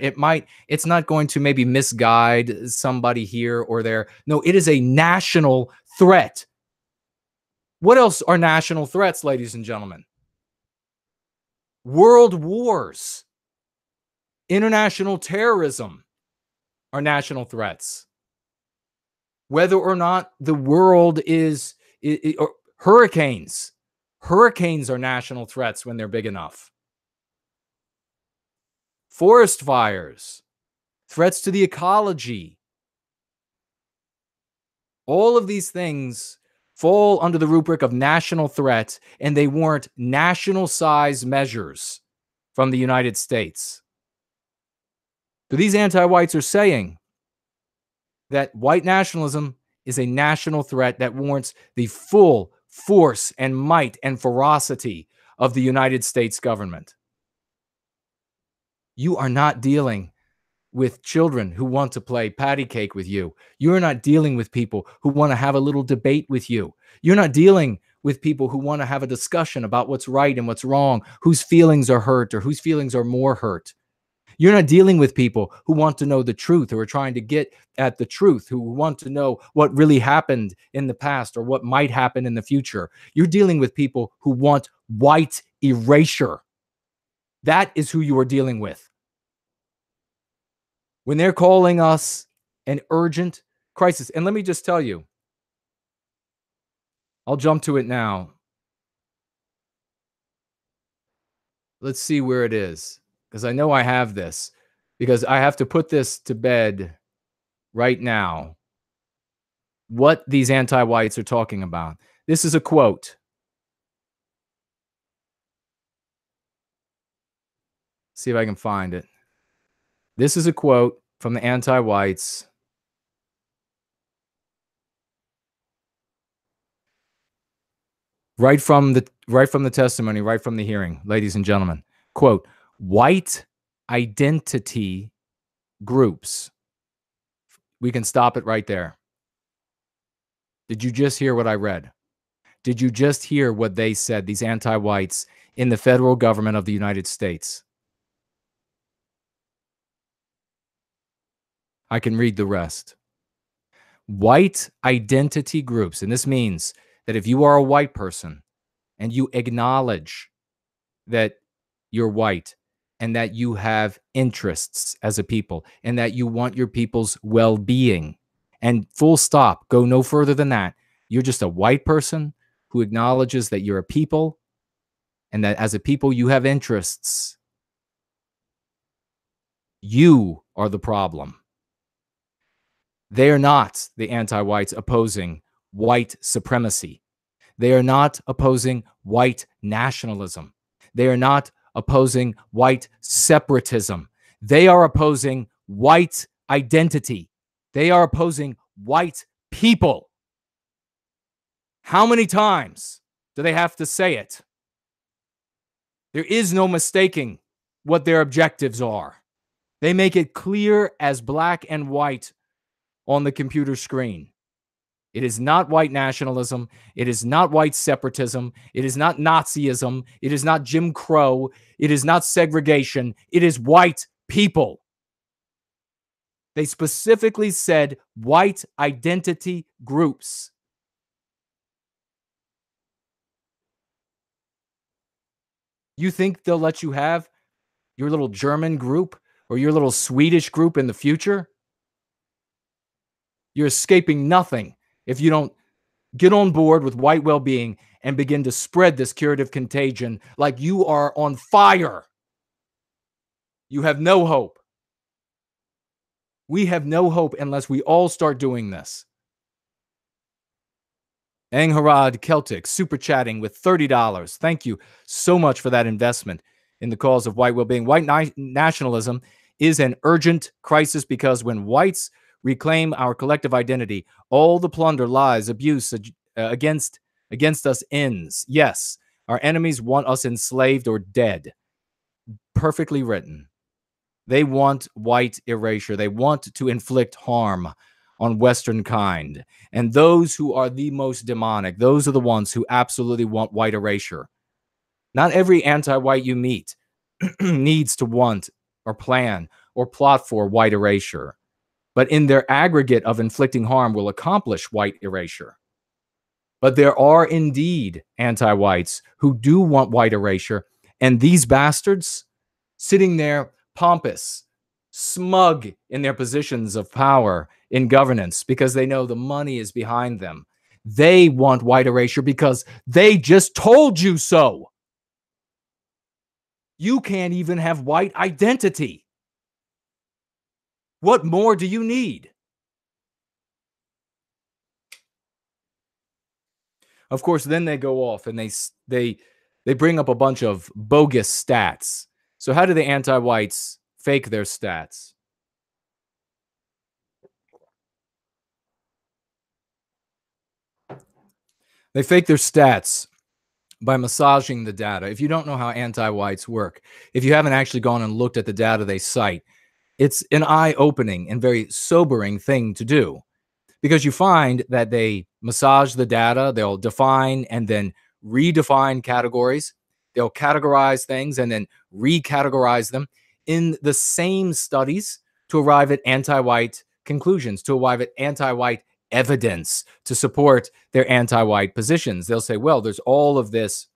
It's not going to maybe misguide somebody here or there. No, it is a national threat. What else are national threats, ladies and gentlemen? World wars, international terrorism are national threats. Whether or not the world is or hurricanes. Hurricanes are national threats when they're big enough. Forest fires, threats to the ecology. All of these things fall under the rubric of national threat, and they warrant national size measures from the United States. So these anti-whites are saying that white nationalism is a national threat that warrants the full force and might and ferocity of the United States government. You are not dealing with children who want to play patty cake with you. You're not dealing with people who want to have a little debate with you. You're not dealing with people who want to have a discussion about what's right and what's wrong, whose feelings are hurt or whose feelings are more hurt. You're not dealing with people who want to know the truth, who are trying to get at the truth, who want to know what really happened in the past or what might happen in the future. You're dealing with people who want white erasure. That is who you are dealing with. When they're calling us an urgent crisis, and let me just tell you, I'll jump to it now. Let's see where it is, because I know I have this, because I have to put this to bed right now. What these anti-whites are talking about. This is a quote. See if I can find it. This is a quote from the anti-whites. Right from the testimony, right from the hearing, ladies and gentlemen. Quote, white identity groups. We can stop it right there. Did you just hear what I read? Did you just hear what they said, these anti-whites in the federal government of the United States? I can read the rest. White identity groups, and this means that if you are a white person and you acknowledge that you're white and that you have interests as a people and that you want your people's well-being, and full stop, go no further than that, You're just a white person who acknowledges that you're a people and that as a people you have interests. You are the problem. They are not the anti-whites opposing white supremacy. They are not opposing white nationalism. They are not opposing white separatism. They are opposing white identity. They are opposing white people. How many times do they have to say it? There is no mistaking what their objectives are. They make it clear as black and white on the computer screen. It is not white nationalism. It is not white separatism. It is not Nazism. It is not Jim Crow. It is not segregation. It is white people. They specifically said white identity groups. You think they'll let you have your little German group or your little Swedish group in the future? You're escaping nothing if you don't get on board with white well-being and begin to spread this curative contagion like you are on fire. You have no hope. We have no hope unless we all start doing this. Angharad Celtic, super chatting with $30. Thank you so much for that investment in the cause of white well-being. White nationalism is an urgent crisis because when whites reclaim our collective identity, all the plunder, lies, abuse against us ends. Yes, our enemies want us enslaved or dead. Perfectly written. They want white erasure. They want to inflict harm on Western kind. And those who are the most demonic, those are the ones who absolutely want white erasure. Not every anti-white you meet needs to want or plan or plot for white erasure, but in their aggregate of inflicting harm will accomplish white erasure. But there are indeed anti-whites who do want white erasure, and these bastards sitting there pompous, smug in their positions of power in governance because they know the money is behind them. They want white erasure because they just told you so. You can't even have white identity. What more do you need? Of course, then they go off and they bring up a bunch of bogus stats. So how do the anti-whites fake their stats? They fake their stats by massaging the data. If you don't know how anti-whites work, if you haven't actually gone and looked at the data they cite, it's an eye-opening and very sobering thing to do, because you find that they massage the data, they'll define and then redefine categories, they'll categorize things and then recategorize them in the same studies to arrive at anti-white conclusions, to arrive at anti-white evidence to support their anti-white positions. They'll say, well, there's all of this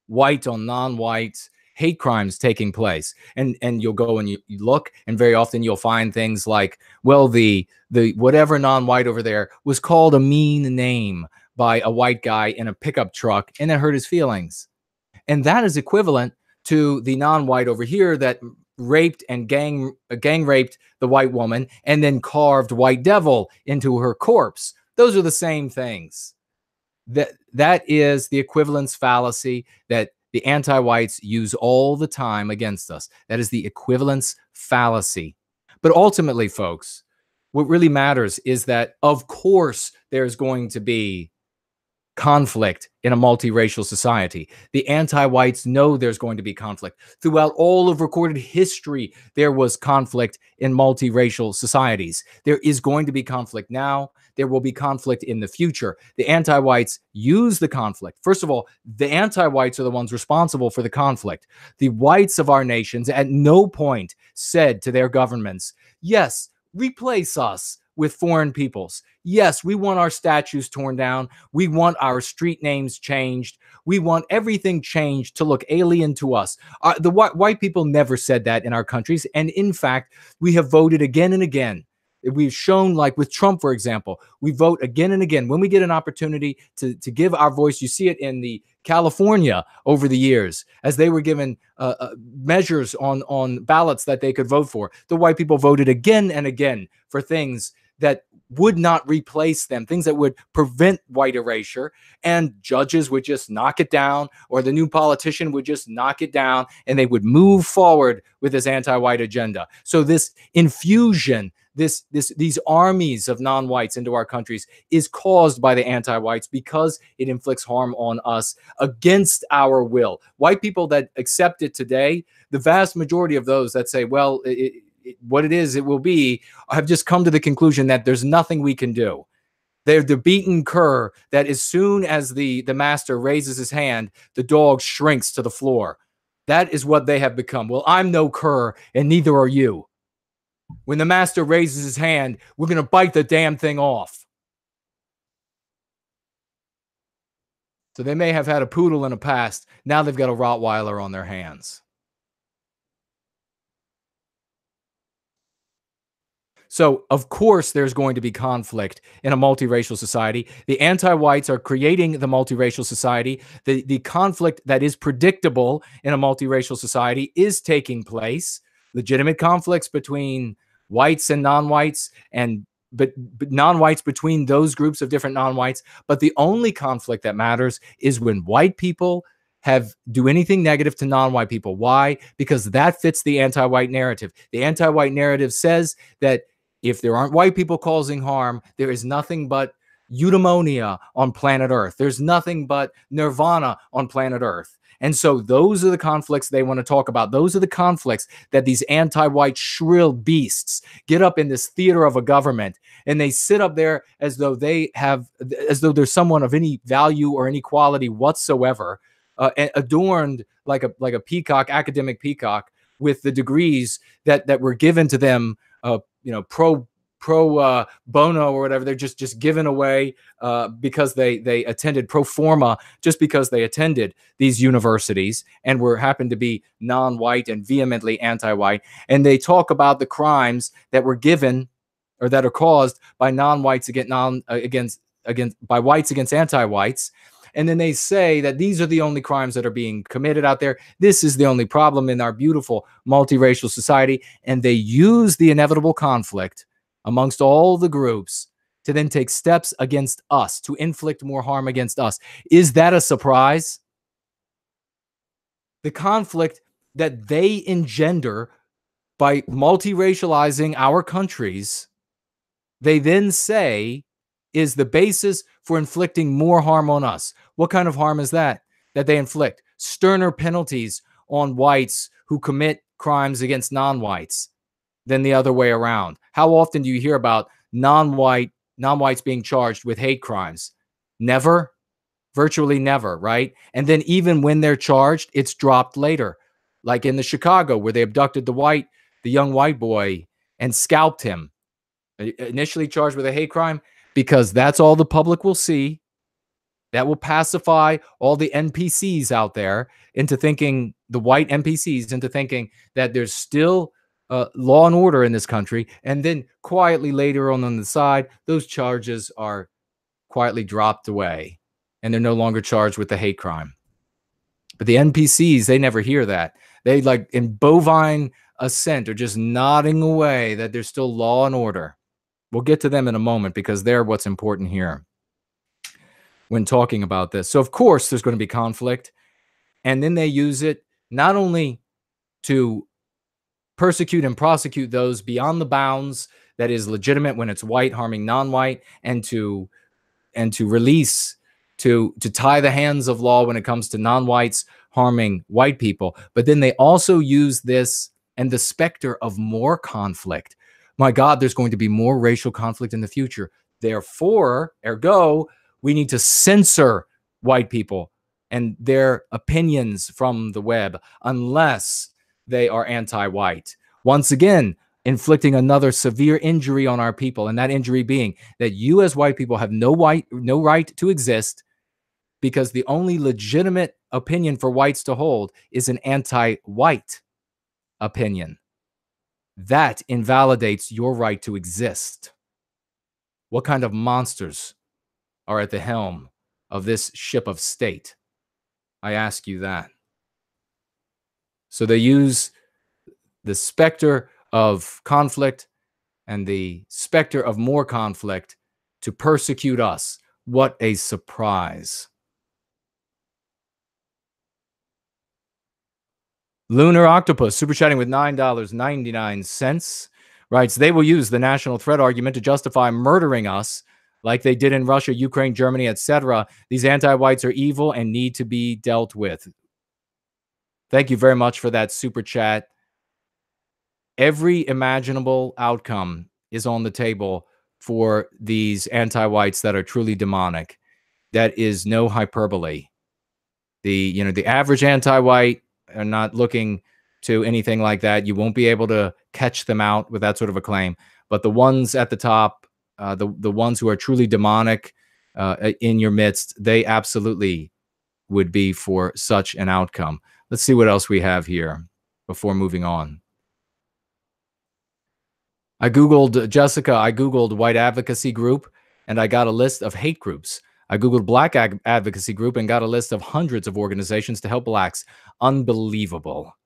white on non-white hate crimes taking place, and you'll go and you look, and very often you'll find things like, well, the whatever non-white over there was called a mean name by a white guy in a pickup truck and it hurt his feelings, and that is equivalent to the non-white over here that raped and gang raped the white woman and then carved white devil into her corpse. Those are the same things. That is the equivalence fallacy that the anti-whites use all the time against us. That is the equivalence fallacy. But ultimately, folks, what really matters is that, of course, there's going to be conflict in a multiracial society. The anti-whites know there's going to be conflict. Throughout all of recorded history, there was conflict in multiracial societies. There is going to be conflict now. There will be conflict in the future. The anti-whites use the conflict. First of all, the anti-whites are the ones responsible for the conflict. The whites of our nations at no point said to their governments, yes, replace us with foreign peoples. Yes, we want our statues torn down. We want our street names changed. We want everything changed to look alien to us. The white people never said that in our countries. And in fact, we have voted again and again we've shown, like with Trump, for example, we vote again and again when we get an opportunity to give our voice. You see it in the California over the years as they were given measures on ballots that they could vote for. The white people voted again and again for things that would not replace them, things that would prevent white erasure, and judges would just knock it down, or the new politician would just knock it down, and they would move forward with this anti-white agenda. So this infusion, these armies of non-whites into our countries is caused by the anti-whites because it inflicts harm on us against our will. White people that accept it today, the vast majority of those that say, well, what it is, it will be, have just come to the conclusion that there's nothing we can do. They're the beaten cur that as soon as the master raises his hand, the dog shrinks to the floor. That is what they have become. Well, I'm no cur, and neither are you. When the master raises his hand, we're going to bite the damn thing off. So they may have had a poodle in the past. Now they've got a Rottweiler on their hands. So, of course, there's going to be conflict in a multiracial society. The anti-whites are creating the multiracial society. The conflict that is predictable in a multiracial society is taking place. Legitimate conflicts between whites and non-whites, but non-whites between those groups of different non-whites. But the only conflict that matters is when white people do anything negative to non-white people. Why? Because that fits the anti-white narrative. The anti-white narrative says that if there aren't white people causing harm, there is nothing but eudaimonia on planet Earth. There's nothing but nirvana on planet Earth. And so those are the conflicts they want to talk about. Those are the conflicts that these anti-white shrill beasts get up in this theater of a government, and they sit up there as though there's someone of any value or any quality whatsoever, adorned like a peacock, academic peacock, with the degrees that were given to them, pro bono or whatever. They're just given away because they attended pro forma, just because they attended these universities and happened to be non-white and vehemently anti-white. And they talk about the crimes that were given or that are caused by non-whites by whites against anti-whites. And then they say that these are the only crimes that are being committed out there. This is the only problem in our beautiful multiracial society. And they use the inevitable conflict amongst all the groups to then take steps against us, to inflict more harm against us. Is that a surprise? The conflict that they engender by multiracializing our countries, they then say is the basis for inflicting more harm on us. What kind of harm is that they inflict? Sterner penalties on whites who commit crimes against non-whites than the other way around. How often do you hear about non-whites being charged with hate crimes? Never, virtually never, right? And then even when they're charged, it's dropped later. Like in the Chicago, where they abducted the young white boy and scalped him. Initially charged with a hate crime, because that's all the public will see. That will pacify all the NPCs out there into thinking, the white NPCs into thinking that there's still law and order in this country. And then quietly later on the side, those charges are quietly dropped away and they're no longer charged with the hate crime. But the NPCs, they never hear that. They, like in bovine assent, are just nodding away that there's still law and order. We'll get to them in a moment because they're what's important here when talking about this. So, of course, there's going to be conflict. And then they use it not only to persecute and prosecute those beyond the bounds that is legitimate when it's white harming non-white, and to release, to tie the hands of law when it comes to non-whites harming white people. But then they also use this and the specter of more conflict. My God, there's going to be more racial conflict in the future. Therefore, ergo, we need to censor white people and their opinions from the web unless they are anti-white. Once again, inflicting another severe injury on our people, and that injury being that you as white people have no right to exist, because the only legitimate opinion for whites to hold is an anti-white opinion. That invalidates your right to exist. What kind of monsters are at the helm of this ship of state? I ask you that. So they use the specter of conflict and the specter of more conflict to persecute us. What a surprise. Lunar Octopus, super chatting with $9.99, writes, they will use the national threat argument to justify murdering us like they did in Russia, Ukraine, Germany, etc. These anti-whites are evil and need to be dealt with. Thank you very much for that super chat. Every imaginable outcome is on the table for these anti-whites that are truly demonic. That is no hyperbole. The average anti-white are not looking to anything like that. You won't be able to catch them out with that sort of a claim. But the ones at the top, the ones who are truly demonic in your midst, they absolutely would be for such an outcome. Let's see what else we have here before moving on. I Googled, Jessica, I Googled white advocacy group, and I got a list of hate groups. I Googled black advocacy group and got a list of hundreds of organizations to help blacks. Unbelievable.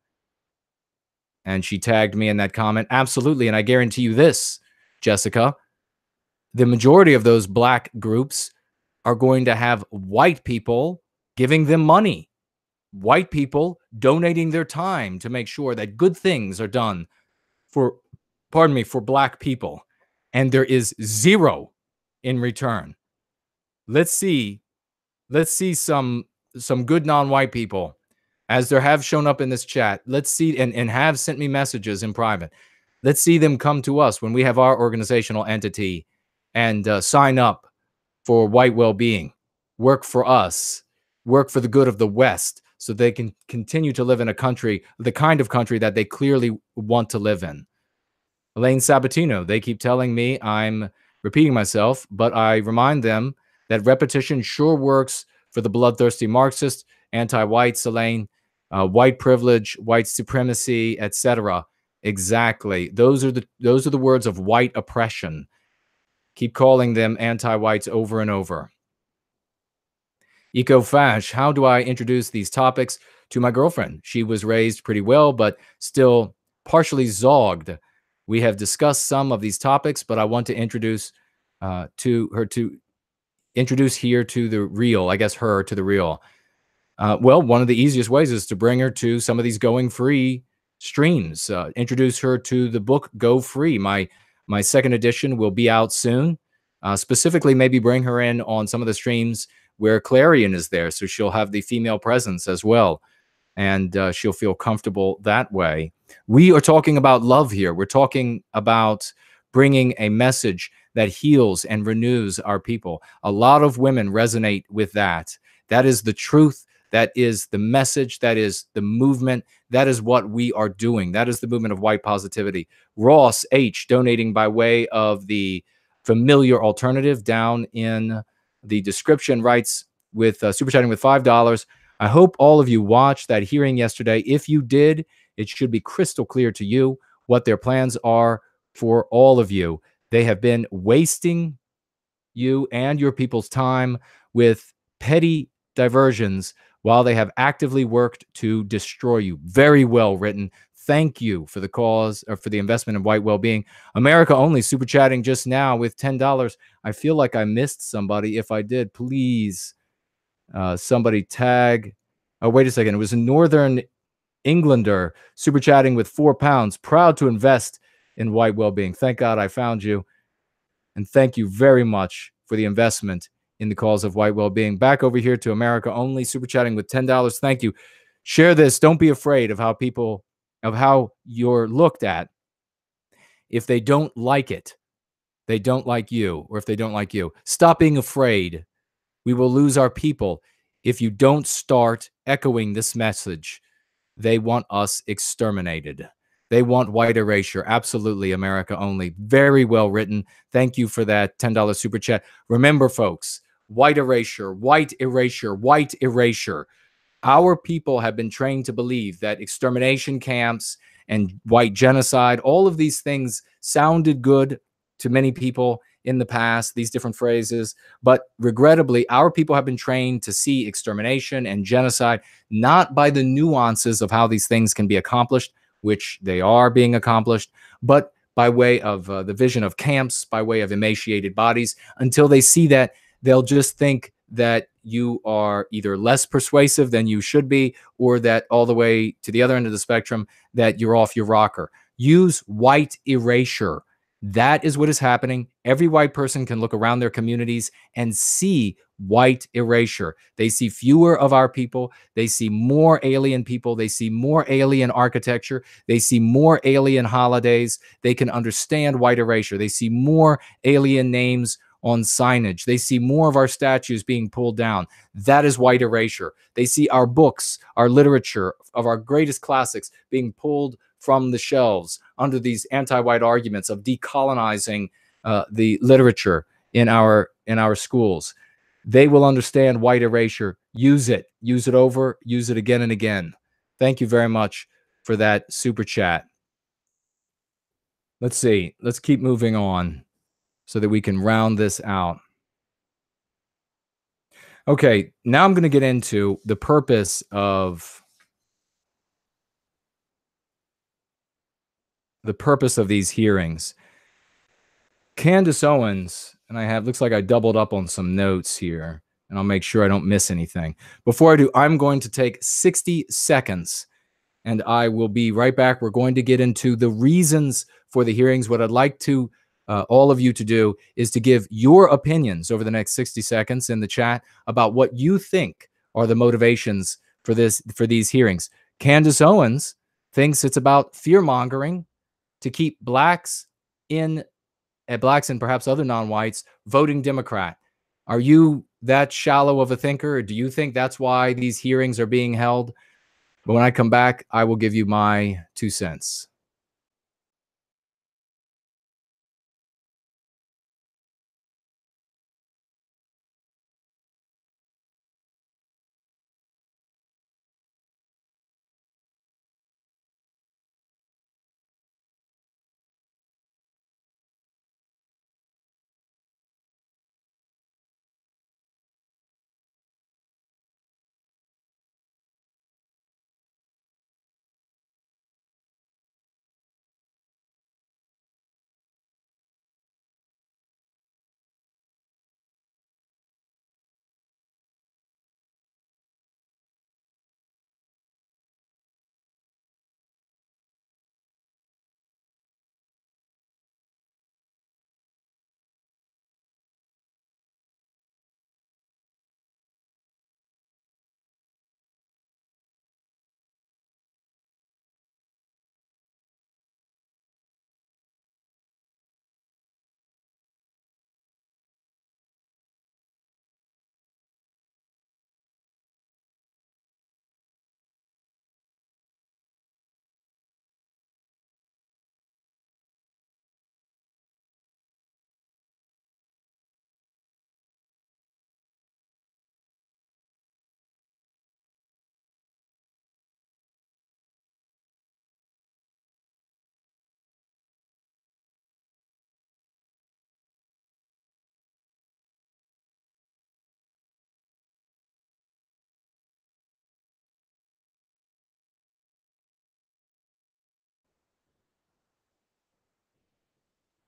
And she tagged me in that comment. Absolutely. And I guarantee you this, Jessica, the majority of those black groups are going to have white people giving them money, white people donating their time to make sure that good things are done for black people. And there is zero in return. Let's see some good non-white people, as there have shown up in this chat. Let's see, and have sent me messages in private. Let's see them come to us when we have our organizational entity and sign up for white well-being, work for us, work for the good of the West, so they can continue to live in a country, the kind of country that they clearly want to live in. Elaine Sabatino, they keep telling me I'm repeating myself, but I remind them that repetition sure works for the bloodthirsty Marxist, anti-whites, Elaine, white privilege, white supremacy, etc. Exactly. Those are the words of white oppression. Keep calling them anti-whites over and over. Eco-Fash, how do I introduce these topics to my girlfriend? She was raised pretty well, but still partially zogged. We have discussed some of these topics, but I want to introduce introduce here to the real, I guess her to the real. Well, one of the easiest ways is to bring her to some of these going free streams. Introduce her to the book Go Free. My second edition will be out soon. Specifically, maybe bring her in on some of the streams where Clarion is there, so she'll have the female presence as well, and she'll feel comfortable that way. We are talking about love here. We're talking about bringing a message that heals and renews our people. A lot of women resonate with that. That is the truth. That is the message. That is the movement. That is what we are doing. That is the movement of white positivity. Ross H. donating by way of the familiar alternative down in the description, writes with super chatting with $5. I hope all of you watched that hearing yesterday. If you did, it should be crystal clear to you what their plans are for all of you. They have been wasting you and your people's time with petty diversions while they have actively worked to destroy you. Very well written. Thank you for the cause, or for the investment in white well-being. America Only super chatting just now with $10. I feel like I missed somebody. If I did, please somebody tag. Oh, wait a second. It was a Northern Englander super chatting with £4. Proud to invest in white well-being. Thank God I found you. And thank you very much for the investment in the cause of white well-being. Back over here to America Only super chatting with $10. Thank you. Share this. Don't be afraid of how you're looked at. If they don't like it, they don't like you, or if they don't like you, stop being afraid. We will lose our people if you don't start echoing this message. They want us exterminated. They want white erasure. Absolutely, America Only. Very well written. Thank you for that $10 super chat. Remember, folks, white erasure, white erasure, white erasure. Our people have been trained to believe that extermination camps and white genocide. All of these things sounded good to many people in the past, these different phrases, but regrettably, our people have been trained to see extermination and genocide not by the nuances of how these things can be accomplished, which they are being accomplished, but by way of the vision of camps, by way of emaciated bodies. Until they see that, they'll just think that you are either less persuasive than you should be, or that all the way to the other end of the spectrum, that you're off your rocker. Use white erasure. That is what is happening. Every white person can look around their communities and see white erasure. They see fewer of our people. They see more alien people. They see more alien architecture. They see more alien holidays. They can understand white erasure. They see more alien names on signage. They see more of our statues being pulled down. That is white erasure. They see our books, our literature of our greatest classics being pulled from the shelves under these anti-white arguments of decolonizing the literature in our schools. They will understand white erasure. Use it over, use it again and again. Thank you very much for that super chat. Let's see. Let's keep moving on so that we can round this out. Okay, now I'm going to get into the purpose of these hearings. Candace Owens, and looks like I doubled up on some notes here, and I'll make sure I don't miss anything. Before I do, I'm going to take 60 seconds, and I will be right back. We're going to get into the reasons for the hearings. What I'd like to all of you to do is to give your opinions over the next 60 seconds in the chat about what you think are the motivations for these hearings. Candace Owens thinks it's about fear-mongering to keep blacks and perhaps other non-whites voting Democrat. Are you that shallow of a thinker, or do you think that's why these hearings are being held? But when I come back, I will give you my 2 cents.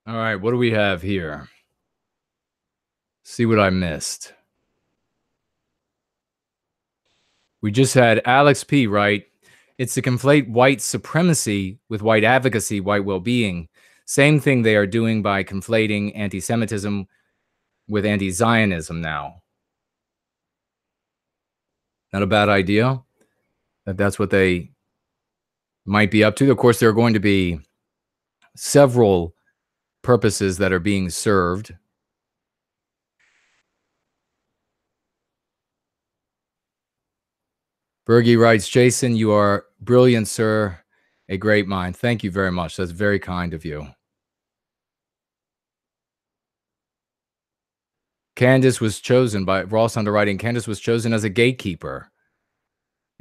All right, what do we have here? See what I missed. We just had Alex P. write, it's to conflate white supremacy with white advocacy, white well-being. Same thing they are doing by conflating anti-Semitism with anti-Zionism now. Not a bad idea. That's what they might be up to. Of course, there are going to be several purposes that are being served. Bergie writes, Jason, you are brilliant, sir. A great mind. Thank you very much. That's very kind of you. Candace was chosen by Ross Underwriting. Candace was chosen as a gatekeeper.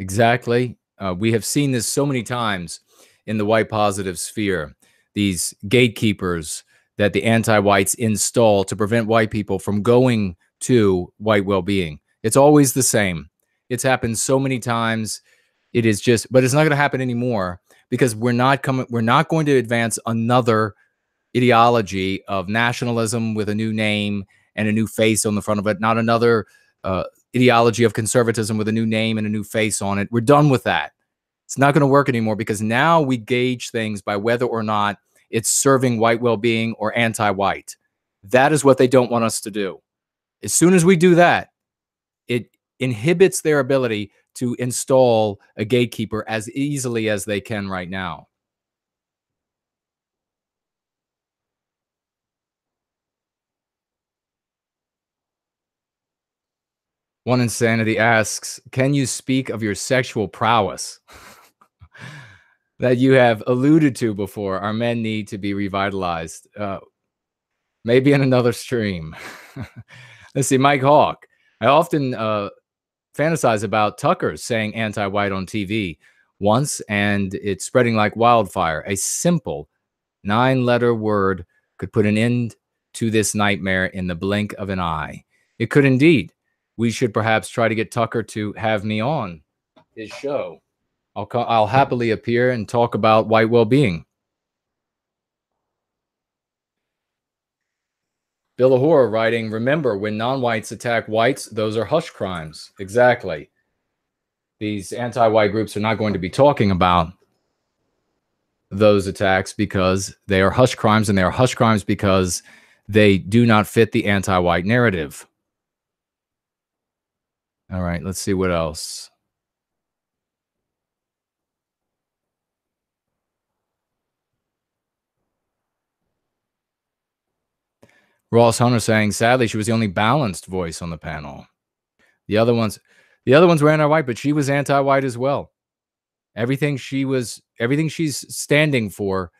Exactly. We have seen this so many times in the white positive sphere, these gatekeepers that the anti-whites install to prevent white people from going to white well-being. It's always the same. It's happened so many times. It is just, but it's not going to happen anymore because we're not going to advance another ideology of nationalism with a new name and a new face on the front of it, not another ideology of conservatism with a new name and a new face on it. We're done with that. It's not going to work anymore because now we gauge things by whether or not it's serving white well-being or anti-white. That is what they don't want us to do. As soon as we do that, it inhibits their ability to install a gatekeeper as easily as they can right now. One Insanity asks, can you speak of your sexual prowess that you have alluded to before? Our men need to be revitalized. Maybe in another stream. Let's see, Mike Hawk. I often fantasize about Tucker saying anti-white on TV once, and it's spreading like wildfire. A simple 9-letter word could put an end to this nightmare in the blink of an eye. It could indeed. We should perhaps try to get Tucker to have me on his show. I'll happily appear and talk about white well-being. Bill Ahura writing, remember, when non-whites attack whites, those are hush crimes. Exactly. These anti-white groups are not going to be talking about those attacks because they are hush crimes, and they are hush crimes because they do not fit the anti-white narrative. All right, let's see what else. Ross Hunter saying, sadly, she was the only balanced voice on the panel. The other ones were anti-white, but she was anti-white as well. Everything she's standing for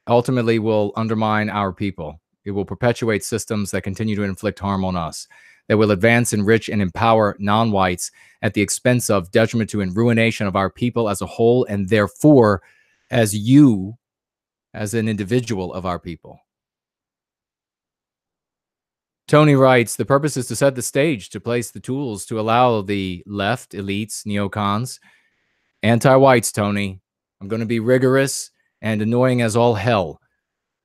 ultimately will undermine our people. It will perpetuate systems that continue to inflict harm on us, that will advance, enrich, and empower non-whites at the expense of detriment to and ruination of our people as a whole, and therefore, as you, as an individual of our people. Tony writes, the purpose is to set the stage, to place the tools to allow the left, elites, neocons, anti-whites, Tony. I'm going to be rigorous and annoying as all hell.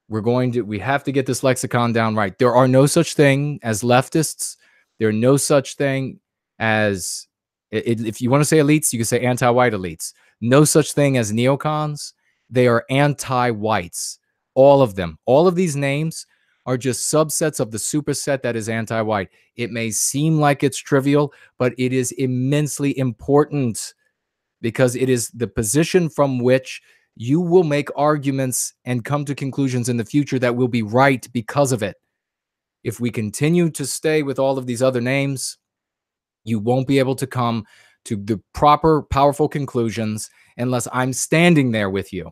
We have to get this lexicon down right. There are no such thing as leftists. There are no such thing as, if you want to say elites, you can say anti-white elites. No such thing as neocons. They are anti-whites. All of them. All of these names are just subsets of the superset that is anti-white. It may seem like it's trivial, but it is immensely important because it is the position from which you will make arguments and come to conclusions in the future that will be right because of it. If we continue to stay with all of these other names, you won't be able to come to the proper, powerful conclusions unless I'm standing there with you.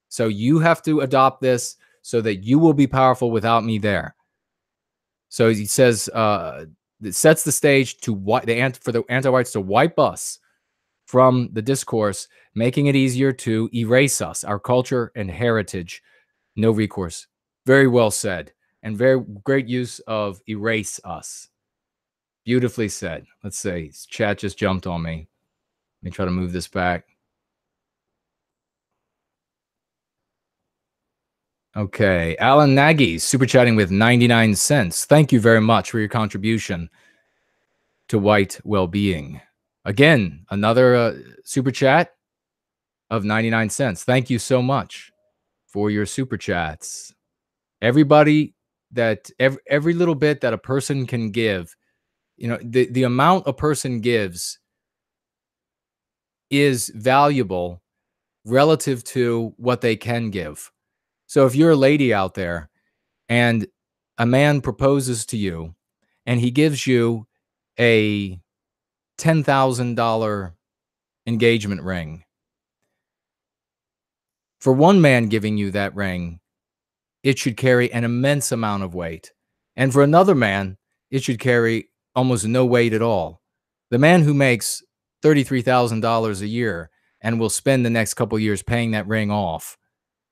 So you have to adopt this so that you will be powerful without me there. So he says, it sets the stage for the anti-whites to wipe us from the discourse, making it easier to erase us, our culture and heritage. No recourse. Very well said. And very great use of erase us. Beautifully said. Let's see. Chat just jumped on me. Let me try to move this back. Okay. Alan Nagy, super chatting with 99 cents. Thank you very much for your contribution to white well-being. Again, another super chat of 99 cents. Thank you so much for your super chats. Everybody, every little bit that a person can give, you know, the amount a person gives is valuable relative to what they can give. So if you're a lady out there and a man proposes to you and he gives you a $10,000 engagement ring, for one man giving you that ring, it should carry an immense amount of weight. And for another man, it should carry almost no weight at all. The man who makes $33,000 a year and will spend the next couple of years paying that ring off.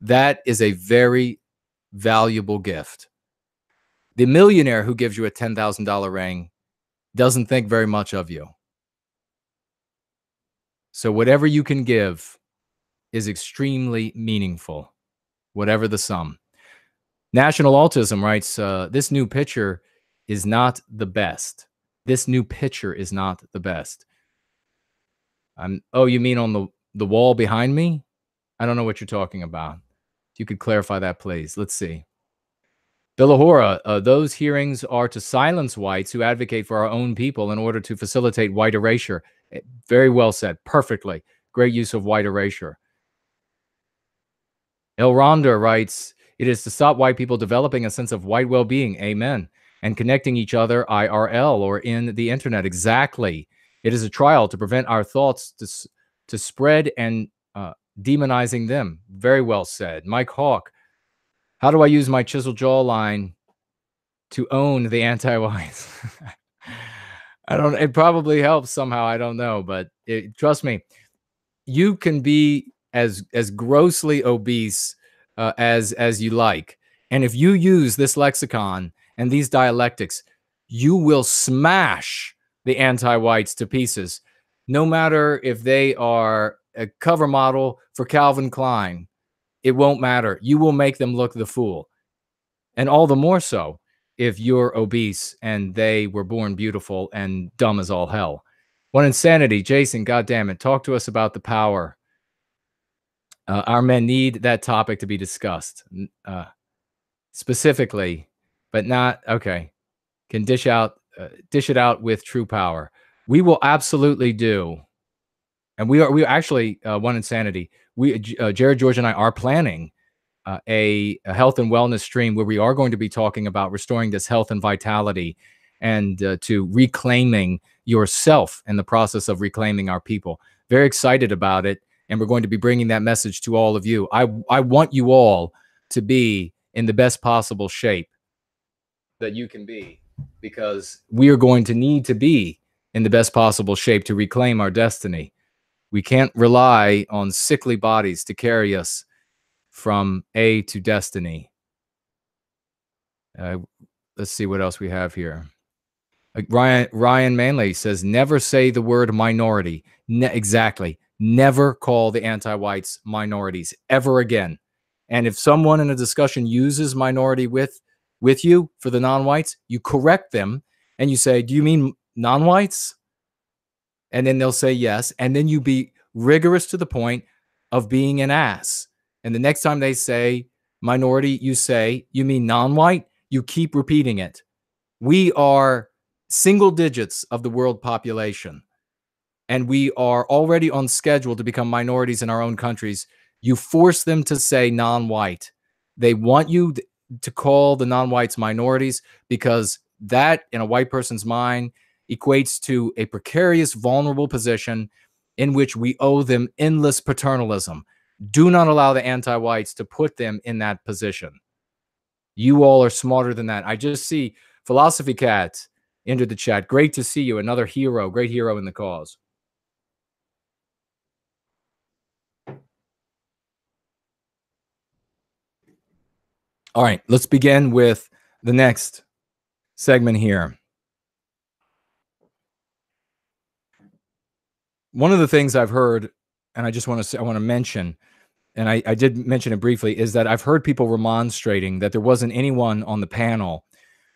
That is a very valuable gift. The millionaire who gives you a $10,000 ring doesn't think very much of you. So whatever you can give is extremely meaningful, whatever the sum. National Autism writes, this new picture is not the best. This new picture is not the best. Oh, you mean on the wall behind me? I don't know what you're talking about. If you could clarify that, please. Let's see. Billahora, those hearings are to silence whites who advocate for our own people in order to facilitate white erasure. Very well said. Perfectly. Great use of white erasure. El Ronda writes, it is to stop white people developing a sense of white well-being. Amen. And connecting each other IRL or in the internet. Exactly. It is a trial to prevent our thoughts to spread and demonizing them. Very well said. Mike Hawk, how do I use my chisel jawline to own the anti-whites? I don't, it probably helps somehow. I don't know, but trust me, you can be as grossly obese as you like. And if you use this lexicon and these dialectics, you will smash the anti-whites to pieces, no matter if they are a cover model for Calvin Klein. It won't matter. You will make them look the fool. And all the more so if you're obese and they were born beautiful and dumb as all hell. What insanity. Jason, goddamn it. Talk to us about the power. Our men need that topic to be discussed specifically, but not, okay. Can dish it out with true power. We will absolutely do. And we actually, one insanity. Jared, George, and I are planning a health and wellness stream where we are going to be talking about restoring this health and vitality and to reclaiming yourself in the process of reclaiming our people. Very excited about it. And we're going to be bringing that message to all of you. I want you all to be in the best possible shape that you can be, because we are going to need to be in the best possible shape to reclaim our destiny. We can't rely on sickly bodies to carry us from A to destiny. Let's see what else we have here. Ryan Manley says, never say the word minority. Exactly. Never call the anti-whites minorities ever again. And if someone in a discussion uses minority with you for the non-whites, you correct them and you say, do you mean non-whites? And then they'll say yes. And then you be rigorous to the point of being an ass. And the next time they say minority, you say, you mean non-white? You keep repeating it. We are single digits of the world population. And we are already on schedule to become minorities in our own countries. You force them to say non-white. They want you to call the non-whites minorities because that, in a white person's mind, equates to a precarious, vulnerable position in which we owe them endless paternalism. Do not allow the anti-whites to put them in that position. You all are smarter than that. I just see Philosophy Cat entered the chat. Great to see you. Another hero, great hero in the cause. All right, let's begin with the next segment here. One of the things I've heard, and I just want to mention, and I did mention it briefly, is that I've heard people remonstrating that there wasn't anyone on the panel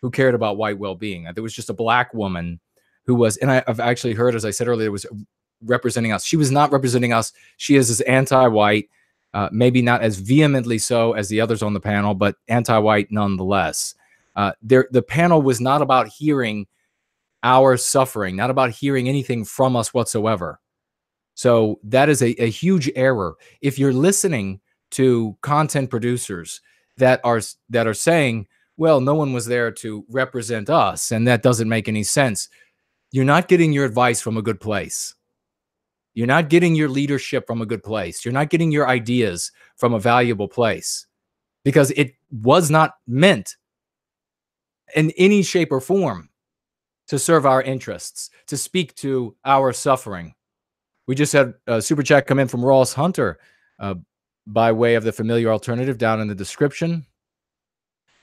who cared about white well-being. There was just a black woman who was, and I've actually heard, as I said earlier, was representing us. She was not representing us. She is as anti-white, maybe not as vehemently so as the others on the panel, but anti-white nonetheless. The panel was not about hearing our suffering, not about hearing anything from us whatsoever. So that is a huge error. If you're listening to content producers that are saying, well, no one was there to represent us, and that doesn't make any sense, you're not getting your advice from a good place. You're not getting your leadership from a good place. You're not getting your ideas from a valuable place, because it was not meant in any shape or form to serve our interests, to speak to our suffering. We just had a super chat come in from Ross Hunter uh, by way of the familiar alternative down in the description.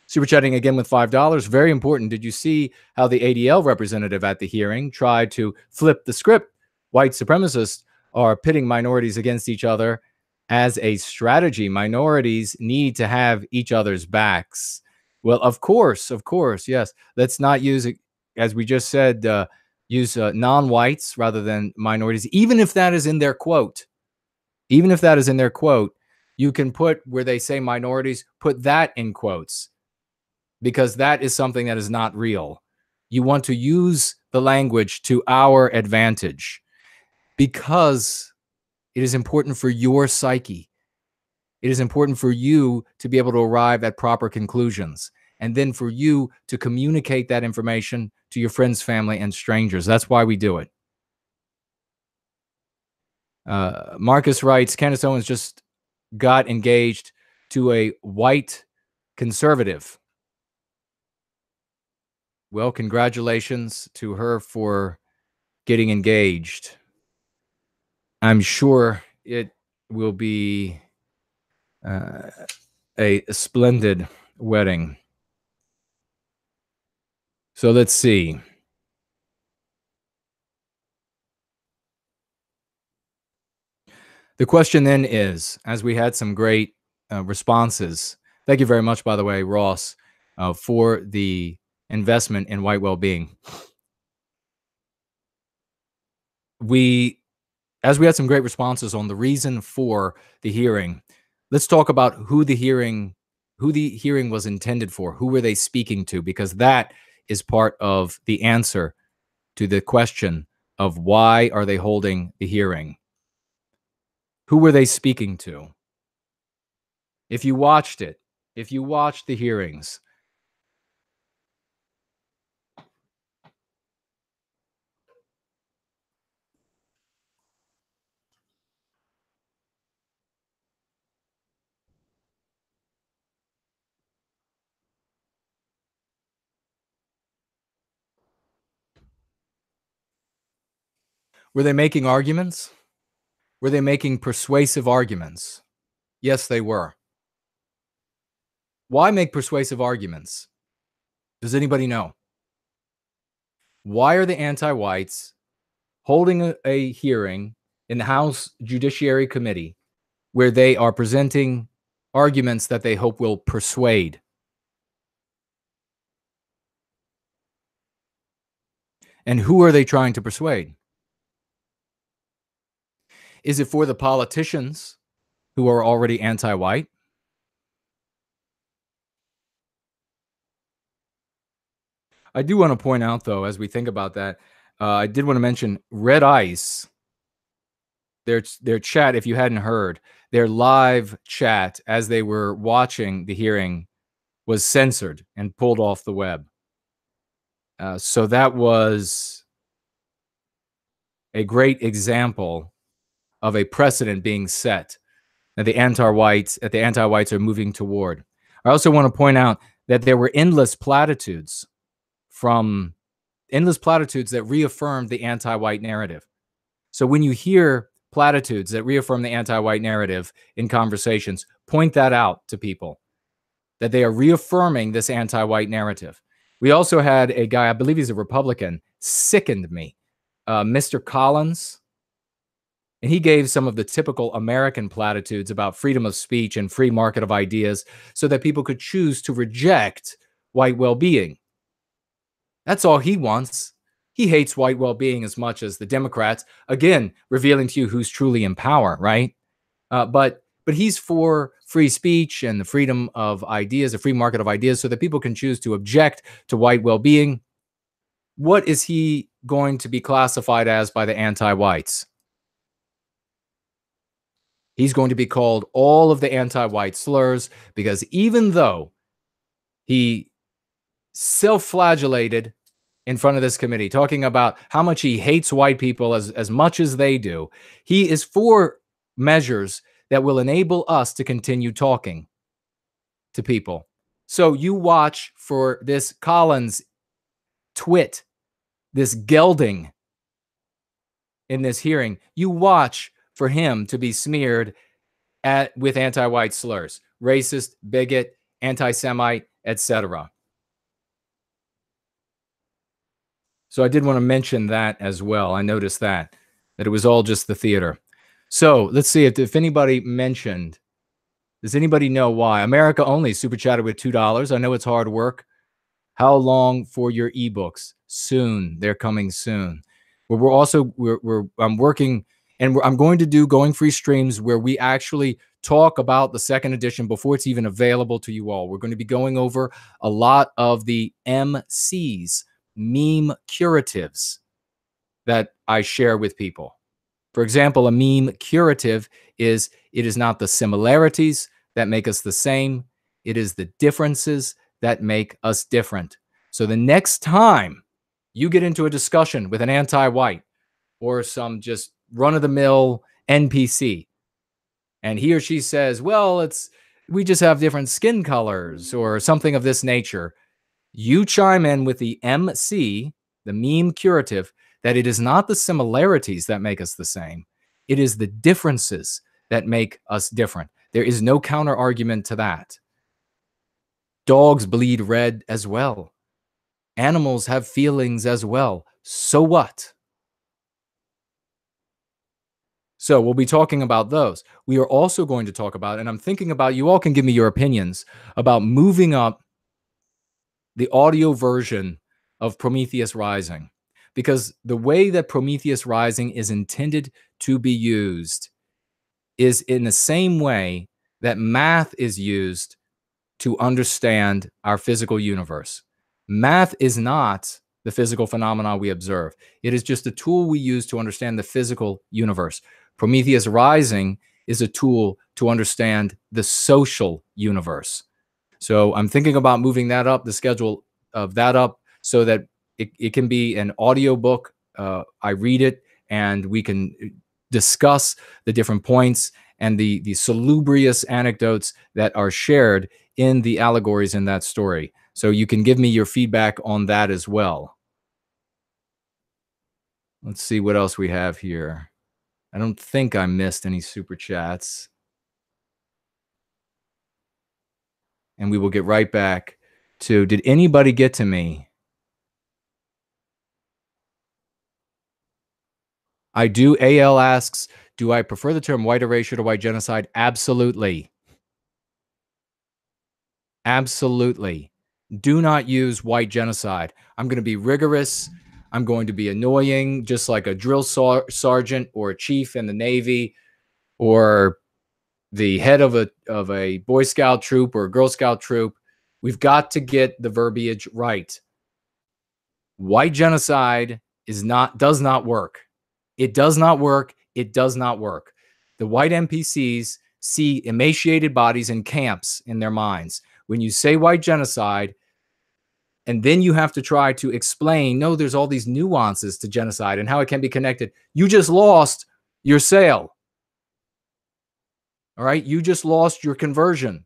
Super chatting again with $5. Very important. Did you see how the ADL representative at the hearing tried to flip the script? White supremacists are pitting minorities against each other as a strategy. Minorities need to have each other's backs. Well, of course, yes. Let's not use it, as we just said, use non-whites rather than minorities, even if that is in their quote. Even if that is in their quote, you can put where they say minorities, put that in quotes, because that is something that is not real. You want to use the language to our advantage because it is important for your psyche. It is important for you to be able to arrive at proper conclusions, and then for you to communicate that information to your friends, family, and strangers. That's why we do it. Marcus writes, Candace Owens just got engaged to a white conservative. Well, congratulations to her for getting engaged. I'm sure it will be a splendid wedding. So let's see. The question then is, as we had some great responses, thank you very much, by the way, Ross, for the investment in white well-being. As we had some great responses on the reason for the hearing, let's talk about who the hearing was intended for. Who were they speaking to? Because that is part of the answer to the question of why are they holding the hearing? Who were they speaking to? If you watched it, if you watched the hearings, were they making arguments? Were they making persuasive arguments? Yes, they were. Why make persuasive arguments? Does anybody know? Why are the anti-whites holding a hearing in the House Judiciary Committee where they are presenting arguments that they hope will persuade? And who are they trying to persuade? Is it for the politicians who are already anti-white? I do want to point out, though, as we think about that, I did want to mention Red Ice, their chat, if you hadn't heard, their live chat as they were watching the hearing was censored and pulled off the web. So that was a great example of a precedent being set that the anti-whites are moving toward. I also want to point out that there were endless platitudes that reaffirmed the anti-white narrative. So when you hear platitudes that reaffirm the anti-white narrative in conversations, point that out to people, that they are reaffirming this anti-white narrative. We also had a guy, I believe he's a Republican, sickened me, Mr. Collins, and he gave some of the typical American platitudes about freedom of speech and free market of ideas so that people could choose to reject white well-being. That's all he wants. He hates white well-being as much as the Democrats, again, revealing to you who's truly in power, right? But he's for free speech and the freedom of ideas, the free market of ideas, so that people can choose to object to white well-being. What is he going to be classified as by the anti-whites? He's going to be called all of the anti-white slurs, because even though he self-flagellated in front of this committee, talking about how much he hates white people as much as they do, he is for measures that will enable us to continue talking to people. So you watch for this Collins twit, this gelding in this hearing, you watch for him to be smeared with anti-white slurs, racist, bigot, anti-Semite, etc. So I did want to mention that as well. I noticed that it was all just the theater. So let's see if anybody mentioned. Does anybody know why? America Only super chatted with $2. I know it's hard work. How long for your ebooks? Soon. They're coming soon. But I'm working, and I'm going to do going free streams where we actually talk about the second edition before it's even available to you all. We're going to be going over a lot of the MCs, meme curatives, that I share with people. For example, a meme curative is, it is not the similarities that make us the same. It is the differences that make us different. So the next time you get into a discussion with an anti-white or some just run-of-the-mill NPC, and he or she says, well, we just have different skin colors or something of this nature, you chime in with the MC, the meme curative, that it is not the similarities that make us the same. It is the differences that make us different. There is no counter argument to that. Dogs bleed red as well. Animals have feelings as well. So what? So we'll be talking about those. We are also going to talk about, and I'm thinking about, you all can give me your opinions about moving up the audio version of Prometheus Rising. Because the way that Prometheus Rising is intended to be used is in the same way that math is used to understand our physical universe. Math is not the physical phenomena we observe. It is just a tool we use to understand the physical universe. Prometheus Rising is a tool to understand the social universe. So I'm thinking about moving that up, the schedule of that up, so that it can be an audio book. I read it, and we can discuss the different points and the salubrious anecdotes that are shared in the allegories in that story. So you can give me your feedback on that as well. Let's see what else we have here. I don't think I missed any super chats. And we will get right back to, did anybody get to me? I do. AL asks, do I prefer the term white erasure to white genocide? Absolutely. Absolutely. Do not use white genocide. I'm going to be rigorous. I'm going to be annoying, just like a drill sergeant or a chief in the Navy or the head of a Boy Scout troop or a Girl Scout troop. We've got to get the verbiage right. White genocide does not work. It does not work. It does not work. The white NPCs see emaciated bodies in camps in their minds. When you say white genocide, and then you have to try to explain, no, there's all these nuances to genocide and how it can be connected. You just lost your sale. All right? You just lost your conversion.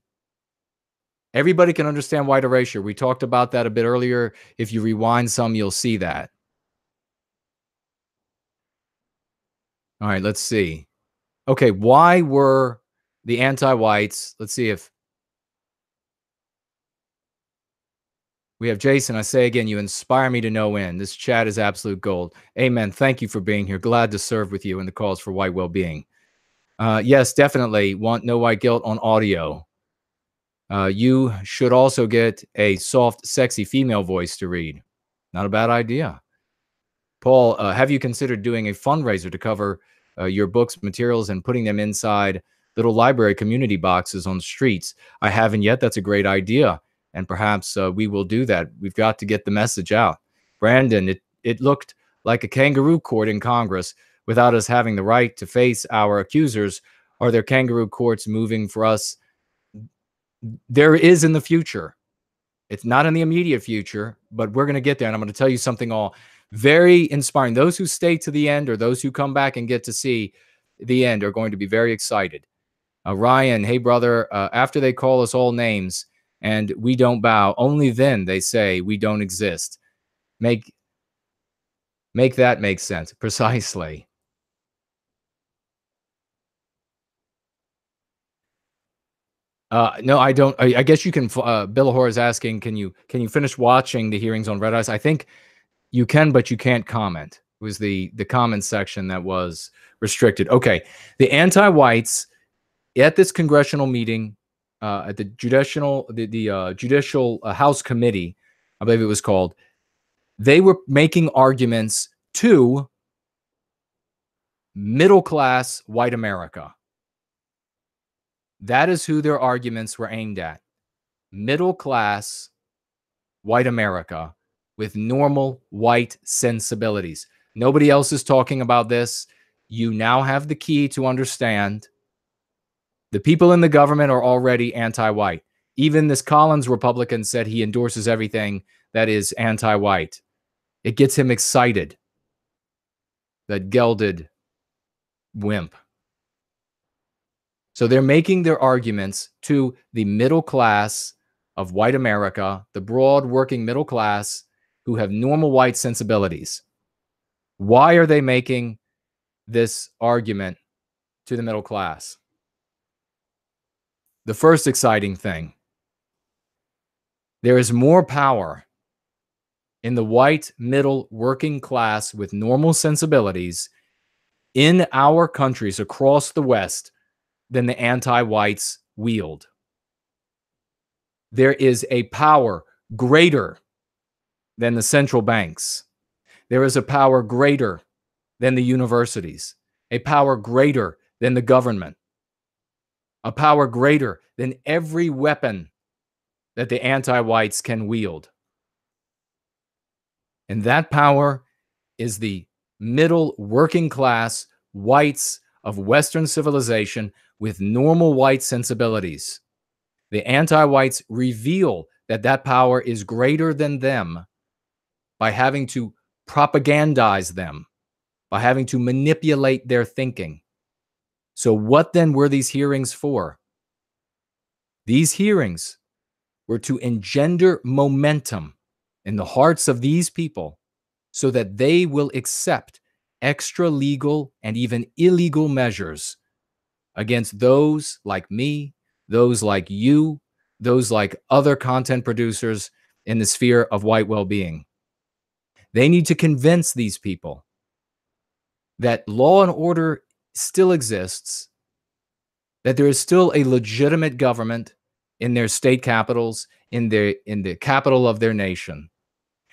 Everybody can understand white erasure. We talked about that a bit earlier. If you rewind some, you'll see that. All right, let's see. Okay, why were the anti-whites? Let's see if we have Jason. I say again, you inspire me to no end. This chat is absolute gold. Amen. Thank you for being here. Glad to serve with you in the cause for white well-being. Yes, definitely want no white guilt on audio. You should also get a soft, sexy female voice to read. Not a bad idea. Paul, have you considered doing a fundraiser to cover your books, materials, and putting them inside little library community boxes on the streets? I haven't yet. That's a great idea. And perhaps we will do that. We've got to get the message out. Brandon, it looked like a kangaroo court in Congress without us having the right to face our accusers. Are there kangaroo courts moving for us? There is in the future. It's not in the immediate future, but we're going to get there. And I'm going to tell you something all very inspiring. Those who stay to the end or those who come back and get to see the end are going to be very excited. Ryan, hey, brother, after they call us all names and we don't bow, only then they say we don't exist. Make that make sense. Precisely. No, I don't. I guess you can. Billahor is asking, can you finish watching the hearings on Red Eyes? I think you can, but you can't comment. It was the comment section that was restricted. Okay, the anti-whites at this congressional meeting, at the judicial House Committee, I believe it was called, they were making arguments to middle-class white America. That is who their arguments were aimed at. Middle-class white America with normal white sensibilities. Nobody else is talking about this. You now have the key to understand. The people in the government are already anti-white. Even this Collins Republican said he endorses everything that is anti-white. It gets him excited. That gelded wimp. So they're making their arguments to the middle class of white America, the broad working middle class who have normal white sensibilities. Why are they making this argument to the middle class? The first exciting thing, there is more power in the white middle working class with normal sensibilities in our countries across the West than the anti-whites wield. There is a power greater than the central banks. There is a power greater than the universities, a power greater than the government, a power greater than every weapon that the anti-whites can wield. And that power is the middle working class whites of Western civilization with normal white sensibilities. The anti-whites reveal that that power is greater than them by having to propagandize them, by having to manipulate their thinking. So what then were these hearings for? These hearings were to engender momentum in the hearts of these people so that they will accept extra legal and even illegal measures against those like me, those like you, those like other content producers in the sphere of white well-being. They need to convince these people that law and order still exists, that there is still a legitimate government in their state capitals, in the capital of their nation,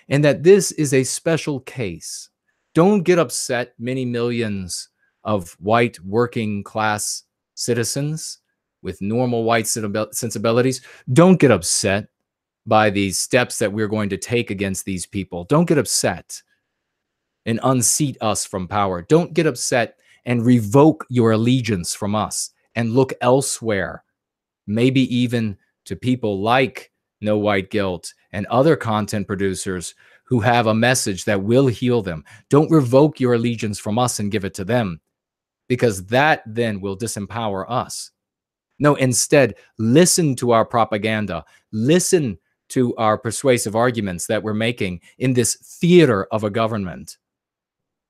and that this is a special case. Don't get upset, many millions of white working class citizens with normal white sensibilities. Don't get upset by these steps that we're going to take against these people. Don't get upset and unseat us from power. Don't get upset and revoke your allegiance from us and look elsewhere, maybe even to people like No White Guilt and other content producers who have a message that will heal them. Don't revoke your allegiance from us and give it to them, because that then will disempower us. No, instead, listen to our propaganda. Listen to our persuasive arguments that we're making in this theater of a government,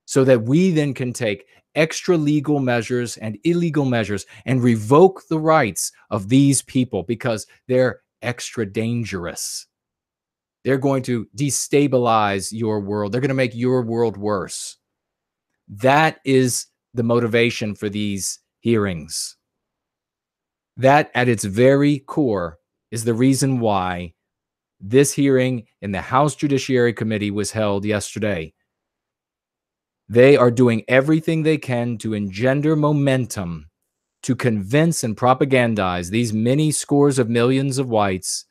so that we then can take extra legal measures and illegal measures and revoke the rights of these people because they're extra dangerous. They're going to destabilize your world. They're going to make your world worse. That is the motivation for these hearings. That, at its very core, is the reason why this hearing in the House Judiciary Committee was held yesterday. They are doing everything they can to engender momentum, to convince and propagandize these many scores of millions of whites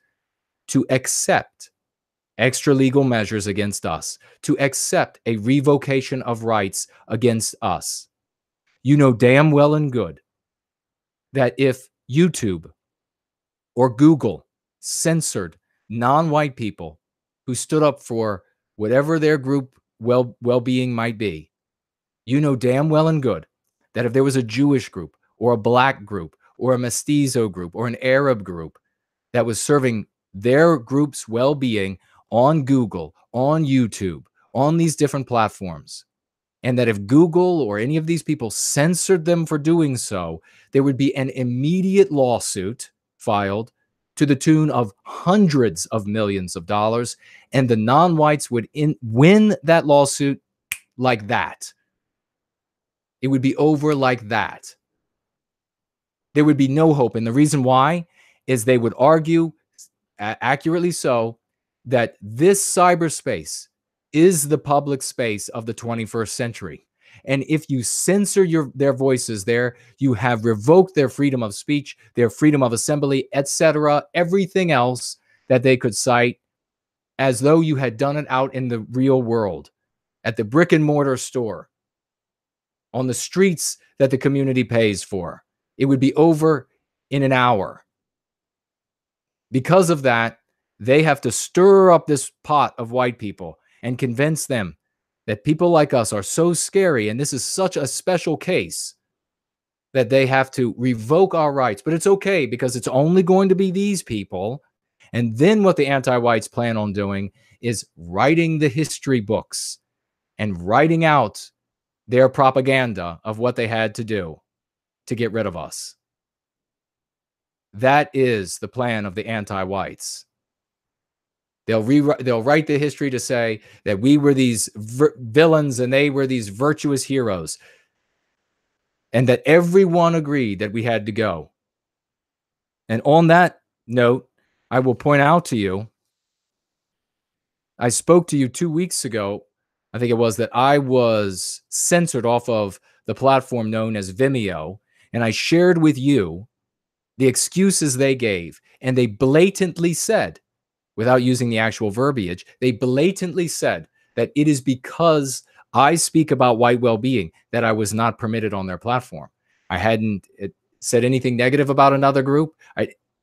to accept extra legal measures against us, to accept a revocation of rights against us. You know damn well and good that if YouTube or Google censored non-white people who stood up for whatever their group well-being might be, you know damn well and good that if there was a Jewish group or a black group or a mestizo group or an Arab group that was serving their group's well-being on Google, on YouTube, on these different platforms, and that if Google or any of these people censored them for doing so, there would be an immediate lawsuit filed to the tune of hundreds of millions of dollars, and the non-whites would win that lawsuit like that. It would be over like that. There would be no hope. And the reason why is they would argue, accurately so, that this cyberspace is the public space of the 21st century. And if you censor their voices there, you have revoked their freedom of speech, their freedom of assembly, etc., everything else that they could cite, as though you had done it out in the real world, at the brick and mortar store, on the streets that the community pays for. It would be over in an hour. Because of that, they have to stir up this pot of white people and convince them that people like us are so scary, and this is such a special case, that they have to revoke our rights. But it's okay, because it's only going to be these people. And then what the anti-whites plan on doing is writing the history books and writing out their propaganda of what they had to do to get rid of us. That is the plan of the anti-whites. They'll write the history to say that we were these villains and they were these virtuous heroes, and that everyone agreed that we had to go. And on that note, I will point out to you, I spoke to you 2 weeks ago, I think it was, that I was censored off of the platform known as Vimeo, and I shared with you the excuses they gave, and they blatantly said, without using the actual verbiage, they blatantly said that it is because I speak about white well-being that I was not permitted on their platform. I hadn't said anything negative about another group.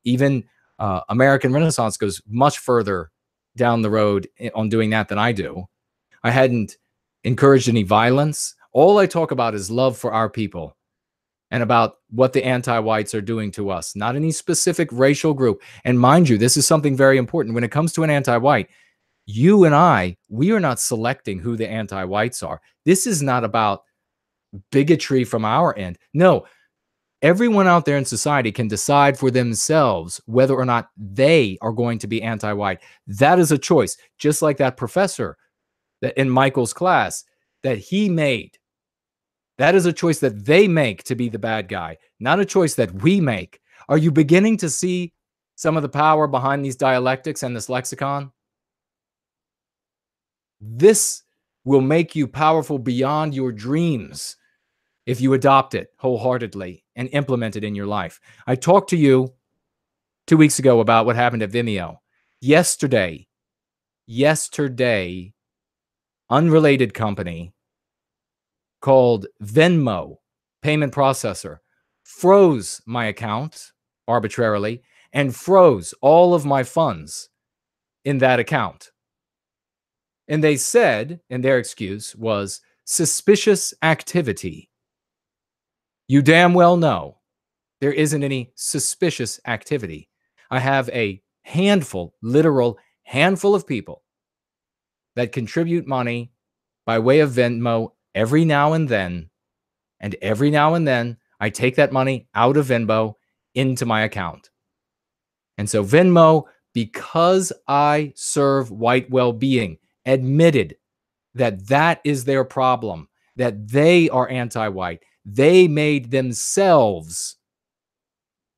Even American Renaissance goes much further down the road on doing that than I do. I hadn't encouraged any violence. All I talk about is love for our people and about what the anti-whites are doing to us, not any specific racial group. And mind you, this is something very important. When it comes to an anti-white, you and I, we are not selecting who the anti-whites are. This is not about bigotry from our end. No, everyone out there in society can decide for themselves whether or not they are going to be anti-white. That is a choice, just like that professor that in Michael's class that he made. That is a choice that they make to be the bad guy, not a choice that we make. Are you beginning to see some of the power behind these dialectics and this lexicon? This will make you powerful beyond your dreams if you adopt it wholeheartedly and implement it in your life. I talked to you 2 weeks ago about what happened at Vimeo. Yesterday, unrelated company called Venmo payment processor froze my account arbitrarily and froze all of my funds in that account. And they said, and their excuse was suspicious activity. You damn well know there isn't any suspicious activity. I have a handful, literal handful of people that contribute money by way of Venmo every now and then. And every now and then, I take that money out of Venmo into my account. And so Venmo, because I serve white well-being, admitted that that is their problem, that they are anti-white. They made themselves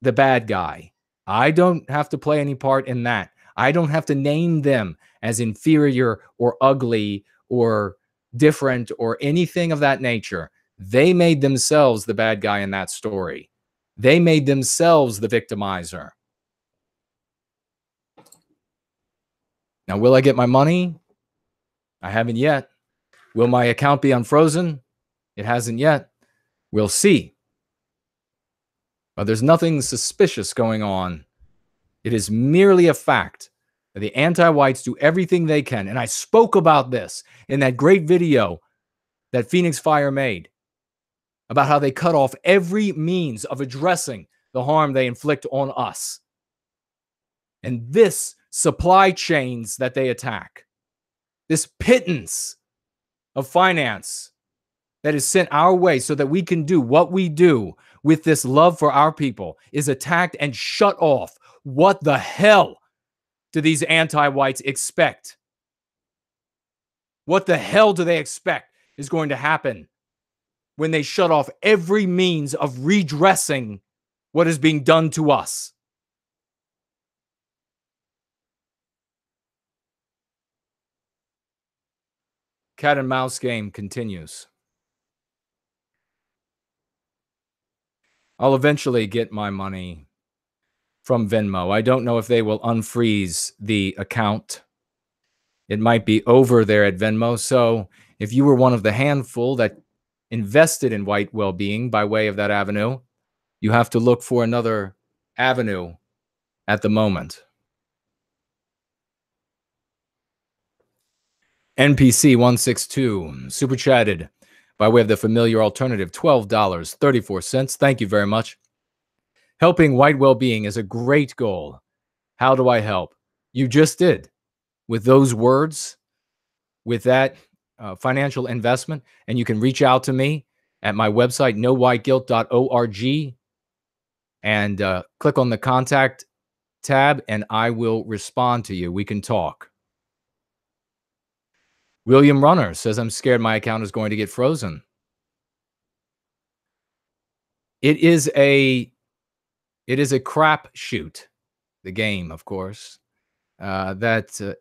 the bad guy. I don't have to play any part in that. I don't have to name them as inferior or ugly or different or anything of that nature. They made themselves the bad guy in that story. They made themselves the victimizer. Now, will I get my money? I haven't yet. Will my account be unfrozen? It hasn't yet. We'll see. But there's nothing suspicious going on. It is merely a fact that the anti-whites do everything they can. And I spoke about this in that great video that Phoenix Fire made about how they cut off every means of addressing the harm they inflict on us. And this supply chains that they attack, this pittance of finance that is sent our way so that we can do what we do with this love for our people is attacked and shut off. What the hell do these anti-whites expect? What the hell do they expect is going to happen when they shut off every means of redressing what is being done to us? Cat and mouse game continues. I'll eventually get my money from Venmo. I don't know if they will unfreeze the account. It might be over there at Venmo. So if you were one of the handful that invested in white well-being by way of that avenue, you have to look for another avenue at the moment. NPC 162 super chatted by way of the familiar alternative, $12.34. Thank you very much. Helping white well-being is a great goal. How do I help? You just did with those words, with that financial investment, and you can reach out to me at my website, nowhiteguilt.org, and click on the contact tab, and I will respond to you. We can talk. William Runner says, I'm scared my account is going to get frozen. It is a crap shoot, the game, of course, that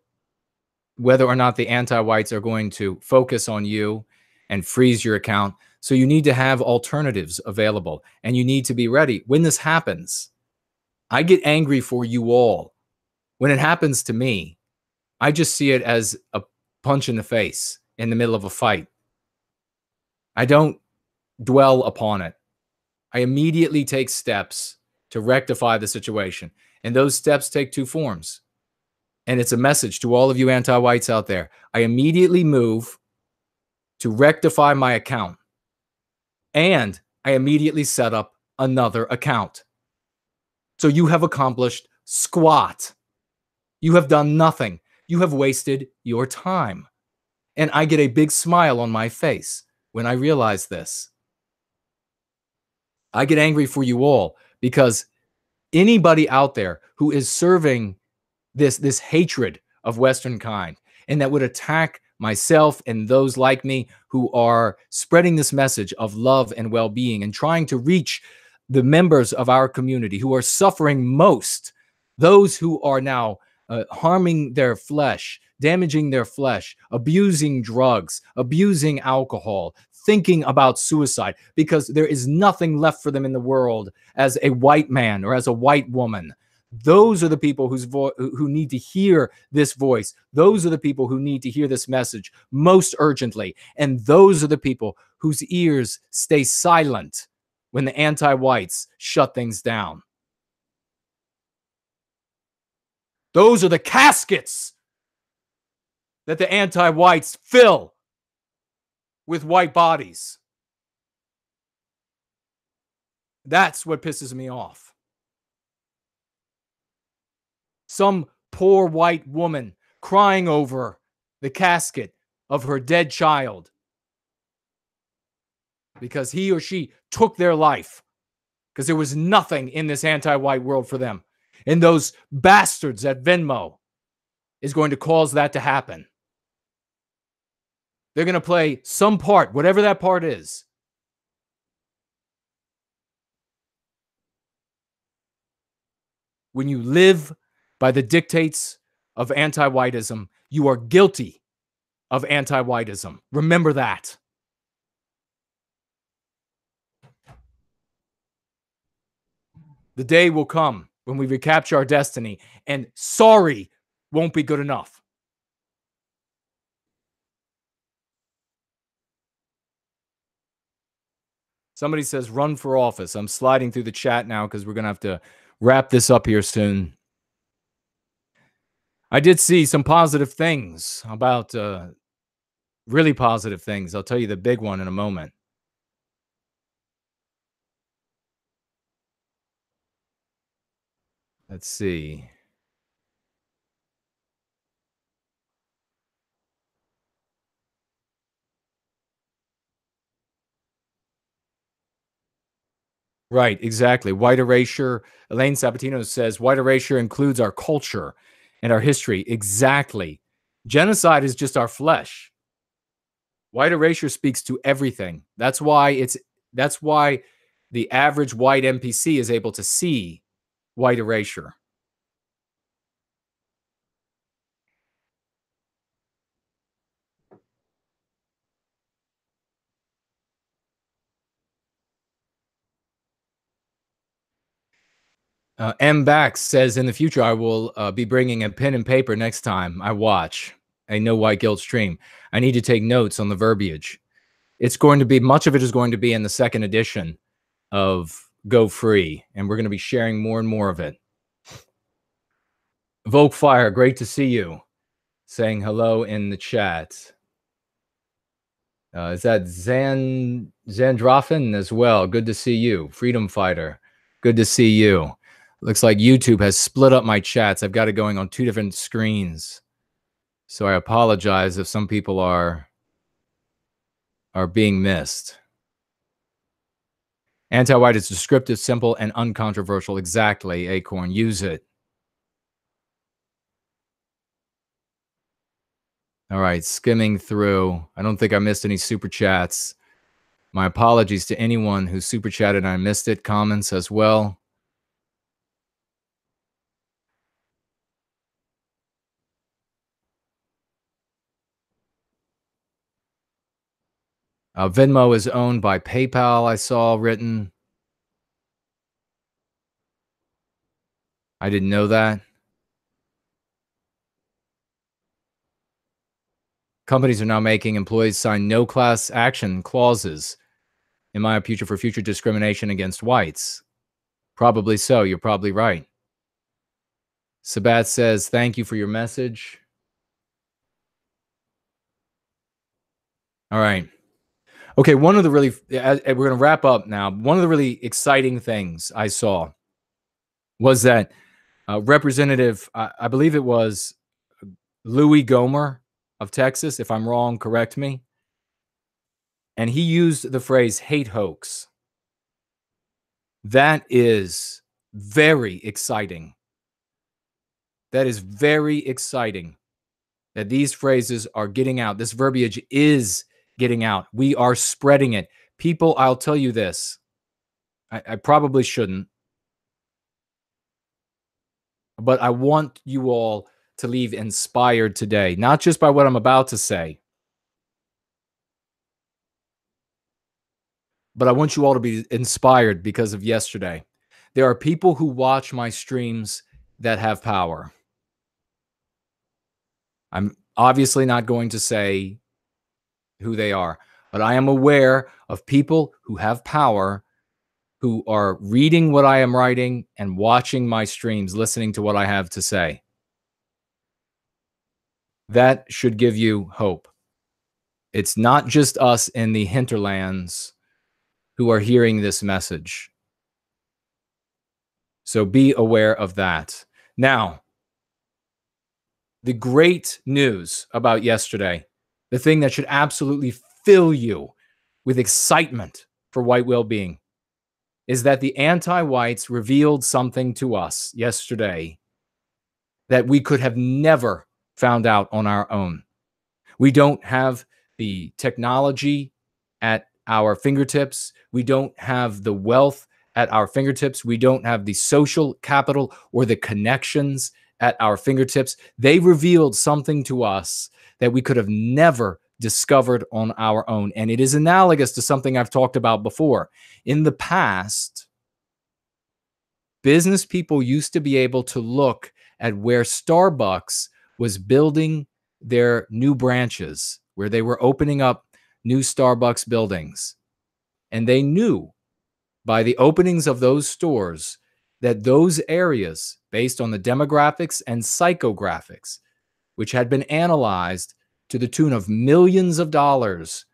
whether or not the anti-whites are going to focus on you and freeze your account. So you need to have alternatives available, and you need to be ready. When this happens, I get angry for you all. When it happens to me, I just see it as a punch in the face in the middle of a fight. I don't dwell upon it. I immediately take steps to rectify the situation. And those steps take two forms. And it's a message to all of you anti-whites out there. I immediately move to rectify my account. And I immediately set up another account. So you have accomplished squat. You have done nothing. You have wasted your time. And I get a big smile on my face when I realize this. I get angry for you all because anybody out there who is serving this hatred of Western kind and that would attack myself and those like me who are spreading this message of love and well-being and trying to reach the members of our community who are suffering most, those who are now harming their flesh, damaging their flesh, abusing drugs, abusing alcohol, thinking about suicide because there is nothing left for them in the world as a white man or as a white woman. Those are the people who need to hear this voice. Those are the people who need to hear this message most urgently. And those are the people whose ears stay silent when the anti-whites shut things down. Those are the caskets that the anti-whites fill with white bodies. That's what pisses me off. Some poor white woman crying over the casket of her dead child because he or she took their life because there was nothing in this anti-white world for them. And those bastards at Venmo is going to cause that to happen. They're going to play some part, whatever that part is. When you live by the dictates of anti-whiteism, you are guilty of anti-whiteism. Remember that. The day will come when we recapture our destiny, and sorry won't be good enough. Somebody says run for office. I'm sliding through the chat now because we're going to have to wrap this up here soon. I did see some positive things about really positive things. I'll tell you the big one in a moment. Let's see. Right, exactly. White erasure, Elaine Sabatino says, white erasure includes our culture and our history. Exactly. Genocide is just our flesh. White erasure speaks to everything. That's why the average white NPC is able to see white erasure. M. Bax says, in the future, I will be bringing a pen and paper next time I watch a No White Guilt stream. I need to take notes on the verbiage. It's going to be, much of it is going to be in the second edition of Go Free, and we're going to be sharing more and more of it. Vogue Fire, great to see you. Saying hello in the chat. Is that Zandrofen as well? Good to see you. Freedom Fighter, good to see you. Looks like YouTube has split up my chats. I've got it going on 2 different screens. So I apologize if some people are being missed. Anti-white is descriptive, simple, and uncontroversial. Exactly, Acorn. Use it. All right, skimming through. I don't think I missed any super chats. My apologies to anyone who super chatted and I missed it. Comments as well. Venmo is owned by PayPal, I saw written. I didn't know that. Companies are now making employees sign no class action clauses in my future for future discrimination against whites. Probably so. You're probably right. Sabat says, thank you for your message. All right. Okay, one of the really, we're going to wrap up now. One of the really exciting things I saw was that Representative, I believe it was Louis Gohmert of Texas, if I'm wrong, correct me. And he used the phrase hate hoax. That is very exciting. That is very exciting that these phrases are getting out. This verbiage is getting out. We are spreading it. People, I'll tell you this. I probably shouldn't, but I want you all to leave inspired today, not just by what I'm about to say, but I want you all to be inspired because of yesterday. There are people who watch my streams that have power. I'm obviously not going to say who they are, but I am aware of people who have power who are reading what I am writing and watching my streams, listening to what I have to say. That should give you hope. It's not just us in the hinterlands who are hearing this message. So be aware of that. Now, the great news about yesterday, the thing that should absolutely fill you with excitement for white well-being, is that the anti-whites revealed something to us yesterday that we could have never found out on our own. We don't have the technology at our fingertips. We don't have the wealth at our fingertips. We don't have the social capital or the connections at our fingertips. They revealed something to us that we could have never discovered on our own. And it is analogous to something I've talked about before. In the past, business people used to be able to look at where Starbucks was building their new branches, where they were opening up new Starbucks buildings. And they knew by the openings of those stores that those areas, based on the demographics and psychographics, which had been analyzed to the tune of millions of dollars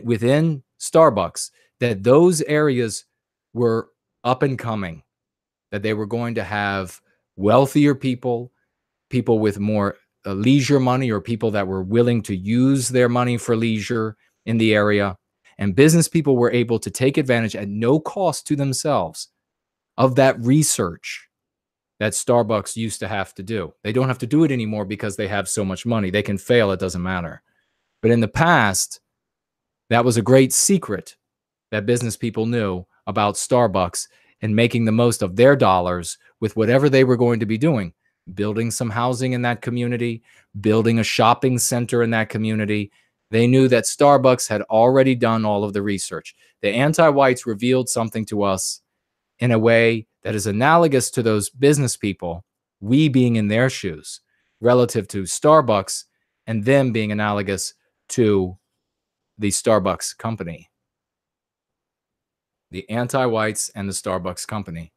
within Starbucks, that those areas were up and coming, that they were going to have wealthier people, people with more leisure money, or people that were willing to use their money for leisure in the area. And business people were able to take advantage at no cost to themselves of that research that Starbucks used to have to do. They don't have to do it anymore because they have so much money. They can fail, it doesn't matter. But in the past, that was a great secret that business people knew about Starbucks and making the most of their dollars with whatever they were going to be doing, building some housing in that community, building a shopping center in that community. They knew that Starbucks had already done all of the research. The anti-whites revealed something to us in a way that is analogous to those business people, we being in their shoes, relative to Starbucks and them being analogous to the Starbucks company. The anti-whites and the Starbucks company.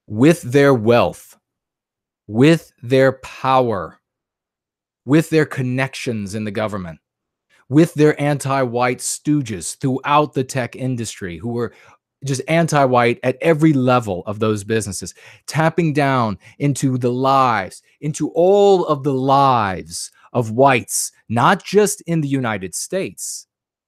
With their wealth, with their power, with their connections in the government, with their anti-white stooges throughout the tech industry who were just anti-white at every level of those businesses, tapping down into the lives, into all of the lives of whites, not just in the United States,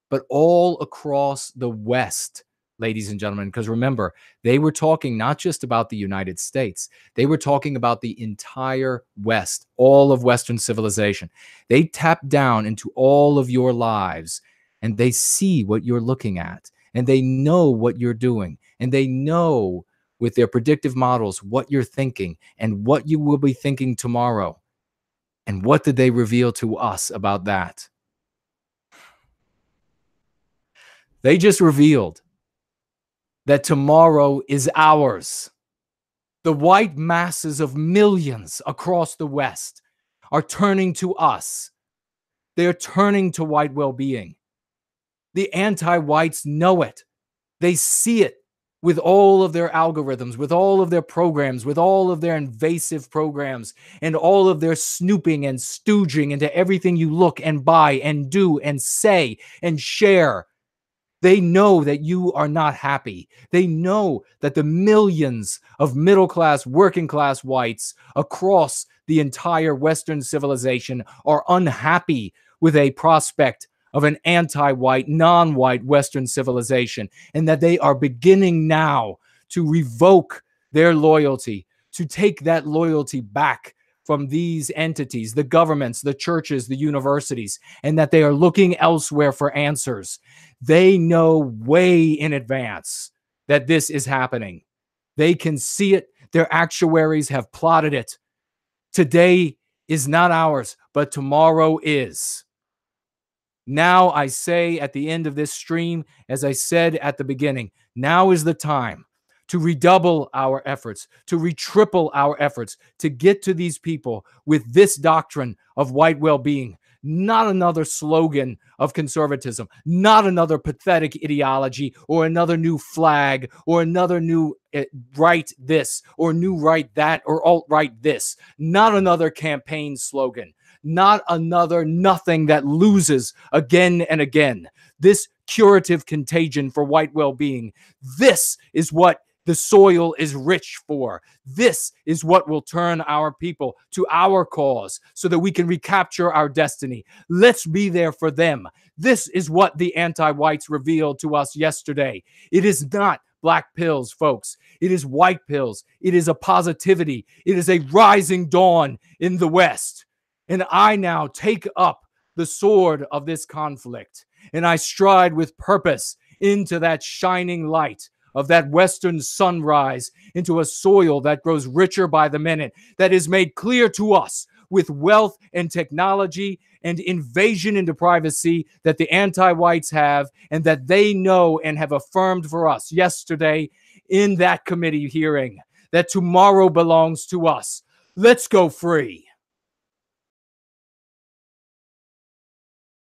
but all across the West, ladies and gentlemen. Because remember, they were talking not just about the United States, they were talking about the entire West, all of Western civilization. They tap down into all of your lives, and they see what you're looking at, and they know what you're doing, and they know with their predictive models what you're thinking and what you will be thinking tomorrow. And what did they reveal to us about that? They just revealed that tomorrow is ours. The white masses of millions across the West are turning to us. They're turning to white well-being. The anti-whites know it. They see it with all of their algorithms, with all of their programs, with all of their invasive programs, and all of their snooping and stooging into everything you look and buy and do and say and share. They know that you are not happy. They know that the millions of middle-class, working-class whites across the entire Western civilization are unhappy with a prospect of an anti-white, non-white Western civilization, and that they are beginning now to revoke their loyalty, to take that loyalty back from these entities, the governments, the churches, the universities, and that they are looking elsewhere for answers. They know way in advance that this is happening. They can see it. Their actuaries have plotted it. Today is not ours, but tomorrow is. Now I say at the end of this stream, as I said at the beginning, now is the time to redouble our efforts, to retriple our efforts, to get to these people with this doctrine of white well-being. Not another slogan of conservatism, not another pathetic ideology or another new flag or another new right this or new right that or alt-right this. Not another campaign slogan. Not another nothing that loses again and again. This curative contagion for white well-being. This is what the soil is rich for. This is what will turn our people to our cause so that we can recapture our destiny. Let's be there for them. This is what the anti-whites revealed to us yesterday. It is not black pills, folks. It is white pills. It is a positivity. It is a rising dawn in the West. And I now take up the sword of this conflict, and I stride with purpose into that shining light of that Western sunrise, into a soil that grows richer by the minute, that is made clear to us with wealth and technology and invasion into privacy that the anti-whites have, and that they know and have affirmed for us yesterday in that committee hearing, that tomorrow belongs to us. Let's go free.